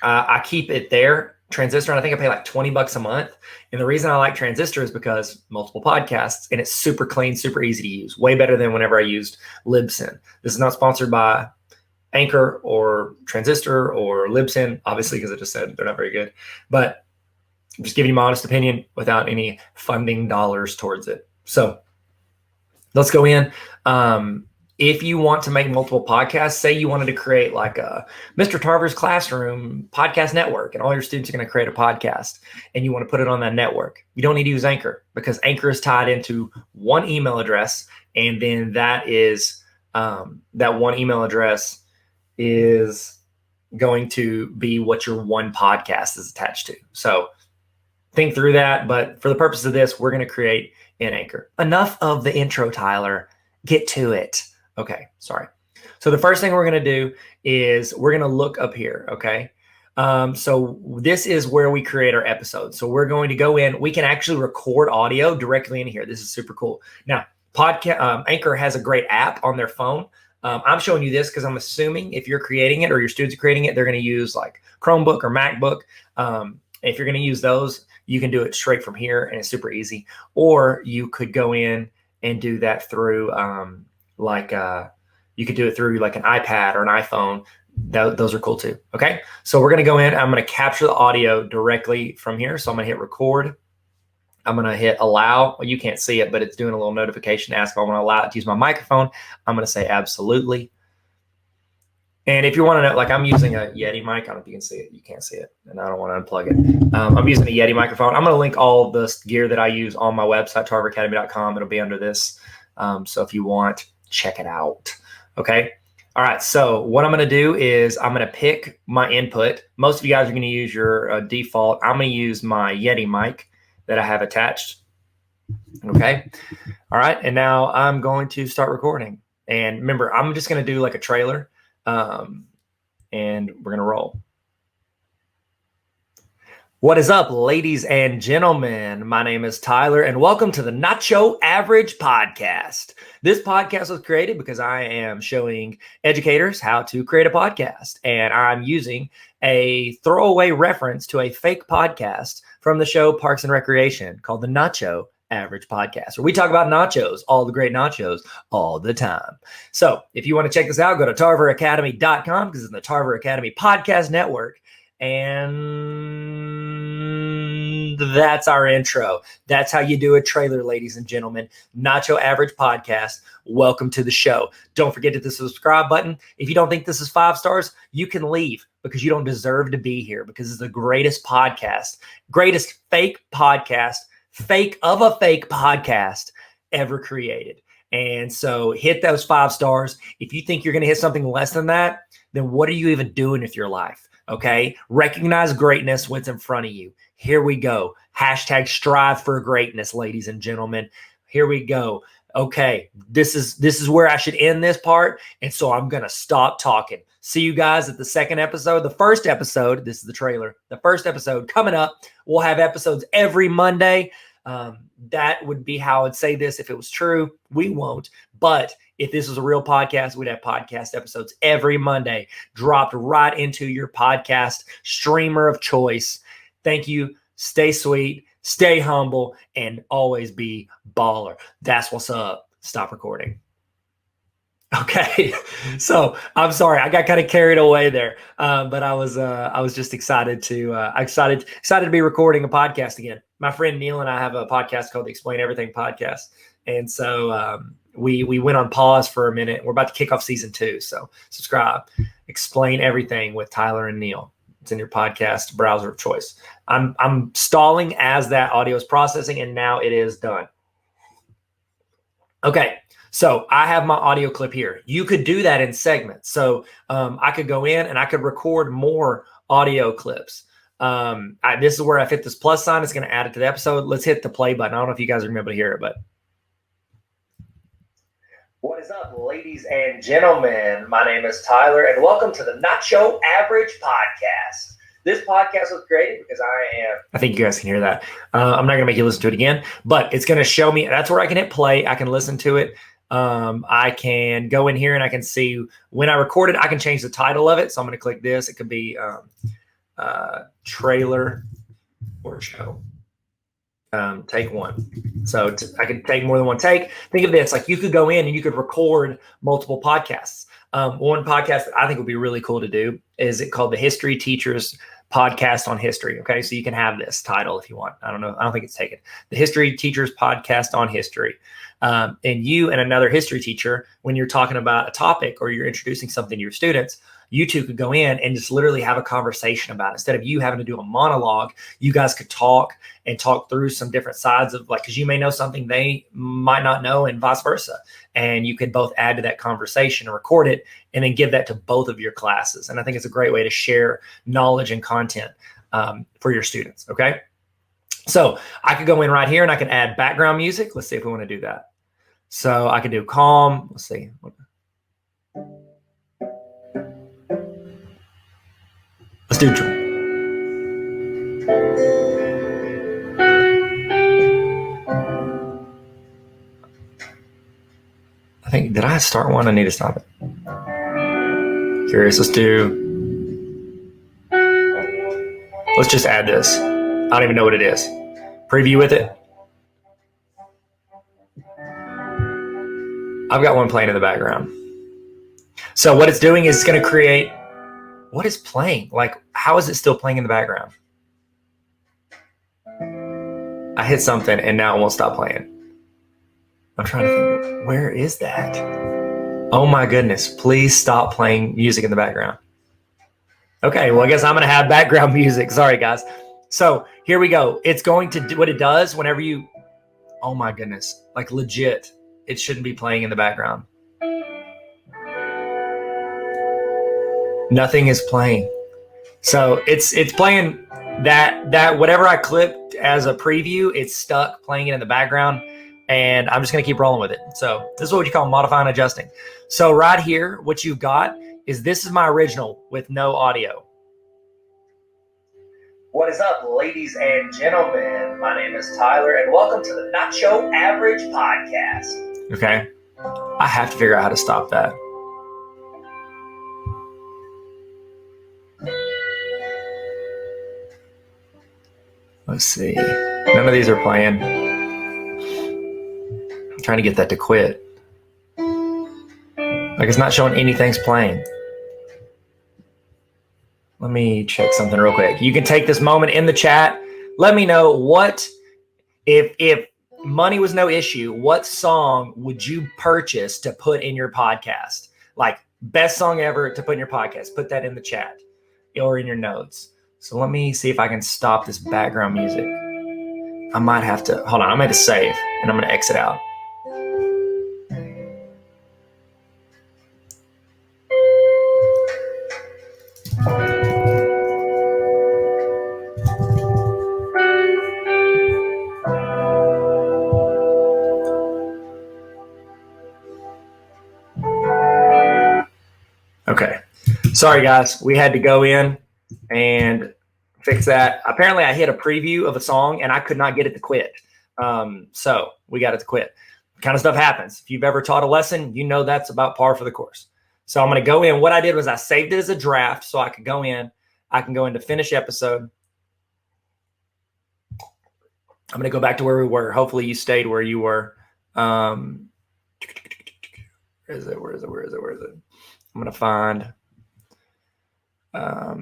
A: I keep it there. Transistor, and I think I pay like $20 a month. And the reason I like Transistor is because multiple podcasts, and it's super clean, super easy to use. Way better than whenever I used Libsyn. This is not sponsored by Anchor or Transistor or Libsyn, obviously, because I just said they're not very good. But I'm just giving you my honest opinion without any funding dollars towards it. So let's go in. If you want to make multiple podcasts, say you wanted to create like a Mr. Tarver's Classroom podcast network, and all your students are going to create a podcast, and you want to put it on that network, you don't need to use Anchor, because Anchor is tied into one email address. And then that is that one email address is going to be what your one podcast is attached to. So think through that. But for the purpose of this, we're going to create an Anchor. Enough of the intro, Tyler. Get to it. Okay, sorry. So the first thing we're going to do is we're going to look up here, okay? So this is where we create our episodes. So we're going to go in. We can actually record audio directly in here. This is super cool. Now, Anchor has a great app on their phone. I'm showing you this because I'm assuming if you're creating it or your students are creating it, they're going to use like Chromebook or MacBook. If you're going to use those, you can do it straight from here, and it's super easy. Or you could go in and do that through you could do it through like an iPad or an iPhone. Those are cool too. Okay. So we're going to go in. I'm going to capture the audio directly from here. So I'm going to hit record. I'm going to hit allow. Well, you can't see it, but it's doing a little notification to ask if I want to allow it to use my microphone. I'm going to say absolutely. And if you want to know, like, I'm using a Yeti mic. I don't know if you can see it. You can't see it, and I don't want to unplug it. I'm using a Yeti microphone. I'm going to link all the gear that I use on my website, tarveracademy.com. It'll be under this. So if you want, check it out. Okay. All right. So what I'm going to do is I'm going to pick my input. Most of you guys are going to use your default. I'm going to use my Yeti mic that I have attached. Okay. All right. And now I'm going to start recording. And remember, I'm just going to do like a trailer, and we're going to roll. What is up, ladies and gentlemen? My name is Tyler, and welcome to the Nacho Average Podcast. This podcast was created because I am showing educators how to create a podcast, and I'm using a throwaway reference to a fake podcast from the show Parks and Recreation called the Nacho Average Podcast, where we talk about nachos, all the great nachos, all the time. So if you want to check this out, go to tarveracademy.com because it's in the Tarver Academy Podcast Network. And that's our intro. That's how you do a trailer, ladies and gentlemen. Nacho Average Podcast. Welcome to the show. Don't forget to hit the subscribe button. If you don't think this is 5 stars, you can leave because you don't deserve to be here because it's the greatest podcast, greatest fake podcast, fake of a fake podcast ever created. And so hit those 5 stars. If you think you're going to hit something less than that, then what are you even doing with your life? Okay. Recognize greatness, what's in front of you. Here we go. Hashtag strive for greatness, ladies and gentlemen. Here we go. Okay. This is where I should end this part. And so I'm going to stop talking. See you guys at the second episode. The first episode, this is the trailer. The first episode coming up. We'll have episodes every Monday. That would be how I'd say this if it was true. We won't. But if this was a real podcast, we'd have podcast episodes every Monday dropped right into your podcast streamer of choice. Thank you. Stay sweet, stay humble, and always be baller. That's what's up. Stop recording. Okay, so I'm sorry, I got kind of carried away there, but I was just excited to excited to be recording a podcast again. My friend Neil and I have a podcast called the Explain Everything Podcast, and so we went on pause for a minute. We're about to kick off season 2, so subscribe. Explain Everything with Tyler and Neil. It's in your podcast browser of choice. I'm stalling as that audio is processing, and now it is done. Okay. So I have my audio clip here. You could do that in segments. So I could go in and I could record more audio clips. This is where I fit this plus sign. It's going to add it to the episode. Let's hit the play button. I don't know if you guys are going to be able to hear it, but. What is up, ladies and gentlemen? My name is Tyler, and welcome to the Nacho Average Podcast. This podcast was created because I think you guys can hear that. I'm not going to make you listen to it again, but it's going to show me. That's where I can hit play. I can listen to it. I can go in here and I can see when I recorded, I can change the title of it. So I'm going to click this. It could be trailer or show. Take 1. So I could take more than one take. Think of this, like you could go in and you could record multiple podcasts. One podcast that I think would be really cool to do is it called the History Teachers Podcast on History. Okay. So you can have this title if you want. I don't know. I don't think it's taken. The History Teachers Podcast on History. And you and another history teacher, when you're talking about a topic or you're introducing something to your students, you two could go in and just literally have a conversation about it. Instead of you having to do a monologue, you guys could talk through some different sides of because you may know something they might not know and vice versa. And you could both add to that conversation and record it and then give that to both of your classes. And I think it's a great way to share knowledge and content for your students. Okay. So I could go in right here and I can add background music. Let's see if we want to do that. So I could do calm. Let's see. Let's do I think, did I start one? I need to stop it. Curious. Let's just add this. I don't even know what it is. Preview with it. I've got one playing in the background. So what it's doing is it's going to create, what is playing? Like, how is it still playing in the background? I hit something and now it won't stop playing. I'm trying to think, where is that? Oh my goodness, please stop playing music in the background. Okay, well, I guess I'm going to have background music. Sorry, guys. So here we go. It's going to do what it does whenever you, oh my goodness, like legit, it shouldn't be playing in the background. Nothing is playing. So it's playing that whatever I clipped as a preview, it's stuck playing it in the background. and I'm just going to keep rolling with it. So this is what you call modifying, adjusting. So right here, what you've got is this is my original with no audio. What is up, ladies and gentlemen? My name is Tyler, and welcome to the Not So Average Podcast. Okay, I have to figure out how to stop that. Let's see. None of these are playing. I'm trying to get that to quit. Like it's not showing anything's playing. Let me check something real quick. You can take this moment in the chat. Let me know what, if money was no issue, what song would you purchase to put in your podcast? Like best song ever to put in your podcast. Put that in the chat or in your notes. So let me see if I can stop this background music. I might have to, hold on, I'm going to save and I'm going to exit out. Okay. Sorry, guys. We had to go in and fix that. Apparently, I hit a preview of a song and I could not get it to quit. So we got it to quit. Kind of stuff happens. If you've ever taught a lesson, you know that's about par for the course. So I'm going to go in. What I did was I saved it as a draft so I could go in. I can go into finish episode. I'm going to go back to where we were. Hopefully, you stayed where you were. Where is it? I'm going to find, I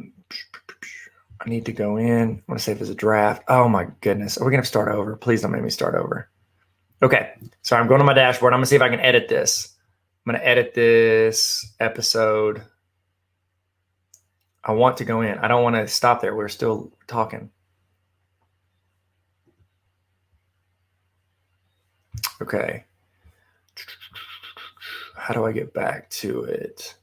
A: need to go in. I want to save as a draft. Oh my goodness. Are we going to start over? Please don't make me start over. Okay. So I'm going to my dashboard. I'm going to see if I can edit this. I'm going to edit this episode. I want to go in. I don't want to stop there. We're still talking. Okay. How do I get back to it?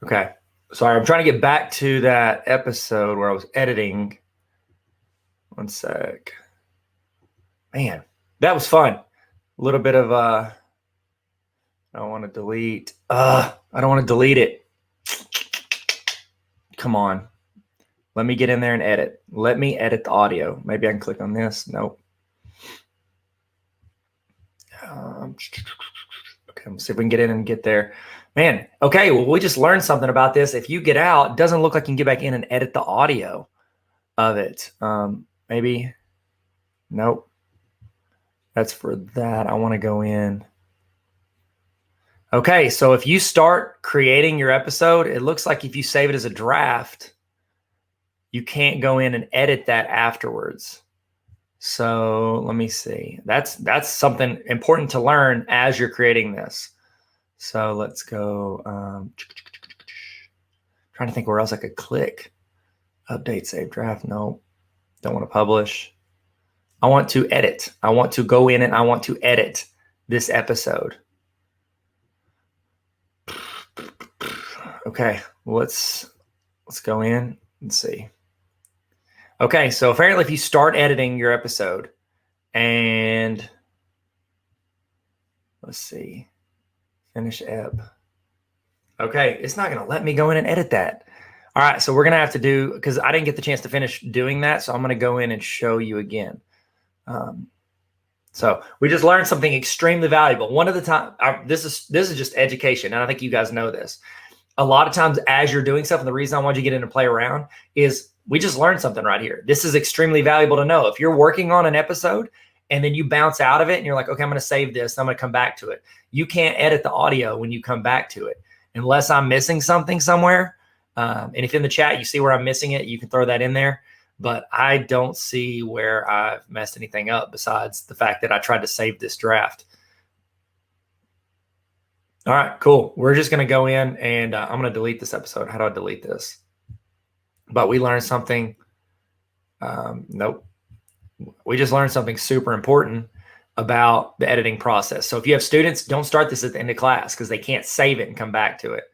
A: Okay. Sorry, I'm trying to get back to that episode where I was editing. One sec. Man, that was fun. A little bit of I don't want to delete. I don't want to delete it. Come on. Let me get in there and edit. Let me edit the audio. Maybe I can click on this. Nope. Okay, let's see if we can get in and get there. Man, okay, well, we just learned something about this. If you get out, it doesn't look like you can get back in and edit the audio of it. Maybe. Nope. That's for that. I want to go in. Okay, so if you start creating your episode, it looks like if you save it as a draft, you can't go in and edit that afterwards. So let me see. That's something important to learn as you're creating this. So let's go. Trying to think where else I could click. Update, save draft. No, don't want to publish. I want to edit. I want to go in and I want to edit this episode. Okay, let's go in and see. Okay, so apparently if you start editing your episode and let's see, finish ep. Okay, it's not going to let me go in and edit that. All right, so we're going to have to do, because I didn't get the chance to finish doing that, so I'm going to go in and show you again. So we just learned something extremely valuable. One of the time, this is just education, and I think you guys know this. A lot of times as you're doing stuff, and the reason I want you to get in and play around is we just learned something right here. This is extremely valuable to know. If you're working on an episode and then you bounce out of it and you're like, okay, I'm going to save this. I'm going to come back to it. You can't edit the audio when you come back to it unless I'm missing something somewhere. And if in the chat you see where I'm missing it, you can throw that in there. But I don't see where I've messed anything up besides the fact that I tried to save this draft. All right, cool. We're just going to go in and I'm going to delete this episode. How do I delete this? But we learned something. Nope. We just learned something super important about the editing process. So if you have students, don't start this at the end of class because they can't save it and come back to it.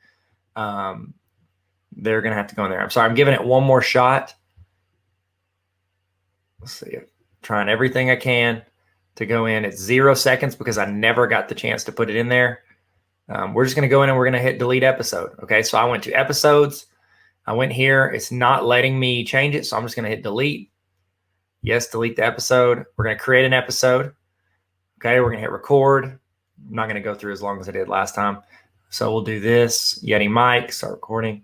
A: they're going to have to go in there. I'm sorry. I'm giving it one more shot. Let's see. I'm trying everything I can to go in. It's 0 seconds because I never got the chance to put it in there. We're just going to go in and we're going to hit delete episode. Okay. So I went to episodes. I went here. It's not letting me change it. So I'm just going to hit delete. Yes. Delete the episode. We're going to create an episode. Okay. We're going to hit record. I'm not going to go through as long as I did last time. So we'll do this. Yeti mic, start recording.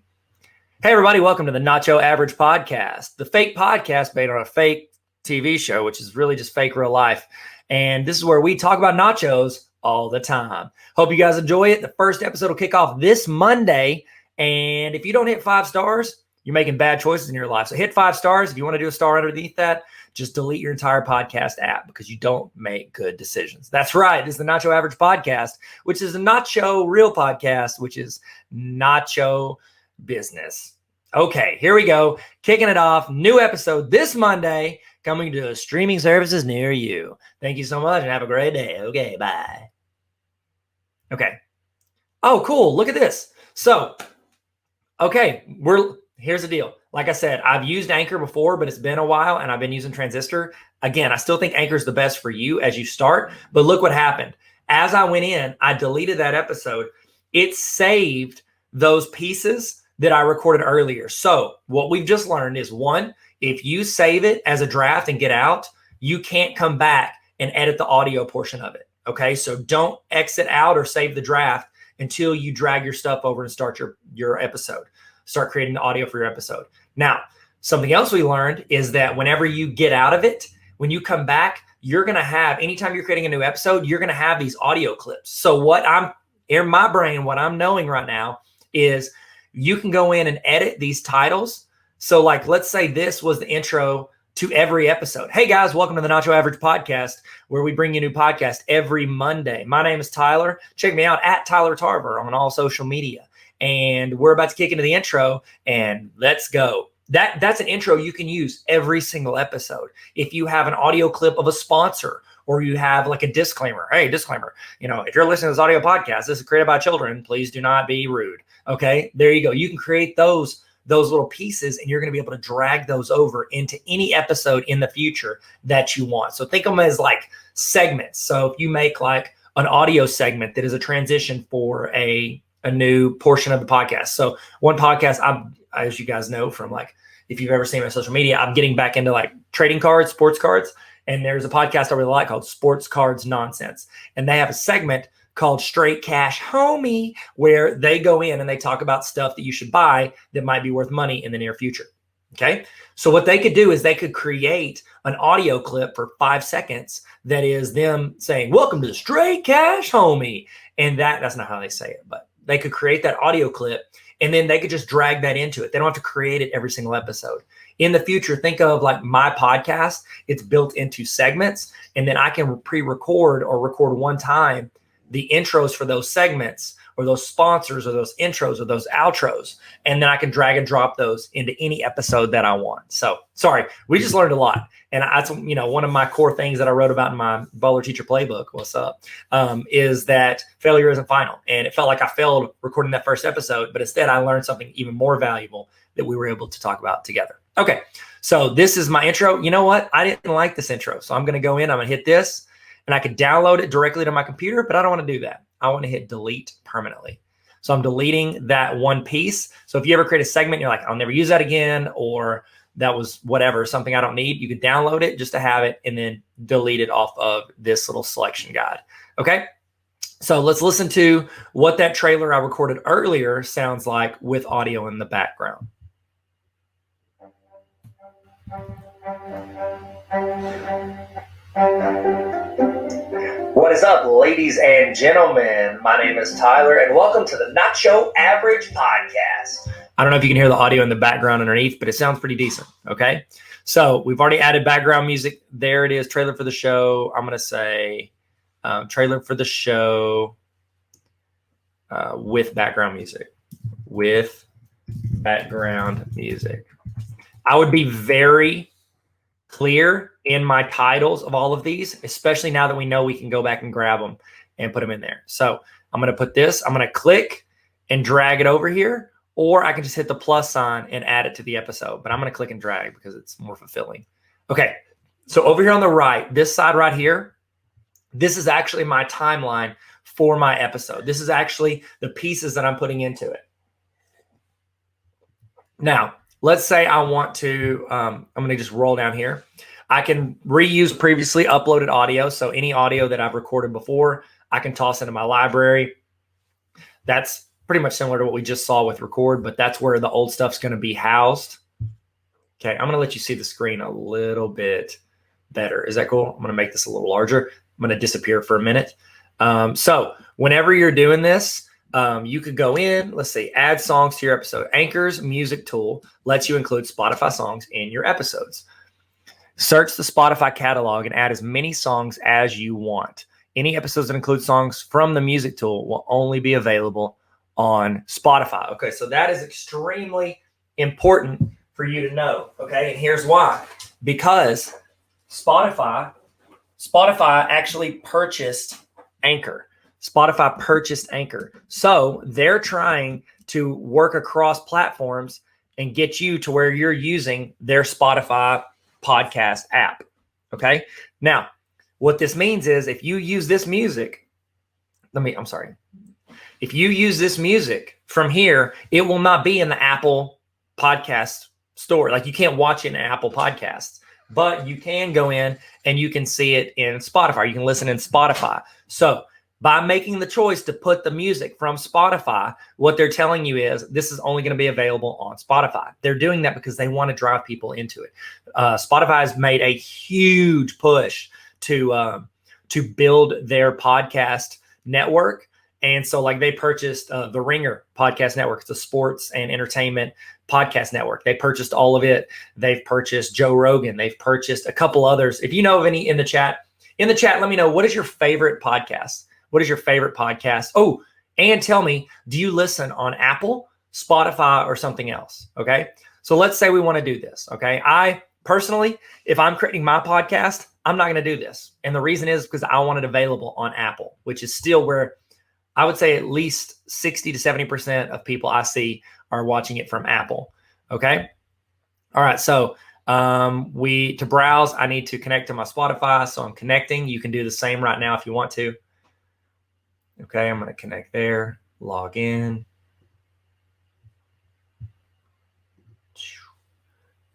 A: Hey everybody. Welcome to the Nacho Average Podcast, the fake podcast based on a fake TV show, which is really just fake real life. And this is where we talk about nachos all the time. Hope you guys enjoy it. The first episode will kick off this Monday. And if you don't hit 5 stars, you're making bad choices in your life. So hit 5 stars. If you want to do a star underneath that, just delete your entire podcast app because you don't make good decisions. That's right. This is the Nacho Average Podcast, which is a nacho real podcast, which is nacho business. Okay, here we go. Kicking it off. New episode this Monday, coming to streaming services near you. Thank you so much and have a great day. Okay, bye. Okay. Oh, cool. Look at this. So, okay, here's the deal. Like I said, I've used Anchor before, but it's been a while and I've been using Transistor. Again, I still think Anchor is the best for you as you start, but look what happened. As I went in, I deleted that episode. It saved those pieces that I recorded earlier. So what we've just learned is, one, if you save it as a draft and get out, you can't come back and edit the audio portion of it. Okay. So don't exit out or save the draft until you drag your stuff over and start your episode. Start creating the audio for your episode. Now, something else we learned is that whenever you get out of it, when you come back, you're going to have, anytime you're creating a new episode, you're going to have these audio clips. So what I'm in my brain, what I'm knowing right now is you can go in and edit these titles. So like, let's say this was the intro to every episode. Hey guys, welcome to the Nacho Average Podcast, where we bring you a new podcast every Monday. My name is Tyler. Check me out at Tyler Tarver on all social media. And we're about to kick into the intro and let's go. That's an intro you can use every single episode. If you have an audio clip of a sponsor or you have like a disclaimer, hey, disclaimer, if you're listening to this audio podcast, this is created by children, please do not be rude. Okay, there you go. You can create those little pieces and you're going to be able to drag those over into any episode in the future that you want. So think of them as like segments. So if you make like an audio segment that is a transition for a new portion of the podcast. So one podcast, as you guys know from like, if you've ever seen my social media, I'm getting back into like trading cards, sports cards. And there's a podcast I really like called Sports Cards Nonsense. And they have a segment called Straight Cash Homie, where they go in and they talk about stuff that you should buy that might be worth money in the near future. Okay. So what they could do is they could create an audio clip for 5 seconds that is them saying, welcome to the Straight Cash Homie. And that's not how they say it, but they could create that audio clip and then they could just drag that into it. They don't have to create it every single episode. In the future, think of like my podcast. It's built into segments, and then I can pre-record or record one time the intros for those segments or those sponsors or those intros or those outros. And then I can drag and drop those into any episode that I want. So sorry, we just learned a lot. And that's, one of my core things that I wrote about in my Bowler Teacher Playbook, what's up, is that failure isn't final. And it felt like I failed recording that first episode, but instead I learned something even more valuable that we were able to talk about together. Okay. So this is my intro. You know what? I didn't like this intro. So I'm going to go in, I'm going to hit this. And I could download it directly to my computer, but I don't want to do that. I want to hit delete permanently. So I'm deleting that one piece. So if you ever create a segment, you're like, I'll never use that again, or that was whatever, something I don't need, you could download it just to have it and then delete it off of this little selection guide. Okay. So let's listen to what that trailer I recorded earlier sounds like with audio in the background. What is up, ladies and gentlemen? My name is Tyler, and welcome to the Nacho Average Podcast. I don't know if you can hear the audio in the background underneath, but it sounds pretty decent, okay? So we've already added background music. There it is, trailer for the show. I'm going to say trailer for the show with background music. With background music. I would be very clear in my titles of all of these, especially now that we know we can go back and grab them and put them in there. So I'm going to put this, I'm going to click and drag it over here, or I can just hit the plus sign and add it to the episode. But I'm going to click and drag because it's more fulfilling. Okay, so over here on the right, this side right here, this is actually my timeline for my episode. This is actually the pieces that I'm putting into it. Now, let's say I want to, I'm going to just roll down here. I can reuse previously uploaded audio. So any audio that I've recorded before, I can toss into my library. That's pretty much similar to what we just saw with record, but that's where the old stuff's going to be housed. Okay, I'm going to let you see the screen a little bit better. Is that cool? I'm going to make this a little larger. I'm going to disappear for a minute. So whenever you're doing this, you could go in, let's say, add songs to your episode. Anchor's music tool lets you include Spotify songs in your episodes. Search the Spotify catalog and add as many songs as you want. Any episodes that include songs from the music tool will only be available on Spotify. Okay, so that is extremely important for you to know. Okay, and here's why. Because Spotify actually purchased Anchor. Spotify purchased Anchor. So they're trying to work across platforms and get you to where you're using their Spotify podcast app. Okay. Now, what this means is if you use this music, if you use this music from here, it will not be in the Apple podcast store. Like you can't watch it in Apple Podcasts, but you can go in and you can see it in Spotify. You can listen in Spotify. So by making the choice to put the music from Spotify, what they're telling you is this is only going to be available on Spotify. They're doing that because they want to drive people into it. Spotify has made a huge push to build their podcast network. And so like they purchased the Ringer podcast network. It's a sports and entertainment podcast network. They purchased all of it. They've purchased Joe Rogan. They've purchased a couple others. If you know of any in the chat, let me know, what is your favorite podcast? What is your favorite podcast? Oh, and tell me, do you listen on Apple, Spotify, or something else? Okay. So let's say we want to do this. Okay. I personally, if I'm creating my podcast, I'm not going to do this. And the reason is because I want it available on Apple, which is still where I would say at least 60 to 70% of people I see are watching it from Apple. Okay. All right. So to browse, I need to connect to my Spotify. So I'm connecting. You can do the same right now if you want to. Okay, I'm going to connect there, log in.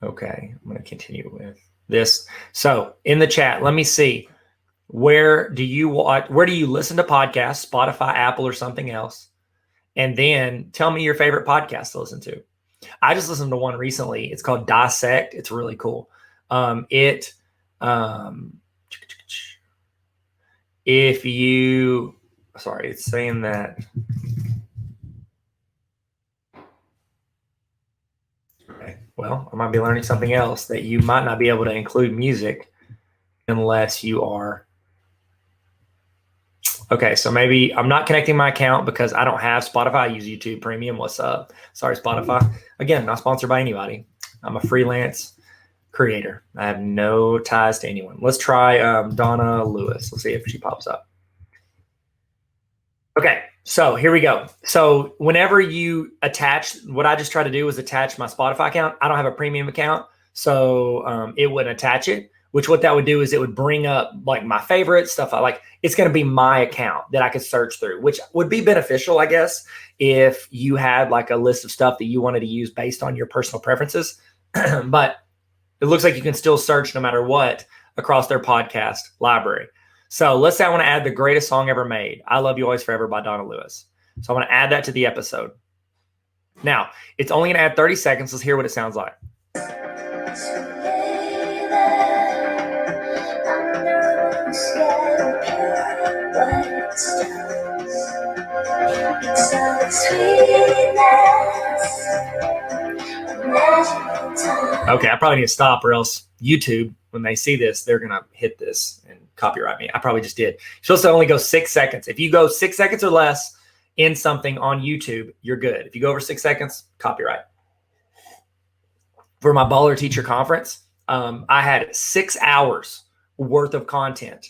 A: Okay, I'm going to continue with this. So in the chat, let me see. Where do you listen to podcasts, Spotify, Apple, or something else? And then tell me your favorite podcast to listen to. I just listened to one recently. It's called Dissect. It's really cool. It's saying that. Okay, well, I might be learning something else, that you might not be able to include music unless you are. Okay, so maybe I'm not connecting my account because I don't have Spotify. I use YouTube Premium. What's up? Sorry, Spotify. Again, not sponsored by anybody. I'm a freelance creator. I have no ties to anyone. Let's try Donna Lewis. Let's see if she pops up. Okay, so here we go. So whenever you attach, what I just try to do is attach my Spotify account. I don't have a premium account, so it wouldn't attach it, which what that would do is it would bring up like my favorite stuff. I like, it's going to be my account that I could search through, which would be beneficial, I guess, if you had like a list of stuff that you wanted to use based on your personal preferences. But it looks like you can still search no matter what across their podcast library. So let's say I want to add the greatest song ever made, I Love You Always Forever by Donna Lewis. So I want to add that to the episode. Now, it's only going to add 30 seconds. Let's hear what it sounds like. Okay, I probably need to stop, or else YouTube, when they see this, they're going to hit this and copyright me. I probably just did. You're supposed to only go 6 seconds. If you go 6 seconds or less in something on YouTube, you're good. If you go over 6 seconds, copyright. For my Baller Teacher Conference, I had 6 hours worth of content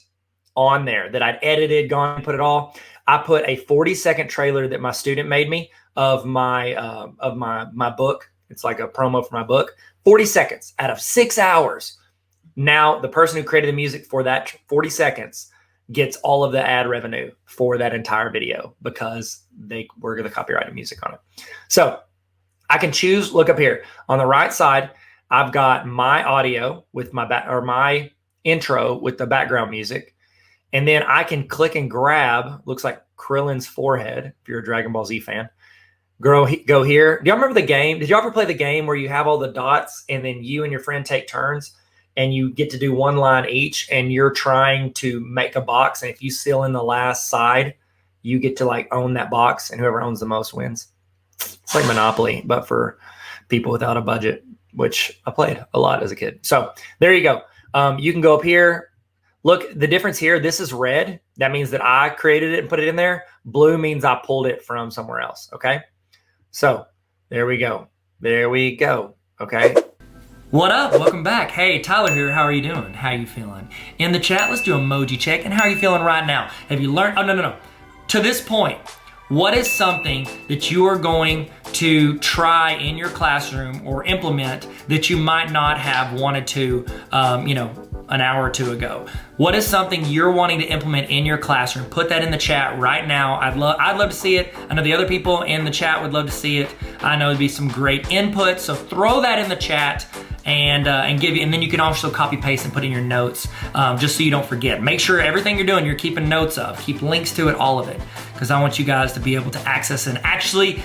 A: on there that I'd edited, gone and put it all. I put a 40-second trailer that my student made me of my book. It's like a promo for my book. 40 seconds out of 6 hours. Now the person who created the music for that 40 seconds gets all of the ad revenue for that entire video because they were the copyrighted music on it. So I can choose, look up here on the right side, I've got my audio with my intro with the background music. And then I can click and grab, looks like Krillin's forehead, if you're a Dragon Ball Z fan. Go here. Do y'all remember the game? Did y'all ever play the game where you have all the dots and then you and your friend take turns and you get to do one line each and you're trying to make a box, and if you seal in the last side, you get to like own that box, and whoever owns the most wins. It's like Monopoly, but for people without a budget, which I played a lot as a kid. So there you go. You can go up here. Look, the difference here, this is red. That means that I created it and put it in there. Blue means I pulled it from somewhere else, okay? So there we go. There we go, okay?
C: What up? Welcome back. Hey, Tyler here. How are you doing? How you feeling? In the chat, let's do emoji check. And how are you feeling right now? Have you learned? Oh, no. To this point, what is something that you are going to try in your classroom or implement that you might not have wanted to, an hour or two ago? What is something you're wanting to implement in your classroom? Put that in the chat right now. I'd love to see it. I know the other people in the chat would love to see it. I know it'd be some great input. So throw that in the chat and then you can also copy paste and put in your notes, just so you don't forget. Make sure everything you're doing, you're keeping notes of. Keep links to it, all of it, because I want you guys to be able to access and actually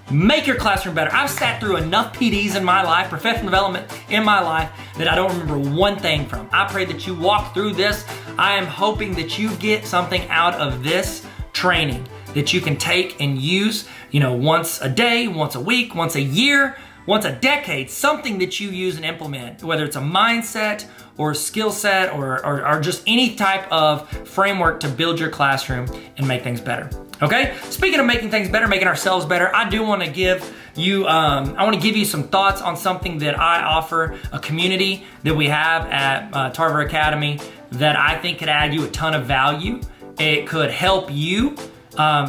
C: make your classroom better. I've sat through enough PDs in my life, professional development in my life, that I don't remember one thing from. I pray that you walk through this. I am hoping that you get something out of this training that you can take and use, once a day, once a week, once a year, once a decade, something that you use and implement, whether it's a mindset or a skill set or just any type of framework to build your classroom and make things better. Okay? Speaking of making things better, making ourselves better, I do want to give you, some thoughts on something that I offer, a community that we have at Tarver Academy that I think could add you a ton of value. It could help you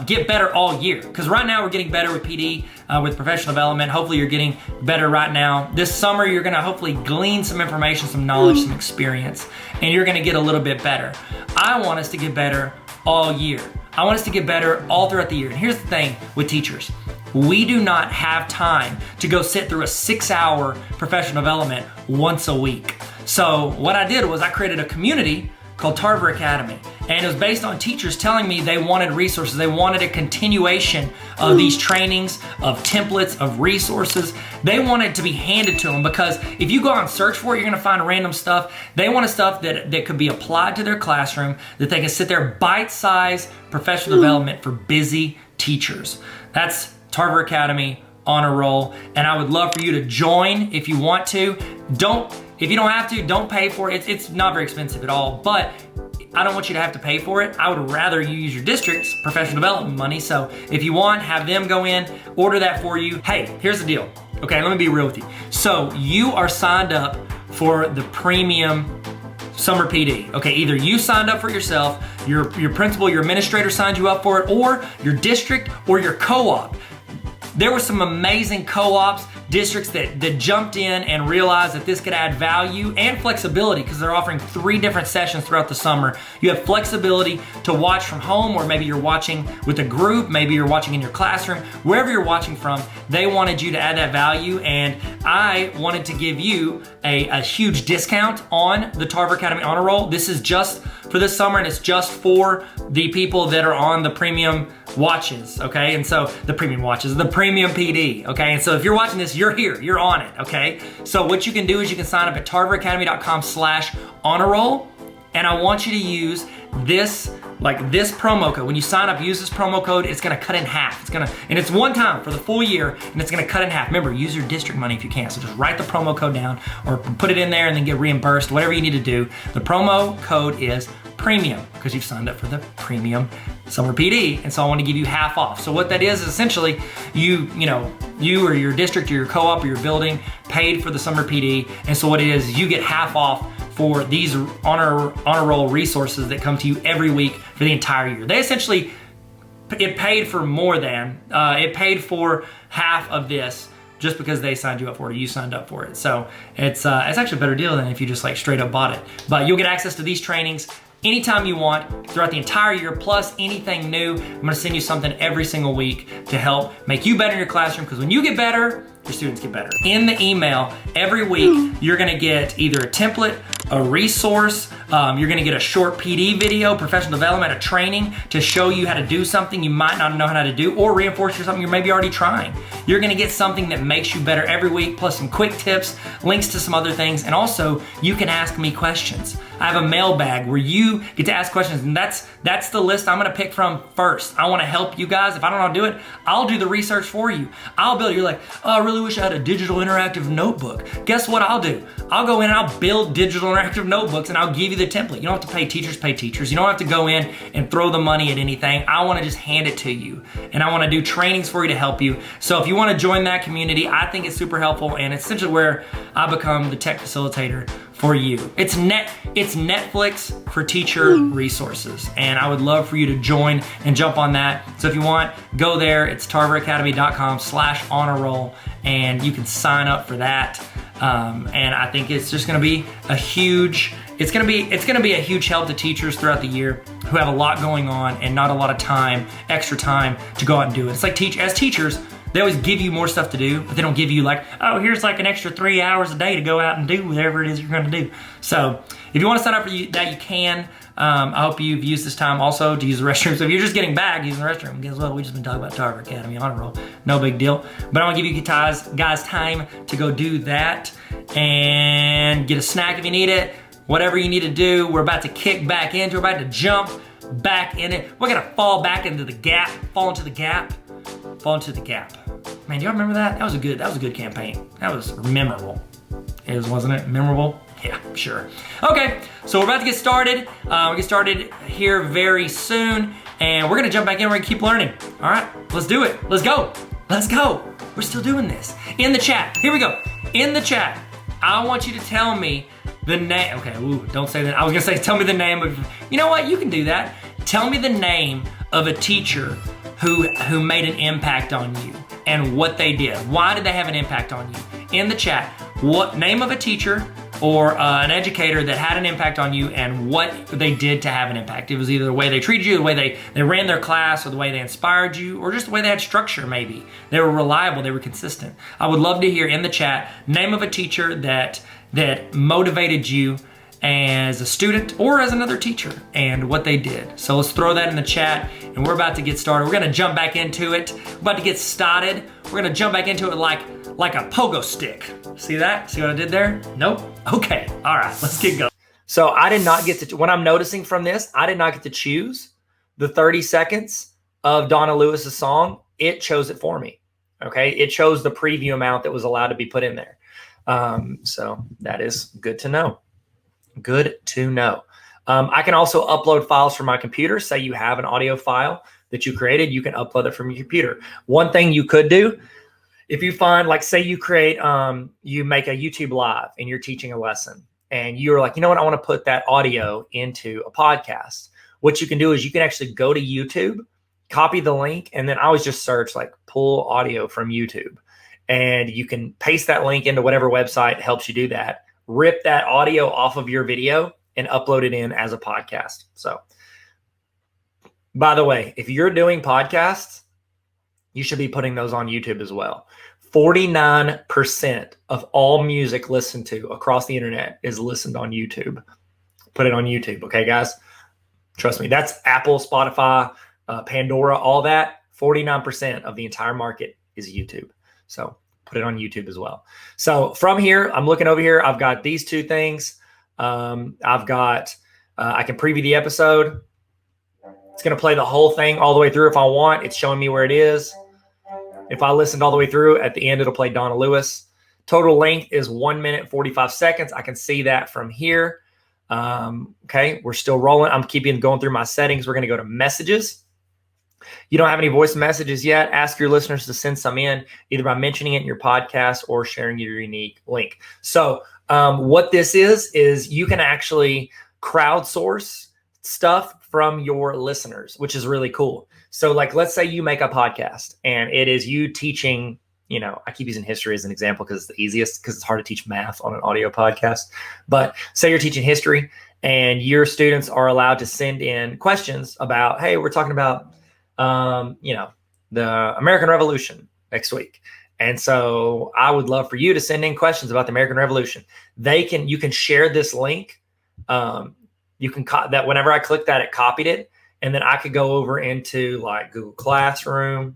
C: get better all year. Because right now we're getting better with PD, with professional development. Hopefully you're getting better right now. This summer you're gonna hopefully glean some information, some knowledge, some experience, and you're gonna get a little bit better. I want us to get better all year. I want us to get better all throughout the year. And here's the thing with teachers. We do not have time to go sit through a 6-hour professional development once a week. So what I did was I created a community called Tarver Academy. And it was based on teachers telling me they wanted resources. They wanted a continuation of these trainings, of templates, of resources. They wanted to be handed to them, because if you go out and search for it, you're gonna find random stuff. They wanted stuff that could be applied to their classroom, that they can sit there, bite-sized professional development for busy teachers. That's Tarver Academy on a roll. And I would love for you to join if you want to. If you don't have to, don't pay for it. It's not very expensive at all, but I don't want you to have to pay for it. I would rather you use your district's professional development money. So if you want, have them go in, order that for you. Hey, here's the deal. Okay, let me be real with you. So you are signed up for the premium summer PD. Okay, either you signed up for it yourself, your principal, your administrator signed you up for it, or your district or your co-op. There were some amazing co-ops, districts that jumped in and realized that this could add value and flexibility, because they're offering 3 different sessions throughout the summer. You have flexibility to watch from home, or maybe you're watching with a group, maybe you're watching in your classroom, wherever you're watching from. They wanted you to add that value, and I wanted to give you a huge discount on the Tarver Academy Honor Roll. This is just for this summer, and it's just for the people that are on the premium watches, okay? And so the premium watches, the premium PD, okay? And so if you're watching this, you're here, you're on it, okay? So what you can do is you can sign up at tarveracademy.com/honorroll, and I want you to use this promo code. When you sign up, use this promo code. It's gonna cut in half. And it's one time for the full year, and it's gonna cut in half. Remember, use your district money if you can. So just write the promo code down, or put it in there and then get reimbursed, whatever you need to do. The promo code is premium, because you've signed up for the premium summer PD, and so I want to give you half off. So what that is essentially, you or your district or your co-op or your building paid for the summer PD, and so what it is, you get half off for these honor roll resources that come to you every week for the entire year. They essentially
A: it paid for more than, it paid for half of this just because they signed you up for it, or you signed up for it. So it's actually a better deal than if you just like straight up bought it. But you'll get access to these trainings anytime you want throughout the entire year, plus anything new. I'm gonna send you something every single week to help make you better in your classroom, because when you get better, your students get better. In the email every week, you're gonna get either a template, a resource, you're gonna get a short PD video, professional development, a training to show you how to do something you might not know how to do, or reinforce you something you're maybe already trying. You're gonna get something that makes you better every week, plus some quick tips, links to some other things, and also you can ask me questions. I have a mailbag where you get to ask questions, and that's the list I'm gonna pick from first. I wanna help you guys. If I don't know how to do it, I'll do the research for you. I'll build, you're like, oh, I really wish I had a digital interactive notebook. Guess what I'll do? I'll go in and I'll build digital interactive notebooks, and I'll give you the template. You don't have to pay teachers. You don't have to go in and throw the money at anything. I wanna just hand it to you, and I wanna do trainings for you to help you. So if you wanna join that community, I think it's super helpful, and it's essentially where I become the tech facilitator for you. It's Netflix for teacher resources, and I would love for you to join and jump on that. So if you want, go there. It's tarveracademy.com/honor-roll, and you can sign up for that. And I think it's just going to be a huge. It's going to be a huge help to teachers throughout the year who have a lot going on and not a lot of time, extra time to go out and do it. It's like as teachers, they always give you more stuff to do, but they don't give you like, oh, here's like an extra 3 hours a day to go out and do whatever it is you're going to do. So if you want to sign up for that, you can. I hope you've used this time also to use the restroom. So if you're just getting back using the restroom, guess what? We've just been talking about Tarver Academy Honor Roll. No big deal. But I want to give you guys time to go do that and get a snack if you need it. Whatever you need to do, we're about to kick back into it. We're about to jump back in it. We're going to fall back into the gap, fall into the gap. Man, do y'all remember that? That was a good campaign. That was memorable. Wasn't it? Memorable? Yeah, sure. Okay, so we're about to get started. We'll get started here very soon, and we're gonna jump back in. We're gonna keep learning. All right, let's do it. Let's go. We're still doing this. In the chat, here we go. In the chat, I want you to tell me the name. Okay, don't say that. I was gonna say, tell me the name of, you know what? You can do that. Tell me the name of a teacher who made an impact on you and what they did. Why did they have an impact on you? In the chat, what name of a teacher or an educator that had an impact on you and what they did to have an impact. It was either the way they treated you, the way they ran their class, or the way they inspired you, or just the way they had structure maybe. They were reliable, they were consistent. I would love to hear in the chat, name of a teacher that motivated you as a student or as another teacher and what they did. So let's throw that in the chat, and we're about to get started. We're gonna jump back into it. We're about to get started. We're gonna jump back into it like a pogo stick. See that? See what I did there? Nope. Okay. All right, let's get going. So I did not get to, what I'm noticing from this, I did not get to choose the 30 seconds of Donna Lewis's song. It chose it for me. Okay. It chose the preview amount that was allowed to be put in there. So that is good to know. Good to know. I can also upload files from my computer. Say you have an audio file that you created, you can upload it from your computer. One thing you could do, if you find, like, say you create, you make a YouTube live and you're teaching a lesson and you're like, you know what, I want to put that audio into a podcast. What you can do is you can actually go to YouTube, copy the link, and then I always just search like pull audio from YouTube. And you can paste that link into whatever website helps you do that. Rip that audio off of your video and upload it in as a podcast. So, by the way, if you're doing podcasts, you should be putting those on YouTube as well. 49% of all music listened to across the internet is listened on YouTube. Put it on YouTube, okay, guys? Trust me, that's Apple, Spotify, Pandora, all that. 49% of the entire market is YouTube. So put it on YouTube as well. So from here, I'm looking over here. I've got these two things. I've got, I can preview the episode. It's going to play the whole thing all the way through if I want. It's showing me where it is. If I listened all the way through, at the end, it'll play Donna Lewis. Total length is 1 minute, 45 seconds. I can see that from here. Okay, we're still rolling. I'm keeping going through my settings. We're going to go to messages. You don't have any voice messages yet. Ask your listeners to send some in, either by mentioning it in your podcast or sharing your unique link. So what this is you can actually crowdsource stuff from your listeners, which is really cool. So like, let's say you make a podcast and it is you teaching, I keep using history as an example because it's the easiest, because it's hard to teach math on an audio podcast. But say you're teaching history and your students are allowed to send in questions about, hey, we're talking about, the American Revolution next week. And so I would love for you to send in questions about the American Revolution. You can share this link. You can that whenever I click that, it copied it. And then I could go over into like Google Classroom.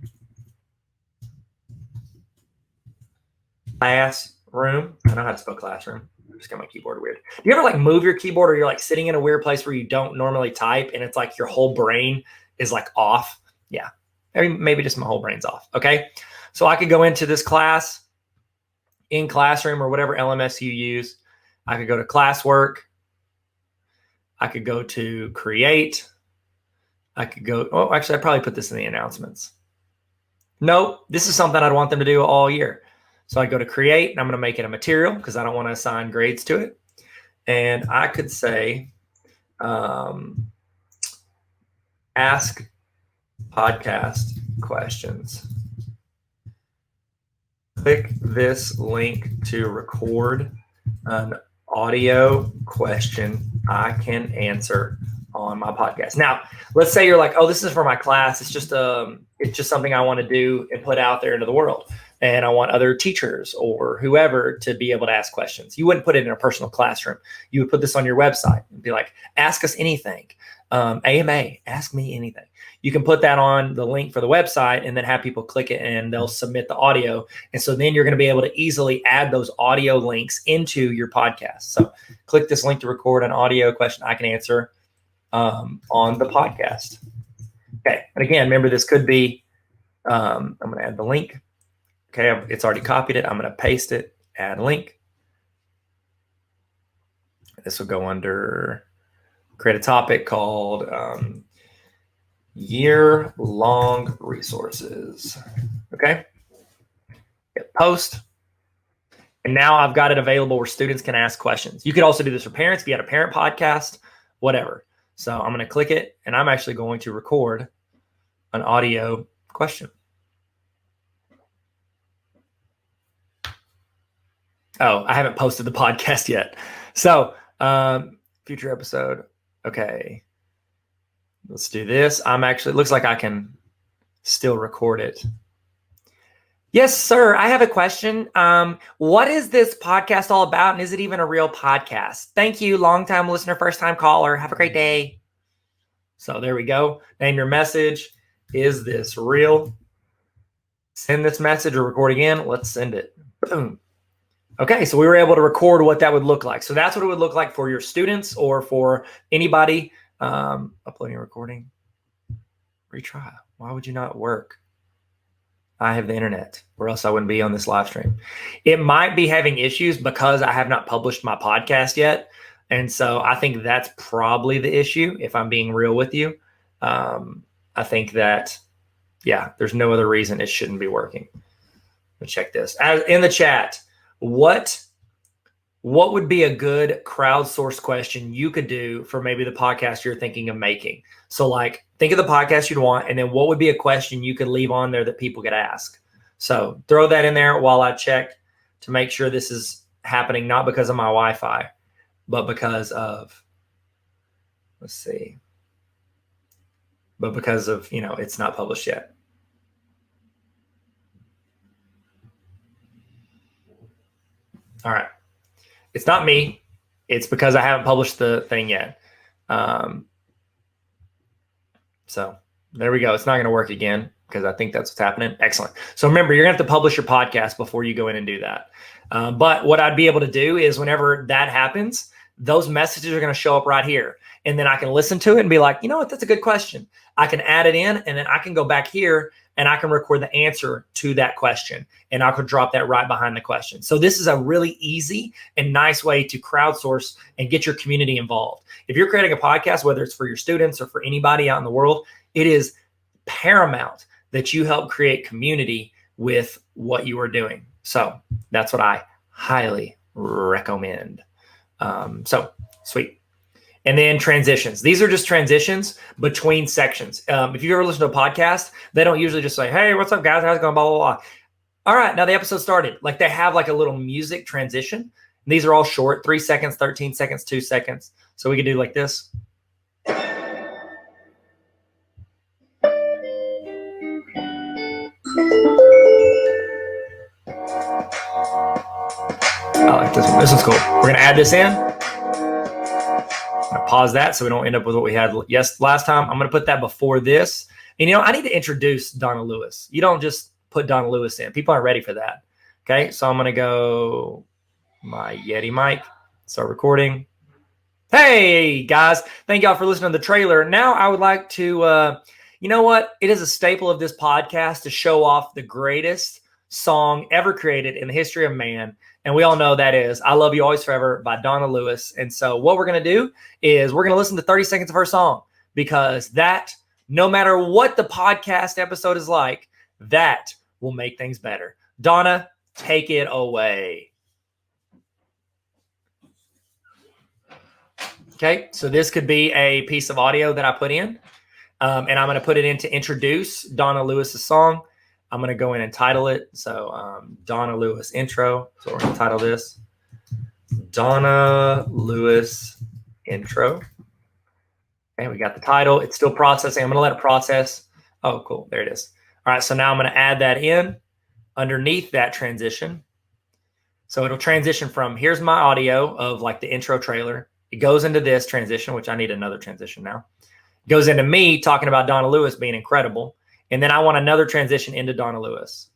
A: I know how to spell classroom. I just got my keyboard weird. Do you ever like move your keyboard, or you're like sitting in a weird place where you don't normally type and it's like your whole brain is like off? Yeah. Maybe just my whole brain's off. Okay. So I could go into this class in Classroom or whatever LMS you use. I could go to classwork. I could go to create. I could go, actually, I'd probably put this in the announcements. Nope, this is something I'd want them to do all year. So I go to create, and I'm going to make it a material because I don't want to assign grades to it. And I could say, ask podcast questions. Click this link to record an audio question I can answer on my podcast. Now, let's say you're like, oh, this is for my class. It's just something I want to do and put out there into the world. And I want other teachers or whoever to be able to ask questions. You wouldn't put it in a personal classroom. You would put this on your website and be like, ask us anything. AMA, ask me anything. You can put that on the link for the website and then have people click it and they'll submit the audio. And so then you're going to be able to easily add those audio links into your podcast. So click this link to record an audio question I can answer on the podcast. Okay. And again, remember, this could be, I'm going to add the link. Okay. It's already copied it. I'm going to paste it, add link. This will go under create a topic called year-long resources. Okay. Hit post. And now I've got it available where students can ask questions. You could also do this for parents if you had a parent podcast, whatever. So I'm going to click it, and I'm actually going to record an audio question. Oh, I haven't posted the podcast yet. So future episode. Okay. Let's do this. It looks like I can still record it. Yes, sir. I have a question. What is this podcast all about? And is it even a real podcast? Thank you. Long-time listener, first-time caller. Have a great day. So there we go. Name your message. Is this real? Send this message or record again. Let's send it. Boom. Okay, so we were able to record what that would look like. So that's what it would look like for your students or for anybody. Uploading a recording. Retry. Why would you not work? I have the internet, or else I wouldn't be on this live stream. It might be having issues because I have not published my podcast yet. And so I think that's probably the issue, if I'm being real with you. I think that, there's no other reason it shouldn't be working. Let's check this. In the chat, what would be a good crowdsourced question you could do for maybe the podcast you're thinking of making? So like, think of the podcast you'd want, and then what would be a question you could leave on there that people could ask? So throw that in there while I check to make sure this is happening, not because of my Wi-Fi, but because of, it's not published yet. All right. It's not me. It's because I haven't published the thing yet. So there we go. It's not going to work again because I think that's what's happening. Excellent. So remember, you're going to have to publish your podcast before you go in and do that. But what I'd be able to do is whenever that happens, those messages are going to show up right here. And then I can listen to it and be like, you know what, that's a good question. I can add it in, and then I can go back here and I can record the answer to that question, and I could drop that right behind the question. So this is a really easy and nice way to crowdsource and get your community involved. If you're creating a podcast, whether it's for your students or for anybody out in the world, it is paramount that you help create community with what you are doing. So that's what I highly recommend. So sweet. and then transitions. These are just transitions between sections. If you ever listen to a podcast, they don't usually just say, hey, what's up, guys? How's it going? Blah, blah, blah. All right, now the episode started. Like they have like a little music transition. And these are all short, 3 seconds, 13 seconds, 2 seconds. So we could do like this. I like this one. This one's cool. We're going to add this in. I'm going to pause that so we don't end up with what we had last time. I'm going to put that before this. And, I need to introduce Donna Lewis. You don't just put Donna Lewis in. People aren't ready for that. Okay, so I'm going to go my Yeti mic, start recording. Hey, guys. Thank y'all for listening to the trailer. Now I would like to, you know what? It is a staple of this podcast to show off the greatest song ever created in the history of man. And we all know that is I Love You Always Forever by Donna Lewis. And so what we're going to do is we're going to listen to 30 seconds of her song, because that, no matter what the podcast episode is like, that will make things better. Donna, take it away. Okay, so this could be a piece of audio that I put in, and I'm going to put it in to introduce Donna Lewis's song. I'm going to go in and title it. So Donna Lewis intro. So we're going to title this Donna Lewis intro. And we got the title. It's still processing. I'm going to let it process. Oh, cool. There it is. All right, so now I'm going to add that in underneath that transition. So it'll transition from here's my audio of like the intro trailer. It goes into this transition, which I need another transition now. It goes into me talking about Donna Lewis being incredible. And then I want another transition into Donna Lewis.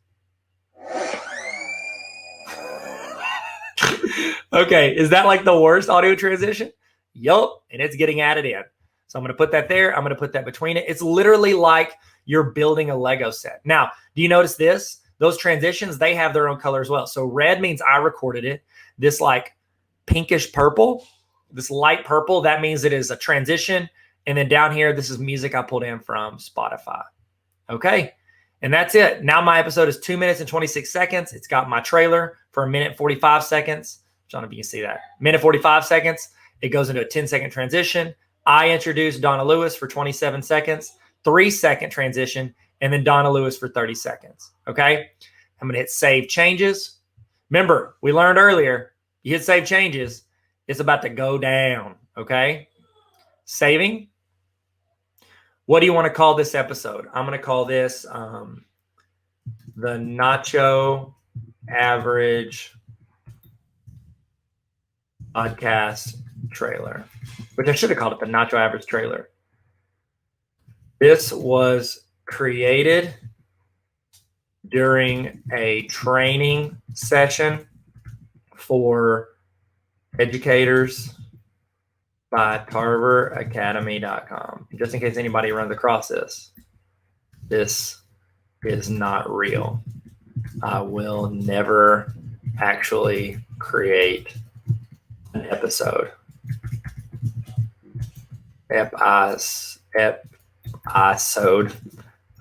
A: Okay, is that like the worst audio transition? Yup, and it's getting added in. So I'm going to put that there. I'm going to put that between it. It's literally like you're building a Lego set. Now, do you notice this? Those transitions, they have their own color as well. So red means I recorded it. This like pinkish purple, this light purple, that means it is a transition. And then down here, this is music I pulled in from Spotify. Okay, and that's it. Now my episode is 2 minutes and 26 seconds. It's got my trailer for 1 minute 45 seconds. John, if you can see that. 1:45 seconds. It goes into a 10-second transition. I introduce Donna Lewis for 27 seconds, 3-second transition, and then Donna Lewis for 30 seconds. Okay, I'm going to hit save changes. Remember, we learned earlier, you hit save changes, it's about to go down. Okay, saving. What do you want to call this episode? I'm going to call this the Nacho Average Podcast Trailer, which I should have called it the Nacho Average Trailer. This was created during a training session for educators by TarverAcademy.com. Just in case anybody runs across this, this is not real. I will never actually create an episode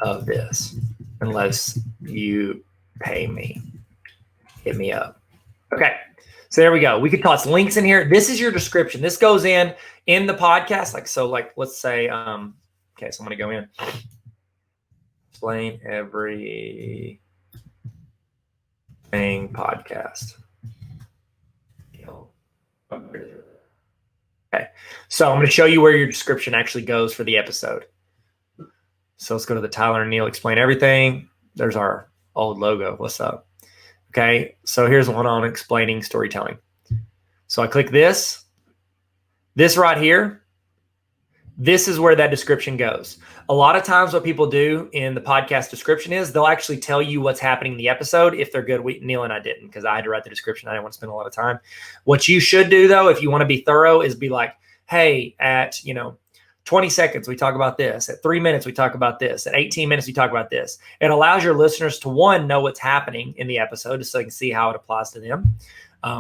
A: of this unless you pay me. Hit me up. Okay. So there we go. We could toss links in here. This is your description. This goes in the podcast. Like let's say, okay, so I'm going to go in. Explain everything podcast. Okay. So I'm going to show you where your description actually goes for the episode. So let's go to the Tyler and Neil Explain Everything. There's our old logo. What's up? Okay, so here's one on explaining storytelling. So I click this right here. This is where that description goes. A lot of times what people do in the podcast description is they'll actually tell you what's happening in the episode if they're good. Neil and I didn't because I had to write the description. I didn't want to spend a lot of time. What you should do, though, if you want to be thorough, is be like, hey, at 20 seconds, we talk about this. At 3 minutes, we talk about this. At 18 minutes, we talk about this. It allows your listeners to, one, know what's happening in the episode so they can see how it applies to them,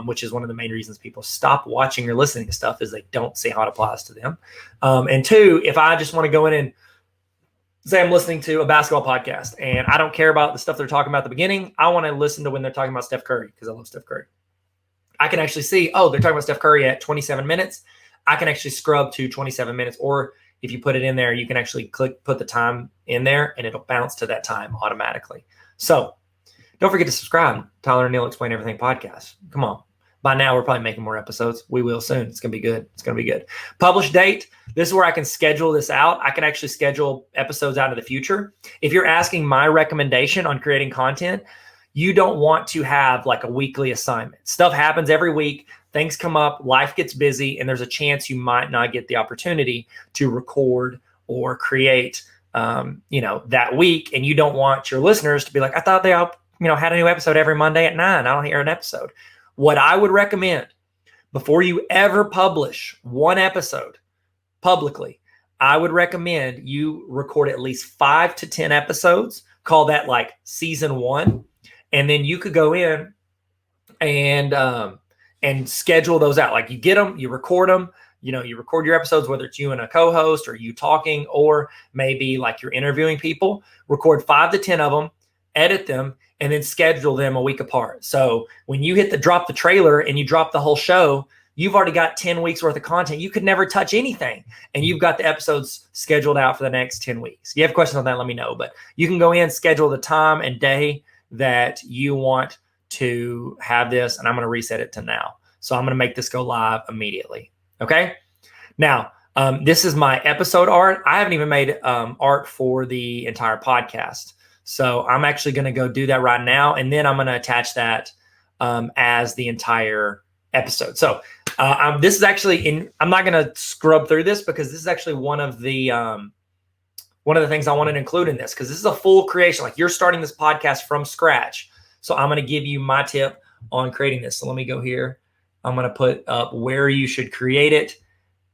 A: which is one of the main reasons people stop watching or listening to stuff is they don't see how it applies to them. And two, if I just want to go in and say I'm listening to a basketball podcast and I don't care about the stuff they're talking about at the beginning, I want to listen to when they're talking about Steph Curry because I love Steph Curry. I can actually see, oh, they're talking about Steph Curry at 27 minutes. I can actually scrub to 27 minutes, or if you put it in there, you can actually put the time in there and it'll bounce to that time automatically. So don't forget to subscribe. Tyler and Neil Explain Everything podcast. Come on. By now, we're probably making more episodes. We will soon. It's going to be good. It's going to be good. Publish date. This is where I can schedule this out. I can actually schedule episodes out in the future. If you're asking my recommendation on creating content, you don't want to have like a weekly assignment. Stuff happens every week. Things come up. Life gets busy. And there's a chance you might not get the opportunity to record or create, that week. And you don't want your listeners to be like, I thought they all, had a new episode every Monday at 9. I don't hear an episode. What I would recommend before you ever publish one episode publicly, I would recommend you record at least 5 to 10 episodes. Call that like season 1. And then you could go in and schedule those out. Like you get them, you record them, you record your episodes, whether it's you and a co-host or you talking, or maybe like you're interviewing people, record 5 to 10 of them, edit them, and then schedule them a week apart. So when you hit drop the trailer and you drop the whole show, you've already got 10 weeks worth of content. You could never touch anything. And you've got the episodes scheduled out for the next 10 weeks. If you have questions on that, let me know. But you can go in, schedule the time and day that you want to have this. And I'm going to reset it to now. So I'm going to make this go live immediately. Okay. Now, this is my episode art. I haven't even made art for the entire podcast. So I'm actually going to go do that right now. And then I'm going to attach that as the entire episode. So this is actually I'm not going to scrub through this because this is actually one of the things I wanted to include in this, because this is a full creation. Like you're starting this podcast from scratch. So I'm going to give you my tip on creating this. So let me go here. I'm going to put up where you should create it.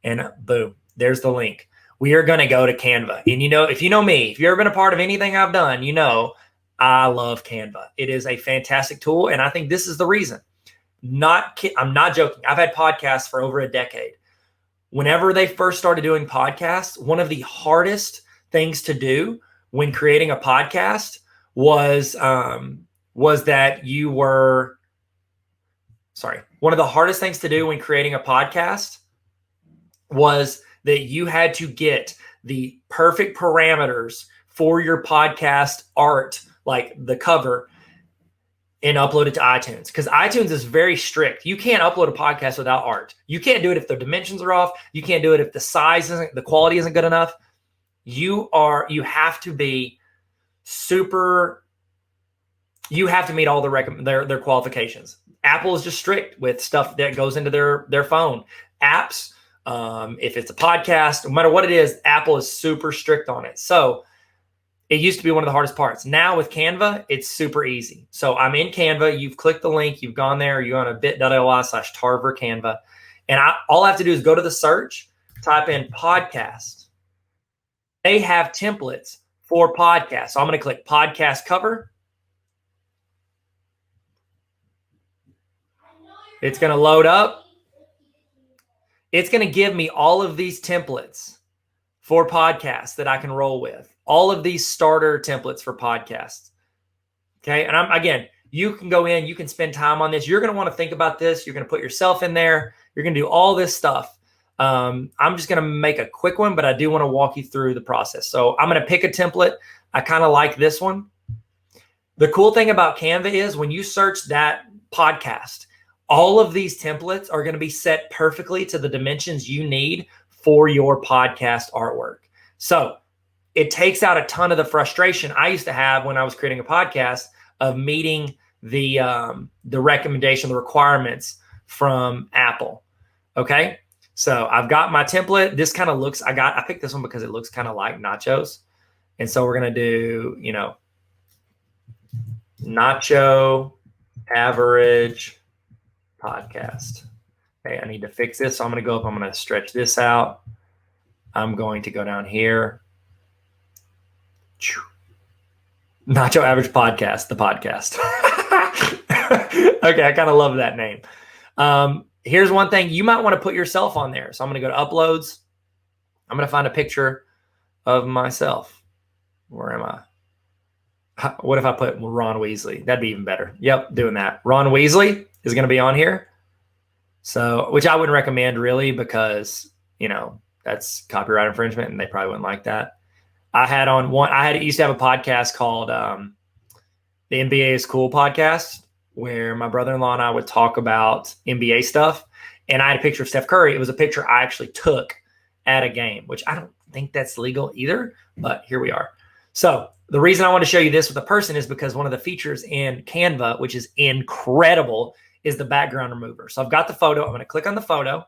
A: And boom, there's the link. We are going to go to Canva. And if you know me, if you've ever been a part of anything I've done, I love Canva. It is a fantastic tool. And I think this is the reason. I'm not joking. I've had podcasts for over a decade. Whenever they first started doing podcasts, one of the hardest things to do when creating a podcast was that you were, one of the hardest things to do when creating a podcast was that you had to get the perfect parameters for your podcast art, like the cover, and upload it to iTunes. Because iTunes is very strict. You can't upload a podcast without art. You can't do it if the dimensions are off. You can't do it if the quality isn't good enough. You have to be you have to meet all their qualifications. Apple is just strict with stuff that goes into their phone. Apps, if it's a podcast, no matter what it is, Apple is super strict on it. So it used to be one of the hardest parts. Now with Canva, it's super easy. So I'm in Canva. You've clicked the link. You've gone there. You're on a bit.ly/Tarver Canva. And all I have to do is go to the search, type in podcast. They have templates for podcasts. So I'm going to click podcast cover. It's going to load up. It's going to give me all of these templates for podcasts that I can roll with. All of these starter templates for podcasts. Okay. And again, you can go in, you can spend time on this. You're going to want to think about this. You're going to put yourself in there. You're going to do all this stuff. I'm just going to make a quick one, but I do want to walk you through the process. So I'm going to pick a template. I kind of like this one. The cool thing about Canva is when you search that podcast, all of these templates are going to be set perfectly to the dimensions you need for your podcast artwork. So it takes out a ton of the frustration I used to have when I was creating a podcast of meeting the recommendation, the requirements from Apple. Okay. So I've got my template. This kind of looks, I picked this one because it looks kind of like nachos. And so we're going to do, nacho average podcast. Okay. I need to fix this. So I'm going to go up. I'm going to stretch this out. I'm going to go down here. Nacho Average Podcast, the podcast. Okay, I kind of love that name. Here's one thing. You might want to put yourself on there. So I'm going to go to Uploads. I'm going to find a picture of myself. Where am I? What if I put Ron Weasley? That'd be even better. Yep, doing that. Ron Weasley is going to be on here. So, which I wouldn't recommend really because, that's copyright infringement and they probably wouldn't like that. Used to have a podcast called the NBA is Cool podcast where my brother-in-law and I would talk about NBA stuff. And I had a picture of Steph Curry. It was a picture I actually took at a game, which I don't think that's legal either, but here we are. So the reason I want to show you this with a person is because one of the features in Canva, which is incredible, is the background remover. So I've got the photo. I'm going to click on the photo.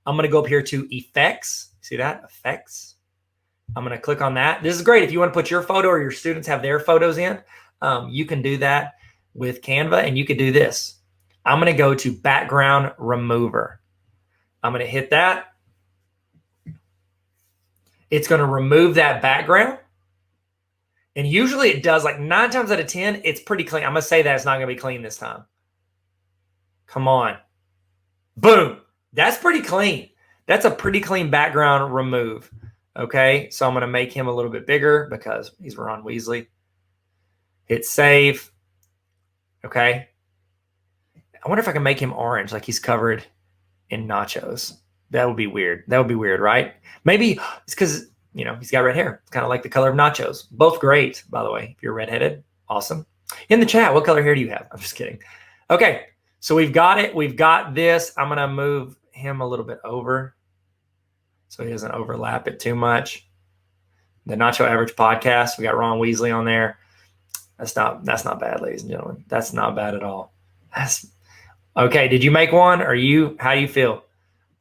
A: I'm going to go up here to Effects. See that? Effects. I'm going to click on that. This is great. If you want to put your photo or your students have their photos in, you can do that with Canva, and you could do this. I'm going to go to Background Remover. I'm going to hit that. It's going to remove that background. And usually it does, like 9 times out of 10, it's pretty clean. I'm going to say that it's not going to be clean this time. Come on. Boom. That's pretty clean. That's a pretty clean background remove. Okay, so I'm going to make him a little bit bigger because he's Ron Weasley. Hit save. Okay. I wonder if I can make him orange, like he's covered in nachos. That would be weird. That would be weird, right? Maybe it's because, he's got red hair. It's kind of like the color of nachos. Both great, by the way. If you're redheaded, awesome. In the chat, what color hair do you have? I'm just kidding. Okay, so we've got it. We've got this. I'm going to move him a little bit over so he doesn't overlap it too much. The Nacho Average podcast. We got Ron Weasley on there. That's not bad, ladies and gentlemen. That's not bad at all. That's okay. Did you make one? How do you feel?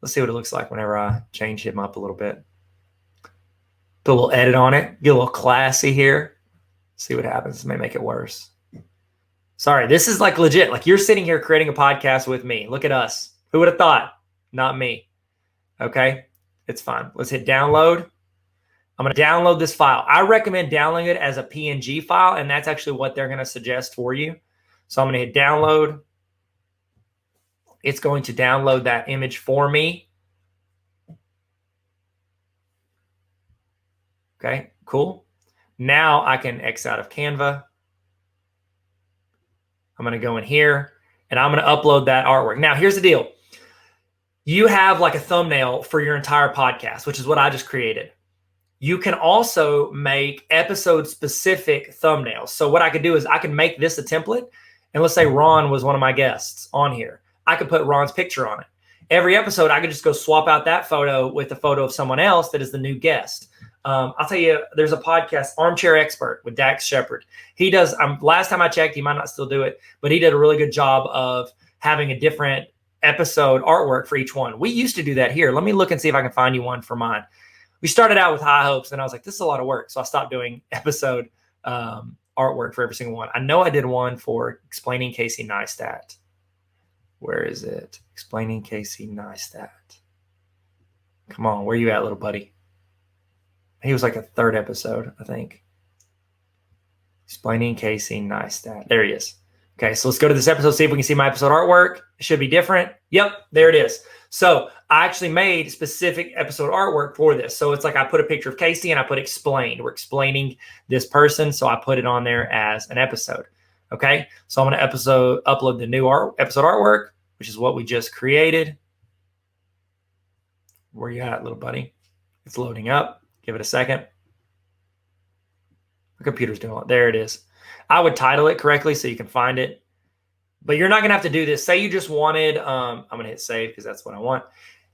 A: Let's see what it looks like whenever I change him up a little bit. Put a little edit on it. Get a little classy here. See what happens. This may make it worse. Sorry, this is like legit. Like you're sitting here creating a podcast with me. Look at us. Who would have thought? Not me. Okay, it's fine. Let's hit download. I'm going to download this file. I recommend downloading it as a PNG file, and that's actually what they're going to suggest for you. So I'm going to hit download. It's going to download that image for me. Okay, cool. Now I can X out of Canva. I'm going to go in here, and I'm going to upload that artwork. Now, here's the deal. You have like a thumbnail for your entire podcast, which is what I just created. You can also make episode-specific thumbnails. So what I could do is I can make this a template, and let's say Ron was one of my guests on here. I could put Ron's picture on it. Every episode, I could just go swap out that photo with a photo of someone else that is the new guest. I'll tell you, there's a podcast, Armchair Expert, with Dax Shepard. He does, last time I checked, he might not still do it, but he did a really good job of having a different episode artwork for each one. We used to do that here. Let me look and see if I can find you one for mine. We started out with high hopes, and I was like, this is a lot of work. So I stopped doing episode artwork for every single one. I know I did one for Explaining Casey Neistat. Where is it? Explaining Casey Neistat. Come on, where you at, little buddy? He was like a 3rd episode, I think. Explaining Casey Neistat. There he is. Okay, so let's go to this episode, see if we can see my episode artwork. It should be different. Yep, there it is. So I actually made specific episode artwork for this. So it's like I put a picture of Casey and I put explained. We're explaining this person, so I put it on there as an episode. Okay, so I'm going to upload the new episode artwork, which is what we just created. Where you at, little buddy? It's loading up. Give it a second. The computer's doing it. There it is. I would title it correctly so you can find it. But you're not going to have to do this. Say you just wanted, I'm going to hit save because that's what I want.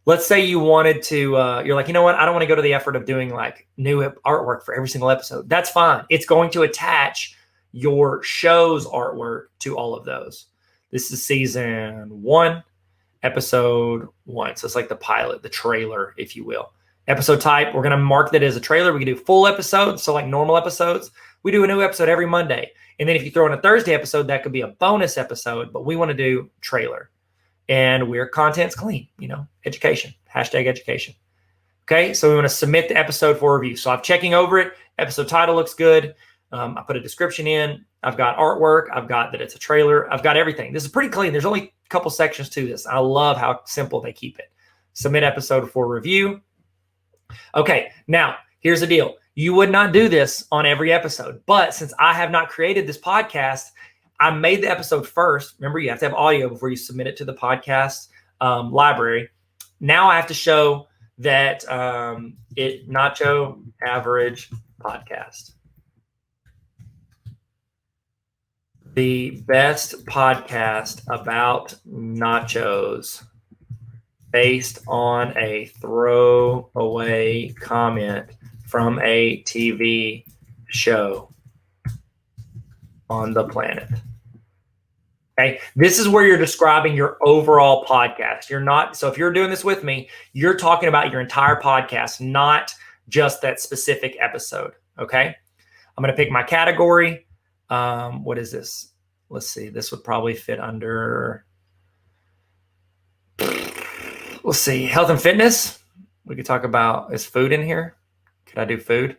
A: Let's say you wanted to, you're like, you know what? I don't want to go to the effort of doing like new artwork for every single episode. That's fine. It's going to attach your show's artwork to all of those. This is season 1, episode 1. So it's like the pilot, the trailer, if you will. Episode type, we're going to mark that as a trailer. We can do full episodes. So like normal episodes, we do a new episode every Monday. And then if you throw in a Thursday episode, that could be a bonus episode, but we want to do trailer. And we're content's clean, education, #education. Okay, so we want to submit the episode for review. So I'm checking over it. Episode title looks good. I put a description in. I've got artwork. I've got that it's a trailer. I've got everything. This is pretty clean. There's only a couple sections to this. I love how simple they keep it. Submit episode for review. Okay, now here's the deal. You would not do this on every episode, but since I have not created this podcast, I made the episode first. Remember, you have to have audio before you submit it to the podcast library. Now I have to show that Nacho Average Podcast. The best podcast about nachos based on a throwaway comment from a TV show on the planet. Okay, this is where you're describing your overall podcast. You're not, so if you're doing this with me, you're talking about your entire podcast, not just that specific episode. Okay, I'm going to pick my category. What is this? Let's see. This would probably fit under, let's see, health and fitness. We could talk about, is food in here? Could I do food?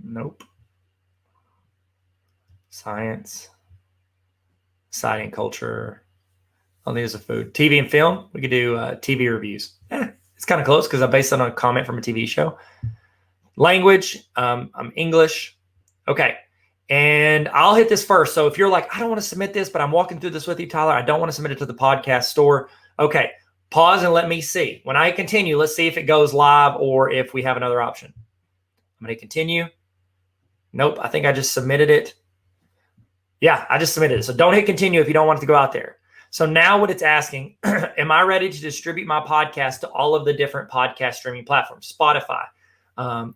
A: Nope. Science. Society and culture. Oh, there's a food. TV and film. We could do TV reviews. It's kind of close because I based it on a comment from a TV show. Language. I'm English. Okay. And I'll hit this first. So if you're like, I don't want to submit this, but I'm walking through this with you, Tyler. I don't want to submit it to the podcast store. Okay. Pause and let me see. When I continue, let's see if it goes live or if we have another option. I'm going to continue. Nope. I think I just submitted it. Yeah, I just submitted it. So don't hit continue if you don't want it to go out there. So now what it's asking, am I ready to distribute my podcast to all of the different podcast streaming platforms? Spotify.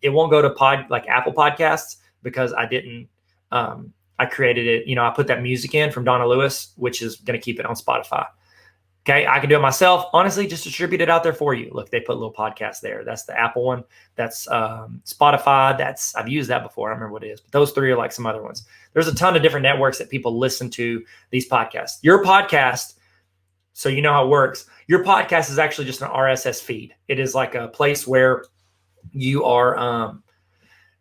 A: It won't go to like Apple Podcasts because I didn't, I created it. I put that music in from Donna Lewis, which is going to keep it on Spotify. Okay, I can do it myself. Honestly, just distribute it out there for you. Look, they put a little podcast there. That's the Apple one. That's Spotify. I've used that before. I don't remember what it is. But those three are like some other ones. There's a ton of different networks that people listen to these podcasts. Your podcast, so you know how it works, your podcast is actually just an RSS feed. It is like a place where you are,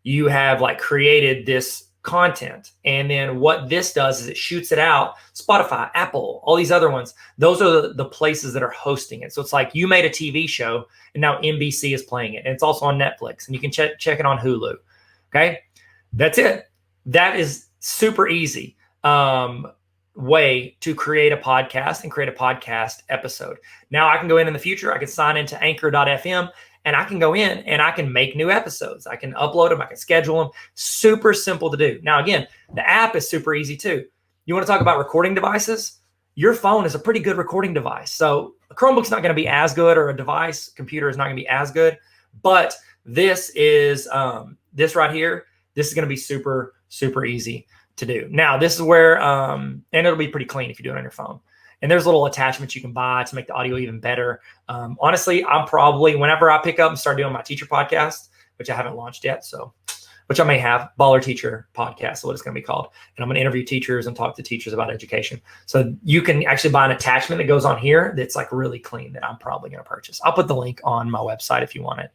A: you have like created this content. And then what this does is it shoots it out. Spotify, Apple, all these other ones, those are the places that are hosting it. So it's like you made a TV show and now NBC is playing it. And it's also on Netflix and you can check it on Hulu. Okay. That's it. That is super easy way to create a podcast and create a podcast episode. Now I can go in the future. I can sign into anchor.fm and I can go in and I can make new episodes. I can upload them. I can schedule them. Super simple to do. Now, again, the app is super easy too. You want to talk about recording devices? Your phone is a pretty good recording device. So a Chromebook's not going to be as good, or a device computer is not going to be as good. But this is this right here. This is going to be super, super easy to do. Now, this is where, and it'll be pretty clean if you do it on your phone. And there's little attachments you can buy to make the audio even better. Honestly, I'm probably, whenever I pick up and start doing my teacher podcast, which I haven't launched yet, so, which I may have, Baller Teacher Podcast, what it's going to be called. And I'm going to interview teachers and talk to teachers about education. So you can actually buy an attachment that goes on here that's like really clean that I'm probably going to purchase. I'll put the link on my website if you want it.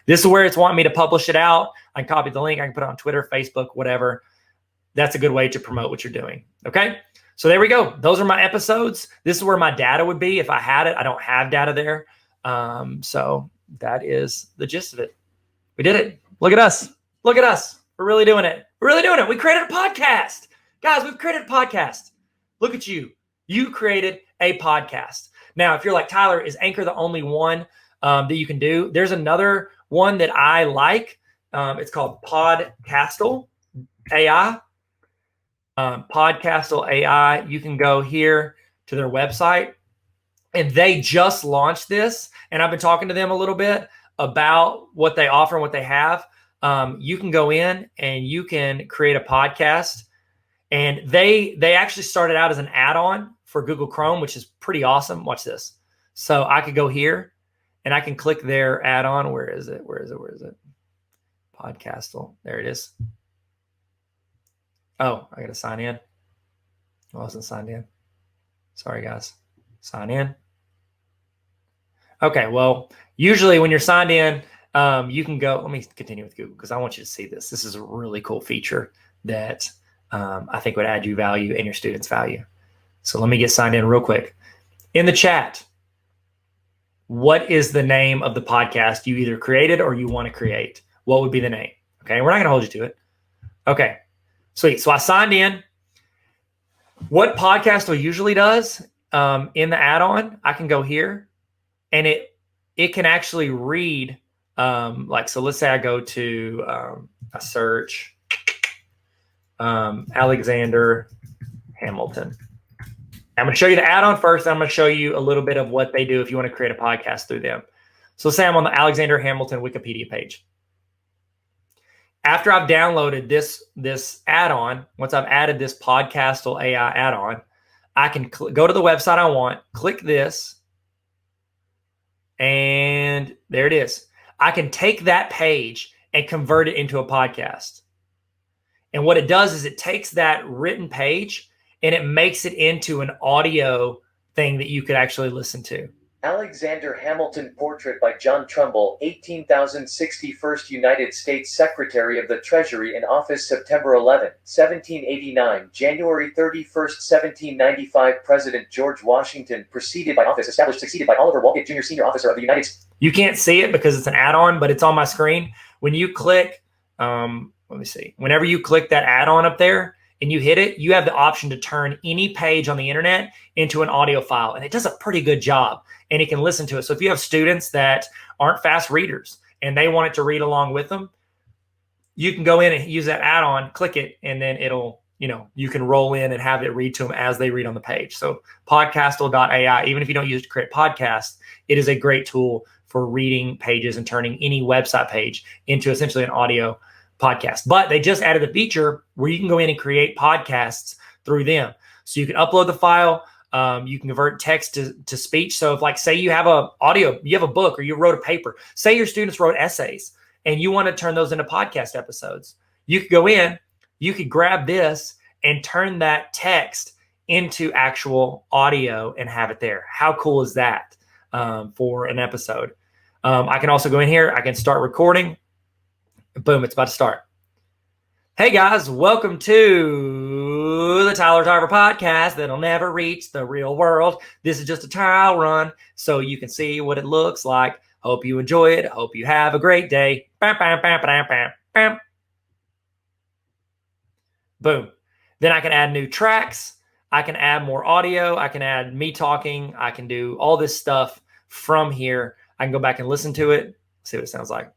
A: This is where it's wanting me to publish it out. I can copy the link. I can put it on Twitter, Facebook, whatever. That's a good way to promote what you're doing. Okay. So there we go. Those are my episodes. This is where my data would be if I had it. I don't have data there. So that is the gist of it. We did it. Look at us. Look at us. We're really doing it. We're really doing it. We created a podcast. Guys, we've created a podcast. Look at you. You created a podcast. Now, if you're like, Tyler, is Anchor the only one that you can do? There's another one that I like. It's called Podcastle AI. Podcastle AI. You can go here to their website, and they just launched this. And I've been talking to them a little bit about what they offer and what they have. You can go in and you can create a podcast. And they actually started out as an add-on for Google Chrome, which is pretty awesome. Watch this. So I could go here and I can click their add-on. Where is it? Where is it? Podcastle. There it is. Oh, I got to sign in. I wasn't signed in. Sorry, guys. Sign in. Okay, well, usually when you're signed in, you can go. Let me continue with Google because I want you to see this. This is a really cool feature that I think would add you value and your students value. So let me get signed in real quick. In the chat, what is the name of the podcast you either created or you want to create? What would be the name? Okay, we're not going to hold you to it. Okay. Sweet. So I signed in. What Podcastle usually does, in the add-on, I can go here and it can actually read, so let's say I go to a search, Alexander Hamilton. I'm going to show you the add-on first. I'm going to show you a little bit of what they do if you want to create a podcast through them. So let's say I'm on the Alexander Hamilton Wikipedia page. After I've downloaded this add-on, once I've added this Podcastle AI add-on, I can go to the website I want, click this, and there it is. I can take that page and convert it into a podcast. And what it does is it takes that written page and it makes it into an audio thing that you could actually listen to.
E: Alexander Hamilton Portrait by John Trumbull, 18,061st United States Secretary of the Treasury in office September 11, 1789, January 31st, 1795, President George Washington, preceded by office, established, succeeded by Oliver Wolgate Jr., Senior Officer of the United States.
A: You can't see it because it's an add-on, but it's on my screen. When you click, let me see, whenever you click that add-on up there, and you hit it, you have the option to turn any page on the internet into an audio file. And it does a pretty good job and it can listen to it. So if you have students that aren't fast readers and they want it to read along with them, you can go in and use that add-on, click it, and then it'll, you can roll in and have it read to them as they read on the page. So podcastle.ai, even if you don't use it to create podcasts, it is a great tool for reading pages and turning any website page into essentially an audio podcast. But they just added the feature where you can go in and create podcasts through them. So you can upload the file. You can convert text to speech. So if say you have you have a book or you wrote a paper, say your students wrote essays and you want to turn those into podcast episodes, you could go in, you could grab this and turn that text into actual audio and have it there. How cool is that for an episode? I can also go in here. I can start recording. Boom, it's about to start. Hey guys, welcome to the Tyler Tarver podcast that'll never reach the real world. This is just a trial run so you can see what it looks like. Hope you enjoy it. Hope you have a great day. Bam, bam, bam, bam, bam, bam. Boom. Then I can add new tracks. I can add more audio. I can add me talking. I can do all this stuff from here. I can go back and listen to it, see what it sounds like.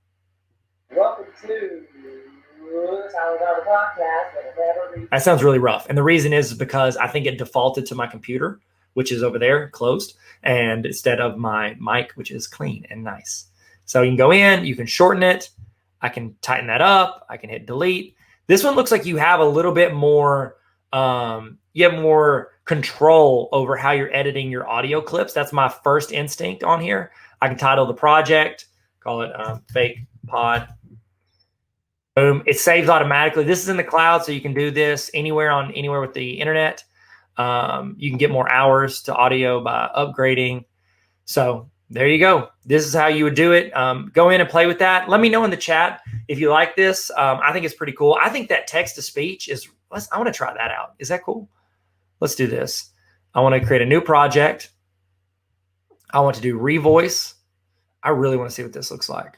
E: Welcome to the Tyler Tarver podcast that'll never reach.
A: That sounds really rough. And the reason is because I think it defaulted to my computer, which is over there closed, and instead of my mic, which is clean and nice. So you can go in, you can shorten it. I can tighten that up. I can hit delete. This one looks like you have a little bit more, you have more control over how you're editing your audio clips. That's my first instinct on here. I can title the project, call it Fake Pod. Boom. It saves automatically. This is in the cloud, so you can do this anywhere with the internet. You can get more hours to audio by upgrading. So there you go. This is how you would do it. Go in and play with that. Let me know in the chat if you like this. I think it's pretty cool. I think that text to speech I want to try that out. Is that cool? Let's do this. I want to create a new project. I want to do revoice. I really want to see what this looks like.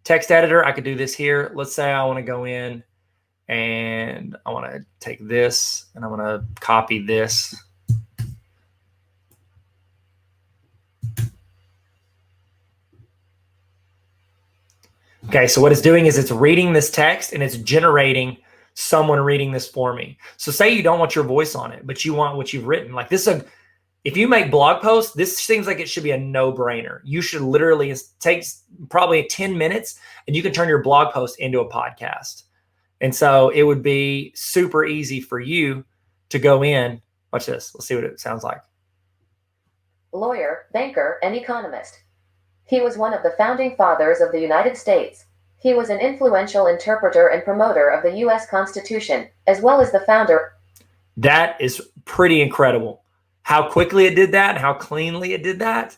A: Text editor, I could do this here. Let's say I want to go in and I want to take this and I want to copy this. Okay, so what it's doing is it's reading this text and it's generating someone reading this for me. So say you don't want your voice on it, but you want what you've written. Like this, if you make blog posts, this seems like it should be a no-brainer. You should literally, it takes probably 10 minutes and you can turn your blog post into a podcast. And so it would be super easy for you to go in. Watch this. Let's see what it sounds like.
F: Lawyer, banker, and economist. He was one of the founding fathers of the United States. He was an influential interpreter and promoter of the U.S. Constitution, as well as the founder.
A: That is pretty incredible. How quickly it did that and how cleanly it did that.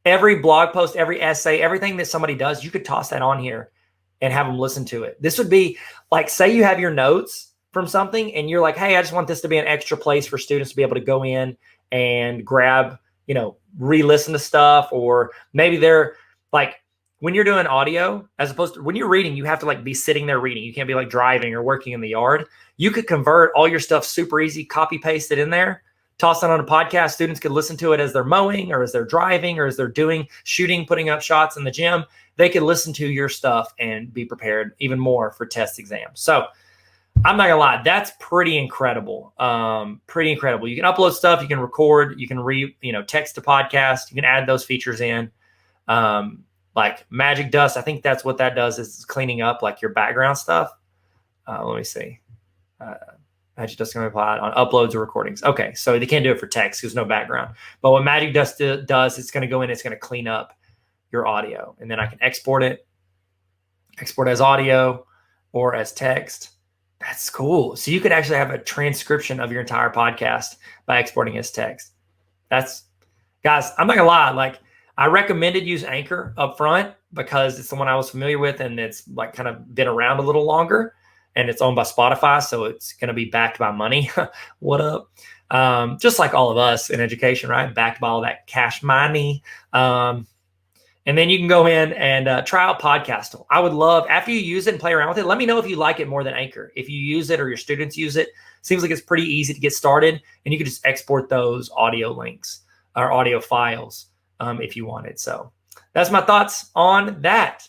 A: Every blog post, every essay, everything that somebody does, you could toss that on here and have them listen to it. This would be like, say you have your notes from something and you're like, hey, I just want this to be an extra place for students to be able to go in and grab, re-listen to stuff. Or maybe they're like, when you're doing audio, as opposed to when you're reading, you have to be sitting there reading. You can't be driving or working in the yard. You could convert all your stuff super easy, copy paste it in there, toss it on a podcast. Students could listen to it as they're mowing or as they're driving or as they're shooting, putting up shots in the gym. They could listen to your stuff and be prepared even more for test exams. So I'm not gonna lie, that's pretty incredible. Pretty incredible. You can upload stuff, you can record, you can text to podcast, you can add those features in. Like Magic Dust, I think that's what that does, is cleaning up like your background stuff. Let me see. Magic Dust can be applied on uploads or recordings. Okay, so they can't do it for text because no background. But what Magic Dust does, it's going to go in, it's going to clean up your audio, and then I can export as audio or as text. That's cool. So you could actually have a transcription of your entire podcast by exporting as text. Guys, I'm not gonna lie, like I recommended use Anchor up front because it's the one I was familiar with and it's like kind of been around a little longer and it's owned by Spotify. So it's going to be backed by money. What up? Just like all of us in education, right? Backed by all that cash money. And then you can go in and try out Podcastle. I would love, after you use it and play around with it, let me know if you like it more than Anchor. If you use it or your students use it, seems like it's pretty easy to get started. And you can just export those audio links or audio files if you wanted. So that's my thoughts on that.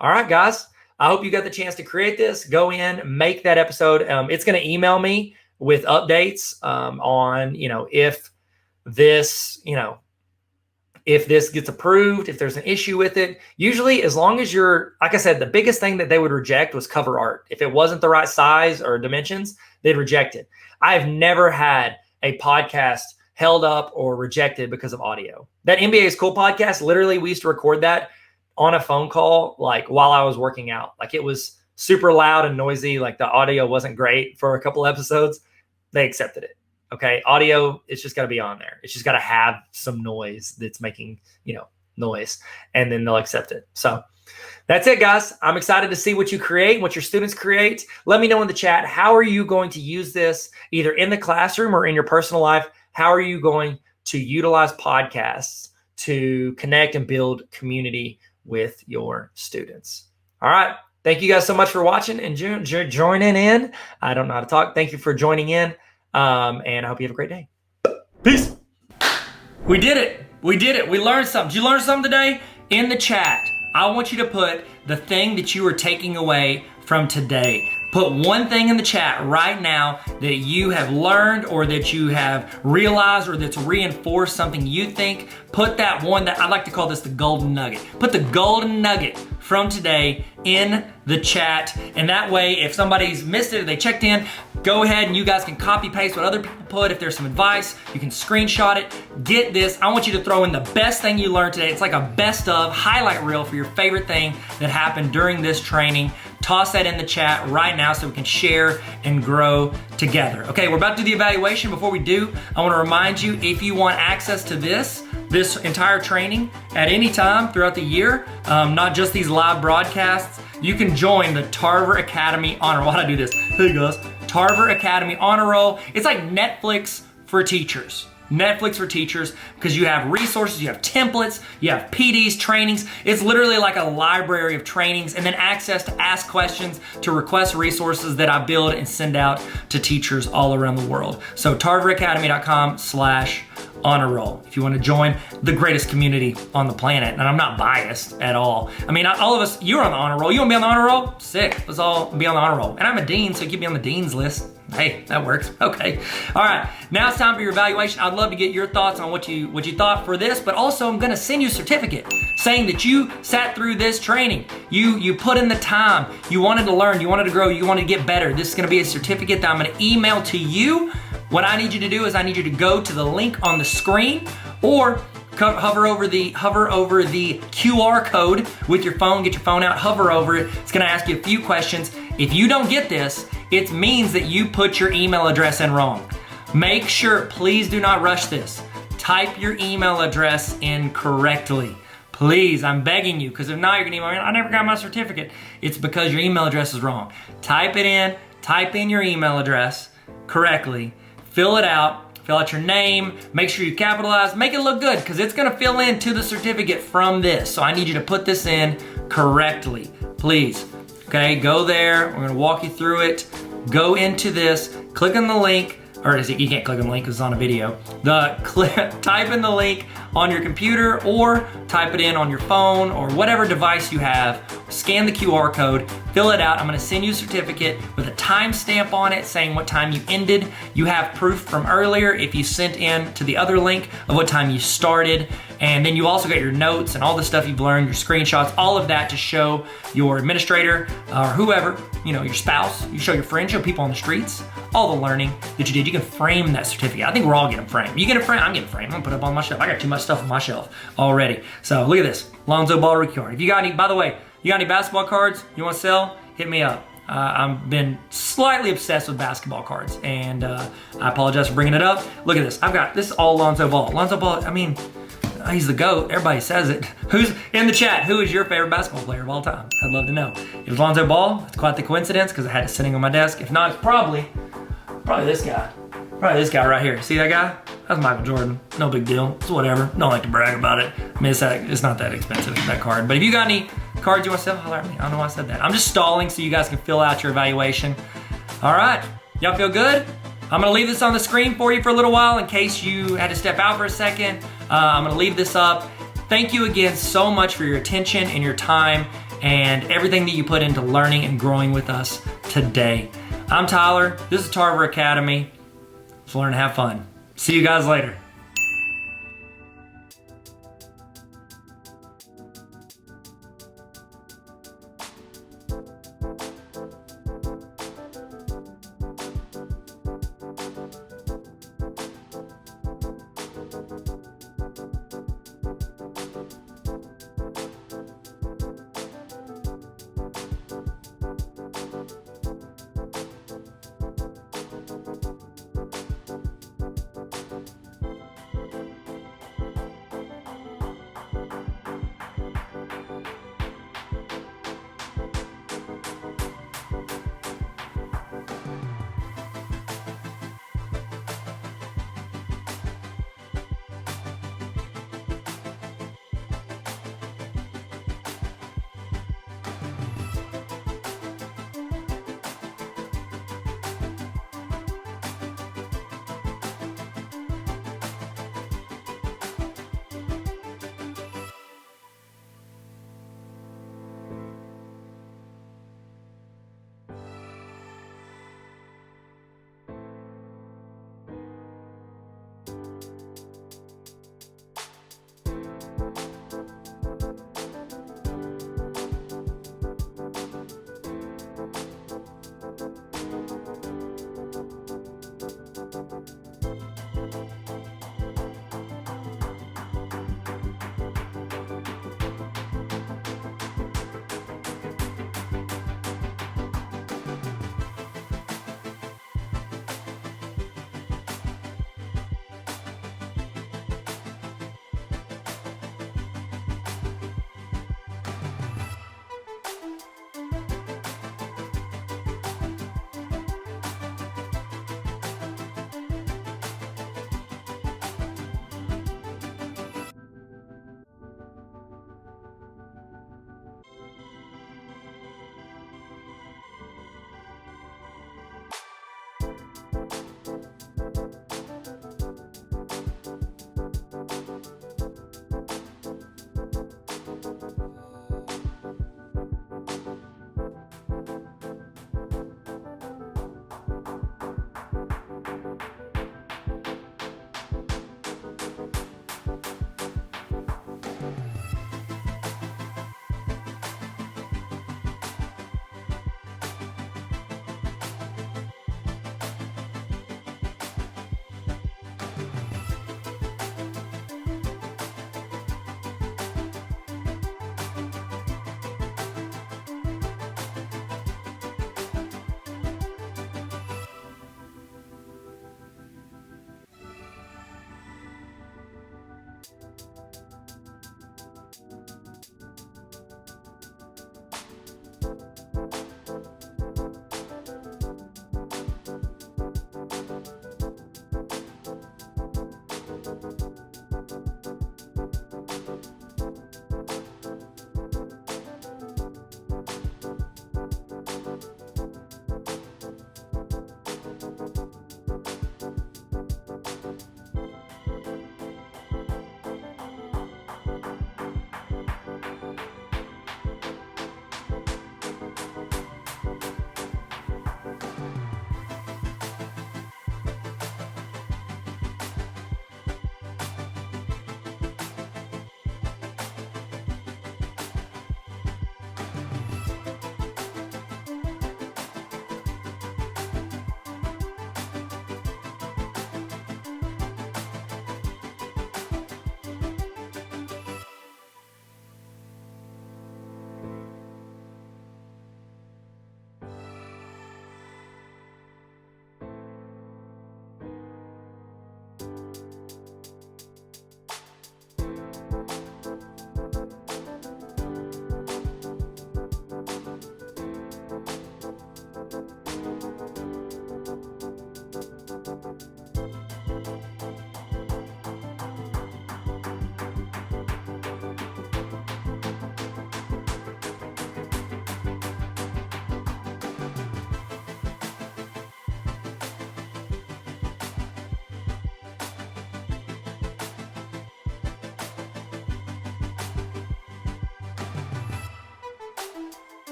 A: All right, guys. I hope you got the chance to create this. Go in, make that episode. It's going to email me with updates on, if this gets approved, if there's an issue with it. Usually, as long as like I said, the biggest thing that they would reject was cover art. If it wasn't the right size or dimensions, they'd reject it. I've never had a podcast held up or rejected because of audio. That NBA is Cool podcast, literally, we used to record that on a phone call, like while I was working out. Like it was super loud and noisy. Like the audio wasn't great for a couple episodes. They accepted it. Okay. Audio, it's just got to be on there. It's just got to have some noise that's making, noise, and then they'll accept it. So that's it, guys. I'm excited to see what you create, what your students create. Let me know in the chat. How are you going to use this either in the classroom or in your personal life? How are you going to utilize podcasts to connect and build community with your students? All right. Thank you guys so much for watching and joining in. I don't know how to talk. Thank you for joining in. And I hope you have a great day. Peace. We did it. We did it. We learned something. Did you learn something today? In the chat, I want you to put the thing that you are taking away from today. Put one thing in the chat right now that you have learned or that you have realized or that's reinforced something you think. Put that one that I like to call this the golden nugget. Put the golden nugget from today in the chat. And that way, if somebody's missed it or they checked in, go ahead and you guys can copy paste what other people put. If there's some advice, you can screenshot it. Get this. I want you to throw in the best thing you learned today. It's like a best of highlight reel for your favorite thing that happened during this training. Toss that in the chat right now so we can share and grow together. Okay, we're about to do the evaluation. Before we do, I want to remind you, if you want access to this entire training at any time throughout the year, not just these live broadcasts, you can join the Tarver Academy Honor Roll. Why'd I do this? Hey guys, Tarver Academy Honor Roll. It's like Netflix for teachers. Netflix for teachers, because you have resources, you have templates, you have PDs, trainings. It's literally like a library of trainings, and then access to ask questions, to request resources that I build and send out to teachers all around the world. So tarveracademy.com/honor roll if you want to join the greatest community on the planet. And I'm not biased at all. I mean, all of us, you're on the honor roll. You want to be on the honor roll? Sick. Let's all be on the honor roll. And I'm a dean, so keep me on the dean's list. Hey, that works. Okay. All right. Now it's time for your evaluation. I'd love to get your thoughts on what you thought for this, but also I'm going to send you a certificate saying that you sat through this training. You put in the time. You wanted to learn. You wanted to grow. You wanted to get better. This is going to be a certificate that I'm going to email to you. What I need you to do is I need you to go to the link on the screen or hover over the QR code with your phone. Get your phone out, hover over it. It's going to ask you a few questions. If you don't get this, it means that you put your email address in wrong. Make sure, please do not rush this. Type your email address in correctly. Please, I'm begging you, because if not, you're going to email me, I never got my certificate. It's because your email address is wrong. Type in your email address correctly, fill it out, fill out your name, make sure you capitalize, make it look good, because it's going to fill in to the certificate from this. So I need you to put this in correctly, please. Okay, go there. We're going to walk you through it. Go into this, click on the link, or you can't click on the link because it's on a video. Type in the link on your computer or type it in on your phone or whatever device you have. Scan the QR code, fill it out. I'm gonna send you a certificate with a timestamp on it saying what time you ended. You have proof from earlier if you sent in to the other link of what time you started. And then you also got your notes and all the stuff you've learned, your screenshots, all of that to show your administrator or whoever, your spouse. You show your friends, show people on the streets, all the learning that you did. You can frame that certificate. I think we're all getting framed. You get a frame? I'm getting framed. I'm gonna put it up on my shelf. I got too much stuff on my shelf already. So look at this, Lonzo Ball rookie card. If you got any, by the way, you got any basketball cards you want to sell? Hit me up. I've been slightly obsessed with basketball cards, and I apologize for bringing it up. Look at this. This is all Lonzo Ball. Lonzo Ball, he's the GOAT. Everybody says it. Who's in the chat? Who is your favorite basketball player of all time? I'd love to know. If it's Lonzo Ball, it's quite the coincidence because I had it sitting on my desk. If not, it's probably this guy. Probably this guy right here. See that guy? That's Michael Jordan. No big deal. It's whatever. Don't like to brag about it. It's not that expensive, that card. But if you got any cards you want to sell, holler at me. I don't know why I said that. I'm just stalling so you guys can fill out your evaluation. All right. Y'all feel good? I'm gonna leave this on the screen for you for a little while in case you had to step out for a second. I'm gonna leave this up. Thank you again so much for your attention and your time and everything that you put into learning and growing with us today. I'm Tyler. This is Tarver Academy. Let's learn to have fun. See you guys later.